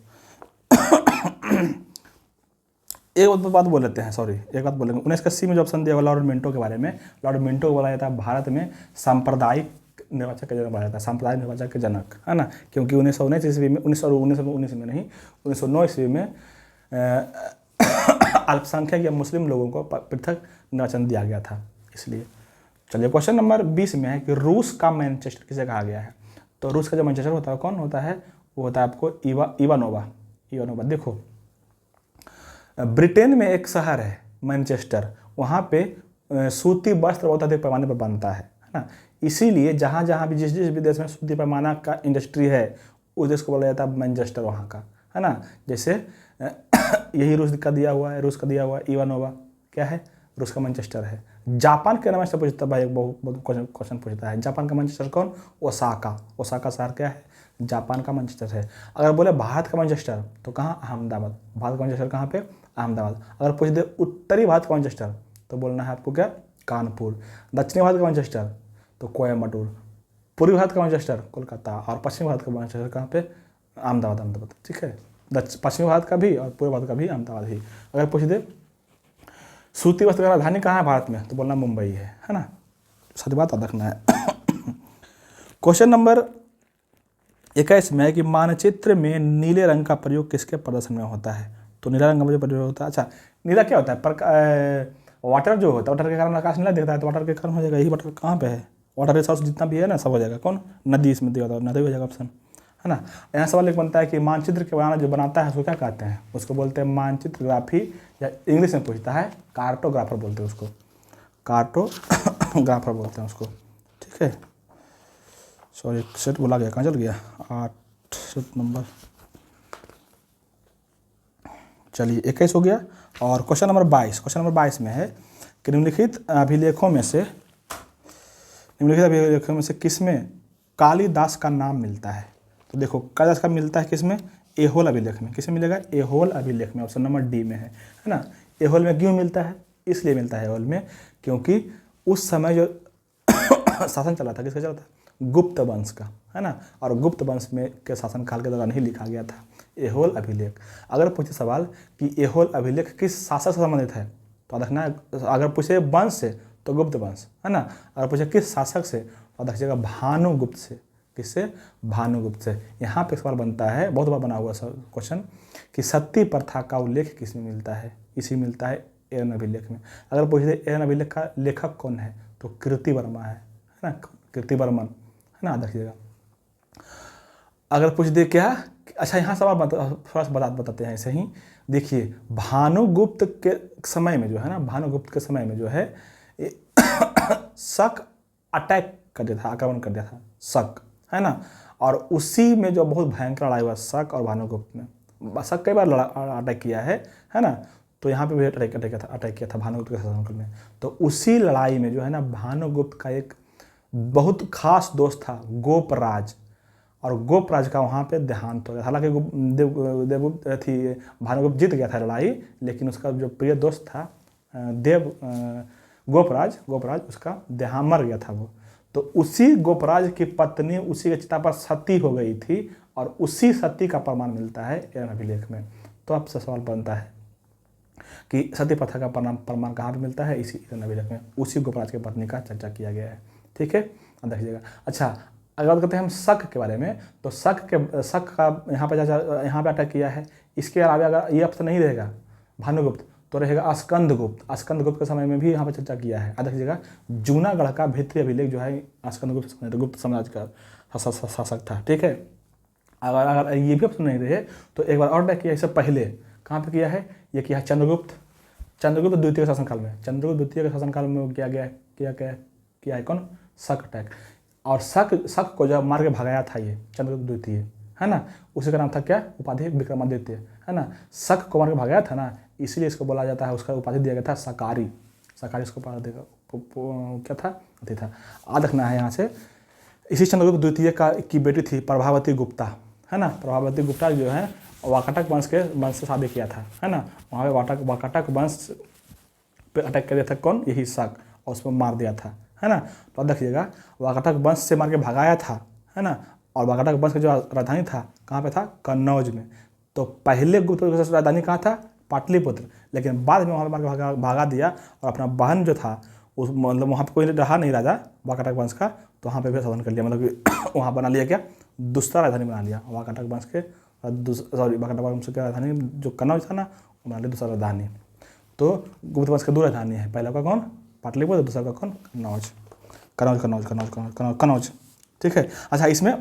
एक बात बोल लेते हैं, एक बात बोलेंगे। 1980 में जो ऑप्शन दिया हुआ लॉर्ड मिंटो के बारे में, लॉर्ड मिंटो को बोला जाता है भारत में सांप्रदायिक निर्वाचक के जनक बोला जाता है, सांप्रदायिक निर्वाचक के जनक, है ना। क्योंकि 1919 ईस्वी में, 1919 में नहीं, 1909 ईस्वी में अल्पसंख्यक या मुस्लिम लोगों को पृथक निर्वाचन दिया गया था, इसलिए। चलिए क्वेश्चन नंबर 20 में है कि रूस का मैनचेस्टर किसे कहा गया है। तो रूस का जो मैनचेस्टर होता है कौन होता है, वो होता है आपको इवानोवा। देखो ब्रिटेन में एक शहर है मैनचेस्टर, वहाँ पे सूती वस्त्र बहुत अधिक पैमाने पर बनता है ना। इसीलिए जहाँ जहाँ भी जिस भी देश में सूती पैमाना का इंडस्ट्री है, उस देश को बोला जाता है मैनचेस्टर वहाँ का, है ना। जैसे यही रूस का दिया हुआ है इवानोवा, क्या है, रूस का मैनचेस्टर है। जापान के नाम से पूछता भाई, बहुत क्वेश्चन पूछता है, जापान का मैनचेस्टर कौन, ओसाका शहर क्या है, जापान का मैनचेस्टर है। अगर बोले भारत का मैनचेस्टर तो कहाँ, अहमदाबाद। भारत का मैनचेस्टर कहाँ पे, अहमदाबाद। अगर पूछ दे उत्तरी भारत का मैनचेस्टर तो बोलना है आपको क्या, कानपुर। दक्षिणी भारत का मैनचेस्टर तो कोयम्बटूर। पूर्वी भारत का मैनचेस्टर कोलकाता, और पश्चिमी भारत का मैनचेस्टर कहाँ पे, अहमदाबाद, ठीक है। पश्चिमी भारत का भी और पूर्वी भारत का भी अहमदाबाद ही। अगर पूछ दे सूती वस्त्र की राजधानी कहाँ है भारत में? तो बोलना मुंबई है ना, सारी बात याद रखना है। क्वेश्चन नंबर 21 में है कि मानचित्र में नीले रंग का प्रयोग किसके प्रदर्शन में होता है? तो नीला रंग का मुझे प्रयोग होता है। अच्छा, नीला क्या होता है? वाटर जो होता है, वाटर के कारण आकाश नीला दिखता है, तो वाटर के कारण हो जाएगा। यही वाटर कहाँ पे है? वाटर रिसोर्स जितना भी है ना, सब हो जाएगा। कौन? नदी इसमें दिया, नदी हो जाएगा ऑप्शन, है ना। यहाँ सवाल एक बनता है कि मानचित्र के बनाना जो बनाता है उसको क्या कहते हैं? उसको बोलते हैं मानचित्रग्राफी, या इंग्लिश में पूछता है कार्टोग्राफर बोलते हैं उसको, कार्टोग्राफर बोलते हैं उसको। ठीक है, सॉरी सेट बोला गया, कहाँ चल गया? 8 सेट नंबर, चलिए 21 हो गया। और क्वेश्चन नंबर 22 में है कि निम्नलिखित अभिलेखों में से किसमें कालिदास का नाम मिलता है? तो देखो, कालिदास का मिलता है किसमें? एहोल अभिलेख में। किसमें मिलेगा? एहोल अभिलेख में, ऑप्शन नंबर डी में है ना। एहोल में क्यों मिलता है? इसलिए मिलता है एहोल में क्योंकि उस समय जो शासन चला था, किसका चला था? गुप्त वंश का, है ना। और गुप्त वंश में के शासन काल के दौरान ही लिखा गया था एहोल अभिलेख। अगर पूछे सवाल कि एहोल अभिलेख किस शासक से संबंधित है, तो देखना, अगर पूछे वंश से तो गुप्त वंश, है ना। अगर पूछे किस शासक से, तो देखिएगा भानुगुप्त से। किससे? भानुगुप्त से। यहाँ पे सवाल बनता है, बहुत बार बना हुआ क्वेश्चन, कि सती प्रथा का उल्लेख किसमें मिलता है? इसी मिलता है एरन अभिलेख में। अगर पूछे एरन अभिलेख का लेखक कौन है, तो कीर्तिवर्मा है ना, कीर्तिवर्मन, है ना, देखिएगा। अगर पूछ दे क्या, अच्छा यहाँ सवाल थोड़ा सा बताते हैं ऐसे ही। देखिए, भानुगुप्त के समय में जो है ना, भानुगुप्त के समय में जो है शक अटैक कर दिया था, आक्रमण कर दिया था शक, है ना। और उसी में जो बहुत भयंकर लड़ाई हुआ शक और भानुगुप्त में, शक कई बार अटैक किया है ना। तो यहाँ पे भी अटैक किया था भानुगुप्त के शासनकाल में। तो उसी लड़ाई में जो है ना, भानुगुप्त का एक बहुत खास दोस्त था गोपराज, और गोपराज का वहाँ पे देहांत हो गया। हालांकि देवगुप्त थी, भानुगुप्त जीत गया था लड़ाई, लेकिन उसका जो प्रिय दोस्त था गोपराज, उसका देहांत, मर गया था वो। तो उसी गोपराज की पत्नी उसी के चिता पर सती हो गई थी, और उसी सती का प्रमाण मिलता है एरन अभिलेख में। तो आपसे सवाल बनता है कि सती प्रथा का प्रमाण कहाँ पे मिलता है? इसी एरन अभिलेख में, उसी गोपराज की पत्नी का चर्चा किया गया है। ठीक है, देखिएगा। अच्छा, अगर बात करते हैं हम शक के बारे में, तो शक का यहाँ पे अटैक किया है। इसके अलावा अगर ये ऑप्शन नहीं रहेगा भानुगुप्त, तो रहेगा स्कंदगुप्त के समय में भी यहाँ पर चर्चा किया है। देखिएगा, जूनागढ़ का भित्री अभिलेख जो है स्कंदगुप्त गुप्त साम्राज्य का शासक था। ठीक है, अगर ये भी ऑप्शन नहीं रहे, तो एक बार और अटैक किया, इससे पहले कहाँ पे किया है? ये किया है चंद्रगुप्त द्वितीय के शासनकाल में। चंद्रगुप्त द्वितीय के शासनकाल में किया है कौन? शक अटैक। और शक को जब मार के भगाया था ये चंद्रगुप्त द्वितीय, है ना, उसी का नाम था क्या? उपाधि विक्रमादित्य, है ना। शक को मार के भगाया था ना, इसीलिए इसको बोला जाता है, उसका उपाधि दिया गया था शकारी। इसको क्या था? अति था। याद रखना है यहाँ से। इसी चंद्रगुप्त द्वितीय की बेटी थी प्रभावती गुप्ता, है ना। प्रभावती गुप्ता जो है वाकाटक वंश से शादी किया था, है ना। वहाँ पे वाकाटक वंश पे अटैक कर दिया था कौन? यही शक, और उसमें मार दिया था, है ना। तो अब देखिएगा, वाकाटक वंश से मार के भगाया था, है ना। और वाकाटक वंश का जो राजधानी था कहाँ पे था? कन्नौज में। तो पहले गुप्त राजधानी कहाँ था? पाटलिपुत्र। लेकिन बाद में वहाँ पे मार के भगा दिया, और अपना बहन जो था उस, मतलब वहाँ पे कोई रहा नहीं राजा वाकाटक वंश का, तो वहाँ पे भी शासन कर लिया। मतलब कि वहाँ बना लिया क्या? दूसरा राजधानी बना लिया वाकाटक वंश के, वाकाटक वंश की राजधानी जो कन्नौज था ना, वो बना लिया दूसरा राजधानी। तो गुप्त वंश के दो राजधानी है, पहला का कौन? पाटलिपुत्र, दूसरा का कौन? कन्नौज। ठीक है। अच्छा, इसमें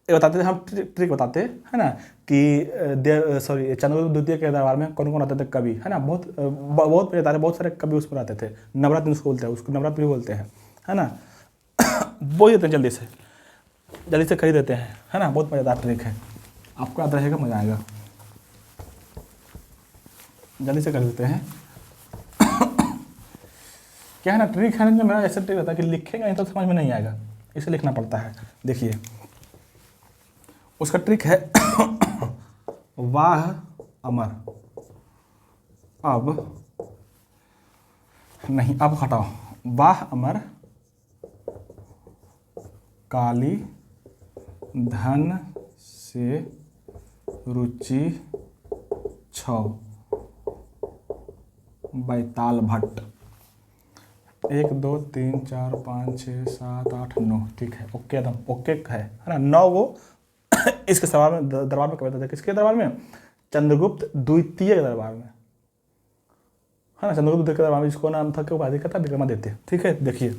बताते थे हम, ट्रिक बताते है ना, कि चंद्रगुप्त द्वितीय के दरबार में कौन कौन आते थे कवि, है ना। बहुत सारे कवि उस पर आते थे। नवरत्न उसको बोलते हैं, उसको नवरत्न भी बोलते हैं, है ना। बोल देते हैं जल्दी से खरीद देते हैं, है ना। बहुत मज़ेदार ट्रिक है, आपको याद रहेगा, मज़ा आएगा। जल्दी से कर देते हैं। क्या है ना, ट्रिक है ना, मेरा ऐसा ट्रिक रहता है कि लिखेगा नहीं तो समझ में नहीं आएगा, इसे लिखना पड़ता है। देखिए, उसका ट्रिक है वाह अमर, अब हटाओ, वाह अमर काली धन से रुचि छौ, बैताल भट्ट। 1 2 3 4 5 6 7 8 9, ठीक है, ओके एकदम ओके है ना। 9 वो इसके दरबार में कब रहता था, किसके दरबार में, चंद्रगुप्त द्वितीय के दरबार में, है ना। चंद्रगुप्त द्वितीय के दरबार में जिसको नाम था कि उपाधि का था विक्रमादित्य, ठीक है। देखिए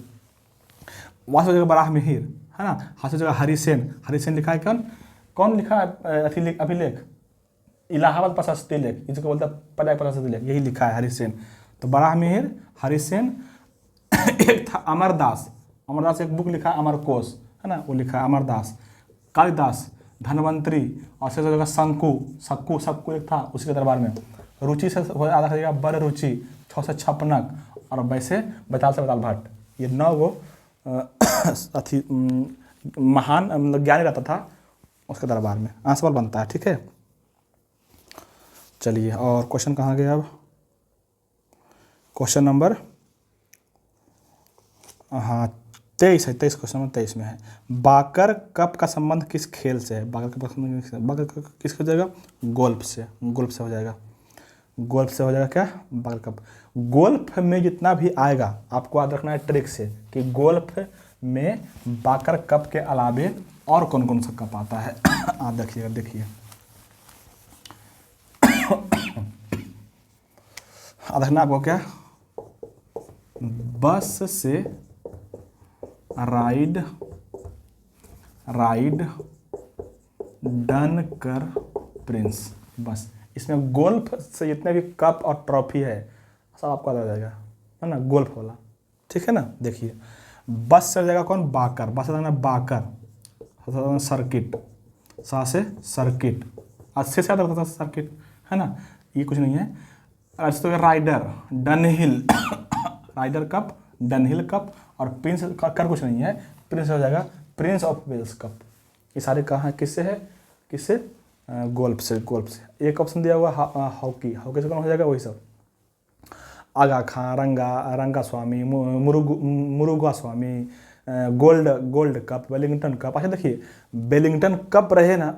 वहाँ से जगह बराह मिहिर, है ना, हाथ से जगह हरिसेन। हरिसेन लिखा है कौन, कौन लिखा है अभिलेख, इलाहाबाद प्रशस्ति लेख, इसको बोलता है पर्याय प्रशस्ति लेख, यही लिखा है हरिसेन। तो बराह मिहिर, हरिसेन। एक था अमरदास, अमरदास एक बुक लिखा अमरकोश, है ना, वो लिखा है अमरदास। कालिदास, धनवंतरी, और से जगह सक्कू एक था उसी के दरबार में। रुचि से आधा करिएगा बर रुचि, 6 से छपनक, और वैसे बैताल से बैताल भट्ट। ये 9 गो अथी महान मतलब ज्ञानी रहता था उसके दरबार में। आंसर बनता है, ठीक है। चलिए और क्वेश्चन कहाँ गया अब, क्वेश्चन नंबर 23 है, 23 क्वेश्चन नंबर 23 में है, बाकर कप का संबंध किस खेल से है। बाकर कप का संबंध बाकर किसके हो जाएगा, गोल्फ से, गोल्फ से हो जाएगा, गोल्फ से हो जाएगा क्या, बाकर कप। गोल्फ में जितना भी आएगा आपको याद रखना है ट्रिक से कि गोल्फ में बाकर कप के अलावे और कौन कौन सा कप आता है। आप देखिएगा, देखिए देखना आपको क्या, बस से राइड डन कर प्रिंस, बस। इसमें गोल्फ से जितने भी कप और ट्रॉफी है सब आपको आ जाएगा, है ना, गोल्फ वाला, ठीक है ना। देखिए बस से जाएगा कौन, बाकर, बस से जाना बाकर, सर्किट, सा से सर्किट, अच्छे से आता था सर्किट, है ना, ये कुछ नहीं है। तो Ryder, Dunhill, Ryder Cup, Dunhill Cup, और प्रिंस कर कुछ नहीं है, प्रिंस हो जाएगा प्रिंस ऑफ वेल्स कप। ये सारे कहाँ किससे है, किससे, गोल्फ से, गोल्फ से। एक ऑप्शन दिया हुआ हॉकी, हॉकी से कौन हो जाएगा, वही सब, आगा खां, रंगा स्वामी, मुरुगा स्वामी, गोल्ड कप, वेलिंगटन कप। अच्छा देखिए वेलिंगटन कप रहे ना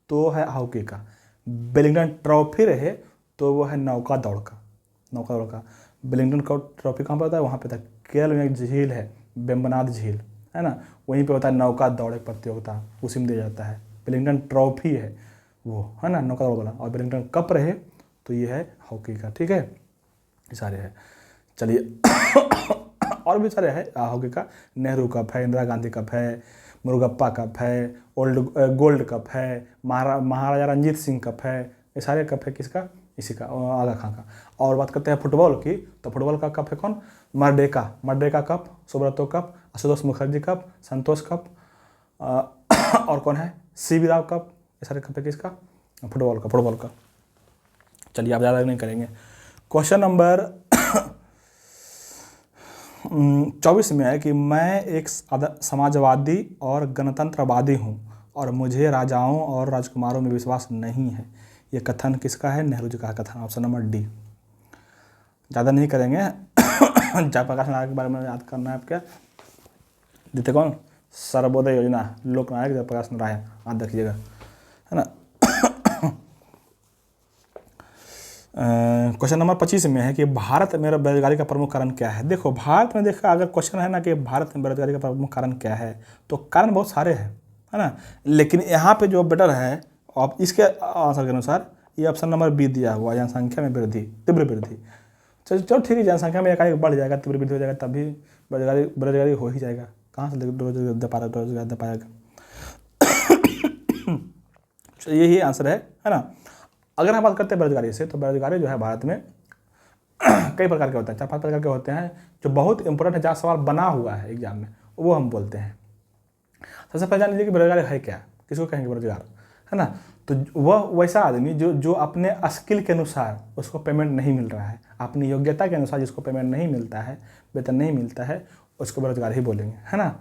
तो है हॉकी का, वेलिंगटन ट्रॉफी रहे तो वो है नौका दौड़ का। वेलिंगटन कप ट्रॉफी कहाँ पर होता है, वहाँ पे था केरल में एक झील है बेम्बनाद झील, है ना, वहीं पे होता है नौका दौड़ प्रतियोगिता, उसी में दिया जाता है। वेलिंगटन ट्रॉफी है वो, है ना, नौका दौड़ वाला, और वेलिंगटन कप रहे तो ये है हॉकी का, ठीक है। ये सारे है। चलिए और भी सारे हैं हॉकी का, नेहरू कप है, इंदिरा गांधी कप है, मुरुगप्पा कप है, गोल्ड कप है, महाराजा रंजीत सिंह कप है। ये सारे कप है किसका, इसी का, आगा खां का। और बात करते हैं फुटबॉल की, तो फुटबॉल का कप है कौन, Merdeka cup, Subroto cup, Ashutosh Mukherjee cup, Santosh cup, और कौन है, CV राव कप। ये सारे कप है किसका, फुटबॉल का। चलिए आप ज़्यादा नहीं करेंगे। क्वेश्चन नंबर 24 में है कि मैं एक समाजवादी और गणतंत्रवादी हूँ और मुझे राजाओं और राजकुमारों में विश्वास नहीं है। ये कथन किसका है, नेहरू जी का कथन, ऑप्शन नंबर डी। ज़्यादा नहीं करेंगे। जयप्रकाश नारायण के बारे में याद करना है आपका, देते कौन, सर्वोदय योजना, लोकनायक जयप्रकाश नारायण, याद रखिएगा, है ना। क्वेश्चन नंबर 25 में है कि भारत में बेरोजगारी का प्रमुख कारण क्या है। देखो भारत में देखा अगर क्वेश्चन है ना कि भारत में बेरोजगारी का प्रमुख कारण क्या है, तो कारण बहुत सारे हैं, है ना, लेकिन यहाँ पे जो बेटर है आप इसके आंसर के अनुसार ये ऑप्शन नंबर बी दिया हुआ, जनसंख्या में वृद्धि, तीव्र वृद्धि। चलो ठीक है, जनसंख्या में एकाएक बढ़ जाएगा, तीव्र वृद्धि हो जाएगा, तभी बेरोजगारी हो ही जाएगा, कहाँ से रोजगार दे पाएगा। यही आंसर है ना। अगर हम बात करते हैं बेरोजगारी से, तो बेरोजगारी जो है भारत में कई प्रकार के होते हैं, 4-5 प्रकार के होते हैं, जो बहुत इंपॉर्टेंट है, जहाँ सवाल बना हुआ है एग्जाम में, वो हम बोलते हैं। सबसे पहले जान लीजिए कि बेरोजगारी है क्या, किसको कहेंगे बेरोजगार, है ना। तो वह वैसा आदमी जो अपने स्किल के अनुसार उसको पेमेंट नहीं मिल रहा है, अपनी योग्यता के अनुसार जिसको पेमेंट नहीं मिलता है, वेतन नहीं मिलता है, उसको बेरोजगार ही बोलेंगे, है ना।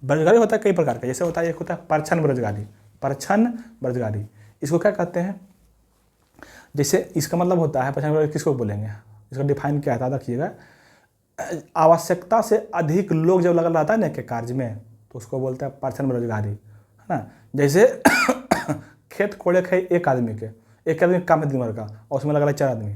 बेरोजगारी होता है कई प्रकार का, जैसे होता है एक होता है परछन बेरोजगारी, इसको क्या कहते हैं, जैसे इसका मतलब होता है परछन बेरोजगारी किसको बोलेंगे, इसका डिफाइन क्या है रखिएगा, आवश्यकता से अधिक लोग जब लगा रहता है ना के कार्य में, तो उसको बोलते हैं परछन बेरोजगारी, है ना। जैसे खेत कोड़े खाई एक आदमी काम है दिन भर का, और उसमें लगा रहा है 4 आदमी,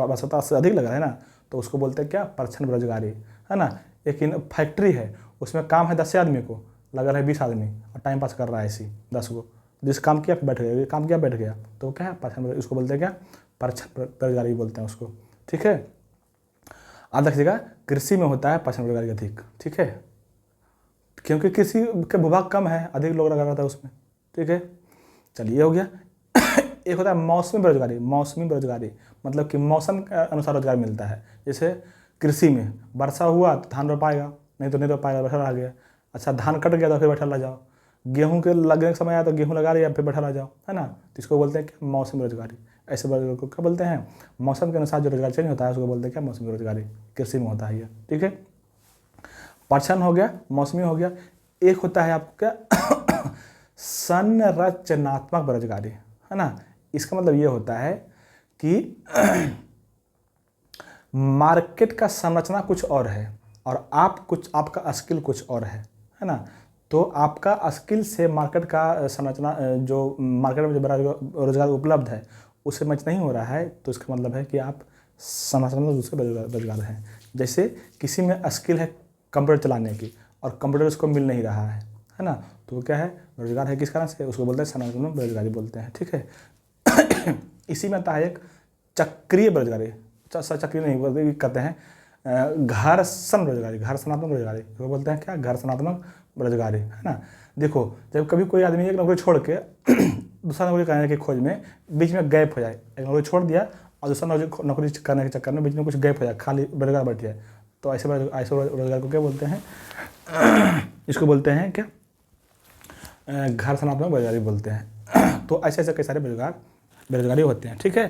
तो आवश्यकता से अधिक लग रहा है ना, तो उसको बोलते हैं क्या, परछन बेरोजगारी, है ना। एक फैक्ट्री है, उसमें काम है 10 आदमी को, लगा है 20 आदमी और टाइम पास कर रहा है ऐसी 10 को, जिस काम किया बैठ गया, काम किया बैठ गया, तो क्या है परछन, उसको बोलते हैं क्या, परछन बेरोजगारी बोलते हैं उसको, ठीक है। अब देखिएगा कृषि में होता है परछन बेरोजगारी अधिक, ठीक है, क्योंकि कृषि का भूभाग कम है, अधिक लोग लगा रहता है उसमें, ठीक है। चलिए ये हो गया। एक होता है मौसमी बेरोजगारी। मौसमी बेरोजगारी मतलब कि मौसम के अनुसार रोजगार मिलता है। जैसे कृषि में वर्षा हुआ तो धान रोपाएगा, नहीं तो नहीं रोपाएगा, बैठा रह गया। अच्छा धान कट गया तो फिर बैठा रह जाओ, गेहूं के लगने का समय आया तो गेहूं लगा लिया, फिर बैठा रह जाओ, है ना। तो इसको बोलते हैं क्या, मौसमी बेरोजगारी। ऐसे बेरोजगार को क्या बोलते हैं, मौसम के अनुसार जो रोजगार चेंज होता है उसको बोलते हैं क्या, मौसमी बेरोजगारी। कृषि में होता है ये, ठीक है। परछन हो गया, मौसमी हो गया। एक होता है आपका संरचनात्मक बेरोजगारी, है ना। इसका मतलब ये होता है कि मार्केट का संरचना कुछ और है और आपका स्किल कुछ और है ना। तो आपका स्किल से मार्केट का संरचना, जो मार्केट में जो रोजगार उपलब्ध है उससे मैच नहीं हो रहा है, तो इसका मतलब है कि आप संरचना में दूसरे बेरोजगार हैं। जैसे किसी में स्किल है कंप्यूटर चलाने की और कंप्यूटर उसको मिल नहीं रहा है ना, तो वो क्या है, रोजगार है। किस कारण से, उसको बोलते हैं संरचनात्मक बेरोजगारी बोलते हैं, ठीक है। इसी में आता है एक चक्रीय बेरोजगारी, चक्रीय नहीं बोलते, कहते हैं घर्षण बेरोजगारी, घर्षणात्मक बेरोजगारी, वो बोलते हैं क्या, घर्षणात्मक बेरोजगारी, है ना। देखो जब कभी कोई आदमी एक नौकरी छोड़ के दूसरा नौकरी करने की खोज में बीच में गैप हो जाए, एक नौकरी छोड़ दिया और दूसरा नौकरी करने के चक्कर में बीच में कुछ गैप हो जाए, खाली बेरोजगार बैठ जाए, तो ऐसे रोजगार को क्या बोलते हैं, इसको बोलते हैं क्या, घर्षणात्मक बेरोजगारी बोलते हैं। तो ऐसे ऐसे कई सारे बेरोजगारी होते हैं, ठीक है।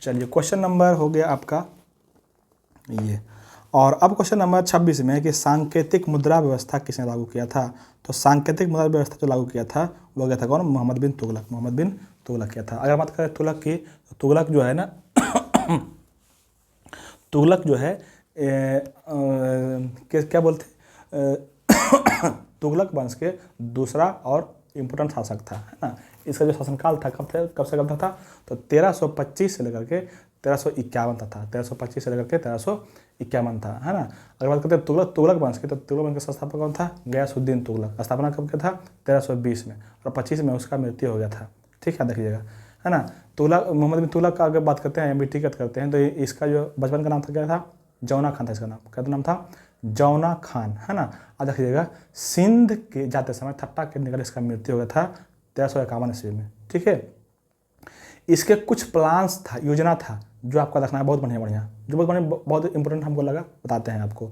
चलिए क्वेश्चन नंबर हो गया आपका ये, और अब क्वेश्चन नंबर 26 में है कि सांकेतिक मुद्रा व्यवस्था किसने लागू किया था। तो सांकेतिक मुद्रा व्यवस्था जो लागू किया था वो गया था कौन, मोहम्मद बिन तुगलक, मोहम्मद बिन तुगलक किया था। अगर बात करें तुगलक की, तो तुगलक जो है ना तुगलक जो है क्या बोलते तुगलक वंश के दूसरा और इम्पोर्टेंट शासक था, है ना। इसका जो शासनकाल था कब से कब था, तो 1325 से लेकर के 1351 तक था, 1325 से लेकर के 1351 था, है ना। अगर बात करते हैं तुगलक वंश की, तो तुगलक वंश का संस्थापक कौन था, गयासुद्दीन तुगलक। स्थापना कब किया था, 1320 में, और 25 में उसका मृत्यु हो गया था, ठीक है, देखिएगा, है ना। तुगलक, मोहम्मद बिन तुगलक का अगर बात करते हैं, MBT करते हैं, तो इसका जो बचपन का नाम था क्या था, जौना खान था इसका नाम, क्या नाम था, जौना खान, है ना। अब देखिएगा सिंध के जाते समय थट्टा के निकल इसका मृत्यु हो गया था 1351 ईस्वी में, ठीक है। इसके कुछ प्लान्स था, योजना था, जो आपको रखना है, बहुत बढ़िया, जो बहुत इंपॉर्टेंट हमको लगा, बताते हैं आपको।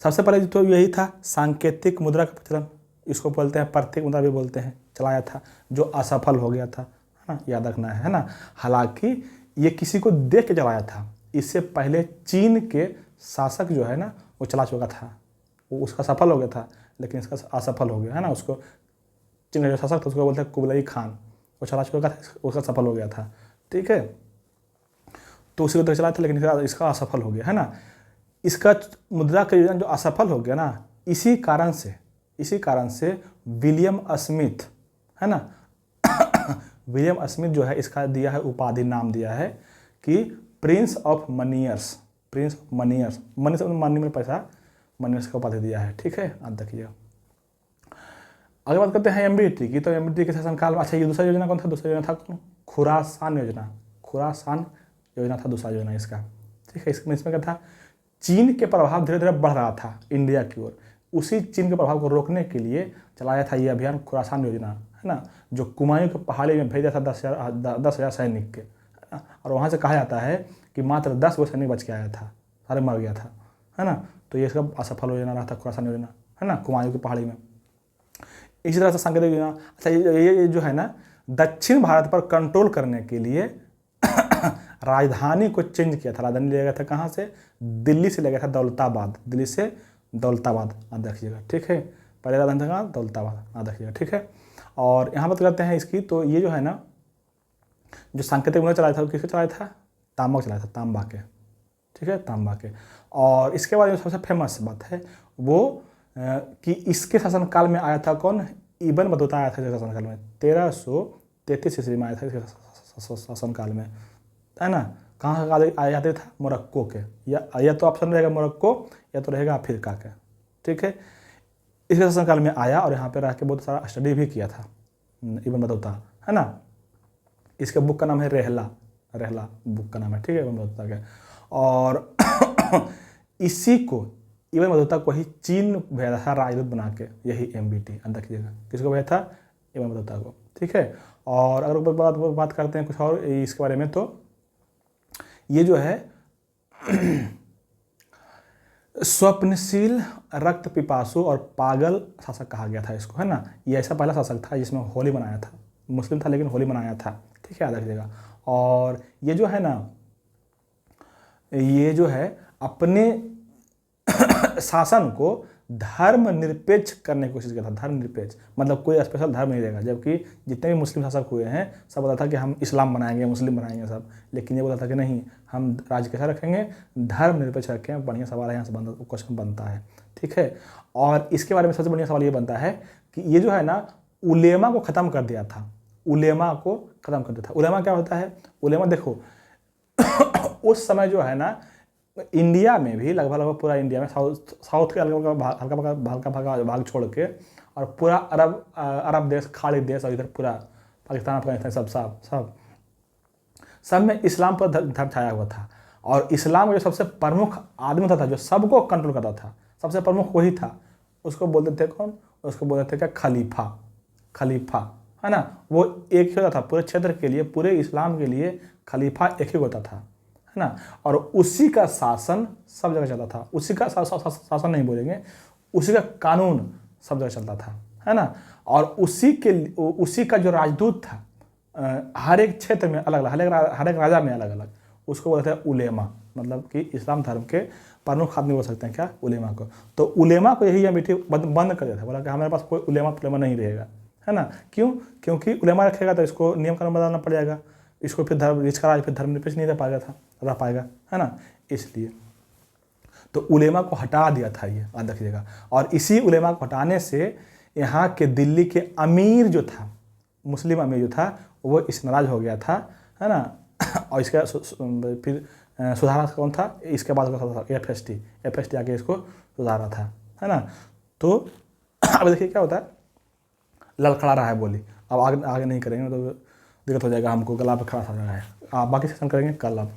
सबसे पहले तो यही था सांकेतिक मुद्रा का प्रचलन, इसको बोलते हैं प्रतीक मुद्रा भी बोलते हैं, चलाया था, जो असफल हो गया था, है ना, याद रखना है ना। हालांकि ये किसी को देख के चलाया था, इससे पहले चीन के शासक जो है ना वो चला चुका था, वो उसका सफल हो गया था, लेकिन इसका असफल हो गया, है ना। उसको चीन का जो शासक था उसको बोलते हैं कुबलई खान, वो चला चुका था, उसका सफल हो गया था, ठीक है। तो उसी को तो चला था, लेकिन इसका असफल हो गया, है ना। इसका मुद्रा का योजना जो असफल हो गया ना, इसी कारण से विलियम स्मिथ, है ना विलियम स्मिथ जो है इसका दिया है उपाधि, नाम दिया है कि prince of moneyers, prince of moneyers, money से मनी में पैसा, मनियर्स का उपाधि दिया है, ठीक है। आप देखिए अगर बात करते हैं MBT की, तो MBT के शासनकाल में, अच्छा ये दूसरा योजना कौन था, दूसरा योजना था खुरासान योजना, खुरासान योजना था दूसरा योजना इसका, ठीक है। इसमें क्या था, चीन के प्रभाव धीरे धीरे बढ़ रहा था इंडिया की ओर, उसी चीन के प्रभाव को रोकने के लिए चलाया था ये अभियान खुरासान योजना, है ना, जो कुमायूं के पहाड़ी में भेजा था 10,000 सैनिक के, है ना। और वहाँ से कहा जाता है कि मात्र 10 गो सैनिक बच के आया था, सारे मर गया था, है ना। तो ये इसका असफल योजना रहा था खुरासान योजना, है ना, कुमायूं की पहाड़ी में। इसी तरह से सांकेतिक योजना, अच्छा ये जो है ना, दक्षिण भारत पर कंट्रोल करने के लिए राजधानी को चेंज किया था। राजधानी लिया गया था कहाँ से, दिल्ली से लिया गया था दौलताबाद, दिल्ली से दौलताबाद, आप देखिएगा, ठीक है। पहले राजधानी था कहाँ, दौलताबाद, आप देखिएगा, ठीक है। और यहाँ बात करते हैं इसकी, तो ये जो है ना, जो सांकेतिक मुद्रा चलाया था वो किसको चलाया था, तांबा चलाया था, तांबा के, ठीक है, तांबा के। और इसके बाद जो सबसे फेमस बात है वो कि इसके शासनकाल में आया था कौन, इब्न बतूता आया था इसके शासनकाल में, 1333 ईस्वी में आया था इसके शासनकाल में, है ना, कहाँ का आज़ादी था, मोरक्को के, या तो ऑप्शन रहेगा मोरक्को या तो रहेगा अफ्रीका के, ठीक है। इसके शासनकाल में आया और यहाँ पे रह के बहुत सारा स्टडी भी किया था इब्न बतूता, है ना। इसके बुक का नाम है रहला बुक का नाम है, ठीक है, इब्न बतूता के। और इसी को इब्न बतूता को ही चीन भेजा था राजदूत बना के, यही MBT अंदर कीजिएगा, किसको भेजा था, इब्न बतूता को, ठीक है। और अगर बात करते हैं कुछ और इसके बारे में, तो ये जो है स्वप्नशील, रक्त पिपासु और पागल शासक कहा गया था इसको, है ना। ये ऐसा पहला शासक था जिसमें होली मनाया था, मुस्लिम था लेकिन होली मनाया था, ठीक है, याद रखिएगा। और ये जो है ना, ये जो है अपने शासन को धर्मनिरपेक्ष करने की कोशिश किया था। धर्मनिरपेक्ष मतलब कोई स्पेशल धर्म नहीं रहेगा, जबकि जितने भी मुस्लिम शासक हुए हैं सब बोला था कि हम इस्लाम बनाएंगे, मुस्लिम बनाएंगे सब, लेकिन ये बोला था कि नहीं, हम राज्य कैसा रखेंगे, धर्मनिरपेक्ष रखें। बढ़िया सवाल है, यहाँ से क्वेश्चन बनता है, ठीक है। और इसके बारे में सबसे बढ़िया सवाल ये बनता है कि ये जो है ना, उलेमा को ख़त्म कर दिया था, उलेमा को ख़त्म कर दिया था। उलेमा क्या होता है, उलेमा देखो उस समय जो है ना, इंडिया में भी लगभग पूरा इंडिया में साउथ के हल्का भाग छोड़ के, और पूरा अरब देश, खाड़ी देश, और इधर पूरा पाकिस्तान, अफगानिस्तान, सब में इस्लाम पर धर्म छाया हुआ था। और इस्लाम का जो सबसे प्रमुख आदमी था जो सबको कंट्रोल करता था, सबसे प्रमुख वही था, उसको बोलते थे कौन, उसको बोलते थे क्या, खलीफा, है ना। वो एक ही होता था पूरे क्षेत्र के लिए, पूरे इस्लाम के लिए खलीफा एक ही होता था, है ना। और उसी का शासन सब जगह चलता था, उसी का शासन नहीं बोलेंगे, उसी का कानून सब जगह चलता था, है ना। और उसी का जो राजदूत था हर एक क्षेत्र में अलग अलग, हर एक राजा में अलग अलग, उसको बोलते हैं उलेमा, मतलब कि इस्लाम धर्म के प्रमुख आदमी बोल सकते हैं क्या, उलेमा को। तो उलेमा को यही MBT बंद कर दिया था, बोला कि हमारे पास कोई उलेमा नहीं रहेगा, है ना। क्यों, क्योंकि उलेमा रखेगा तो इसको नियम कानून बदलना पड़ जाएगा, इसको फिर इसका राज फिर धर्मनिरपेक्ष नहीं रह पाएगा, है ना, इसलिए तो उलेमा को हटा दिया था, ये याद रखिएगा। और इसी उलेमा को हटाने से यहाँ के दिल्ली के अमीर जो था, मुस्लिम अमीर जो था, वो इस नाराज हो गया था, है ना। और इसका फिर सुधारा कौन था, इसके बाद FST आके इसको सुधारा था, है ना। तो अब देखिए क्या होता है, लड़खड़ा रहा है बोली, अब आगे नहीं करेंगे तो दिक्कत हो जाएगा हमको, गला पे खड़ा हो रहा है। बाकी सेशन करेंगे कल अब।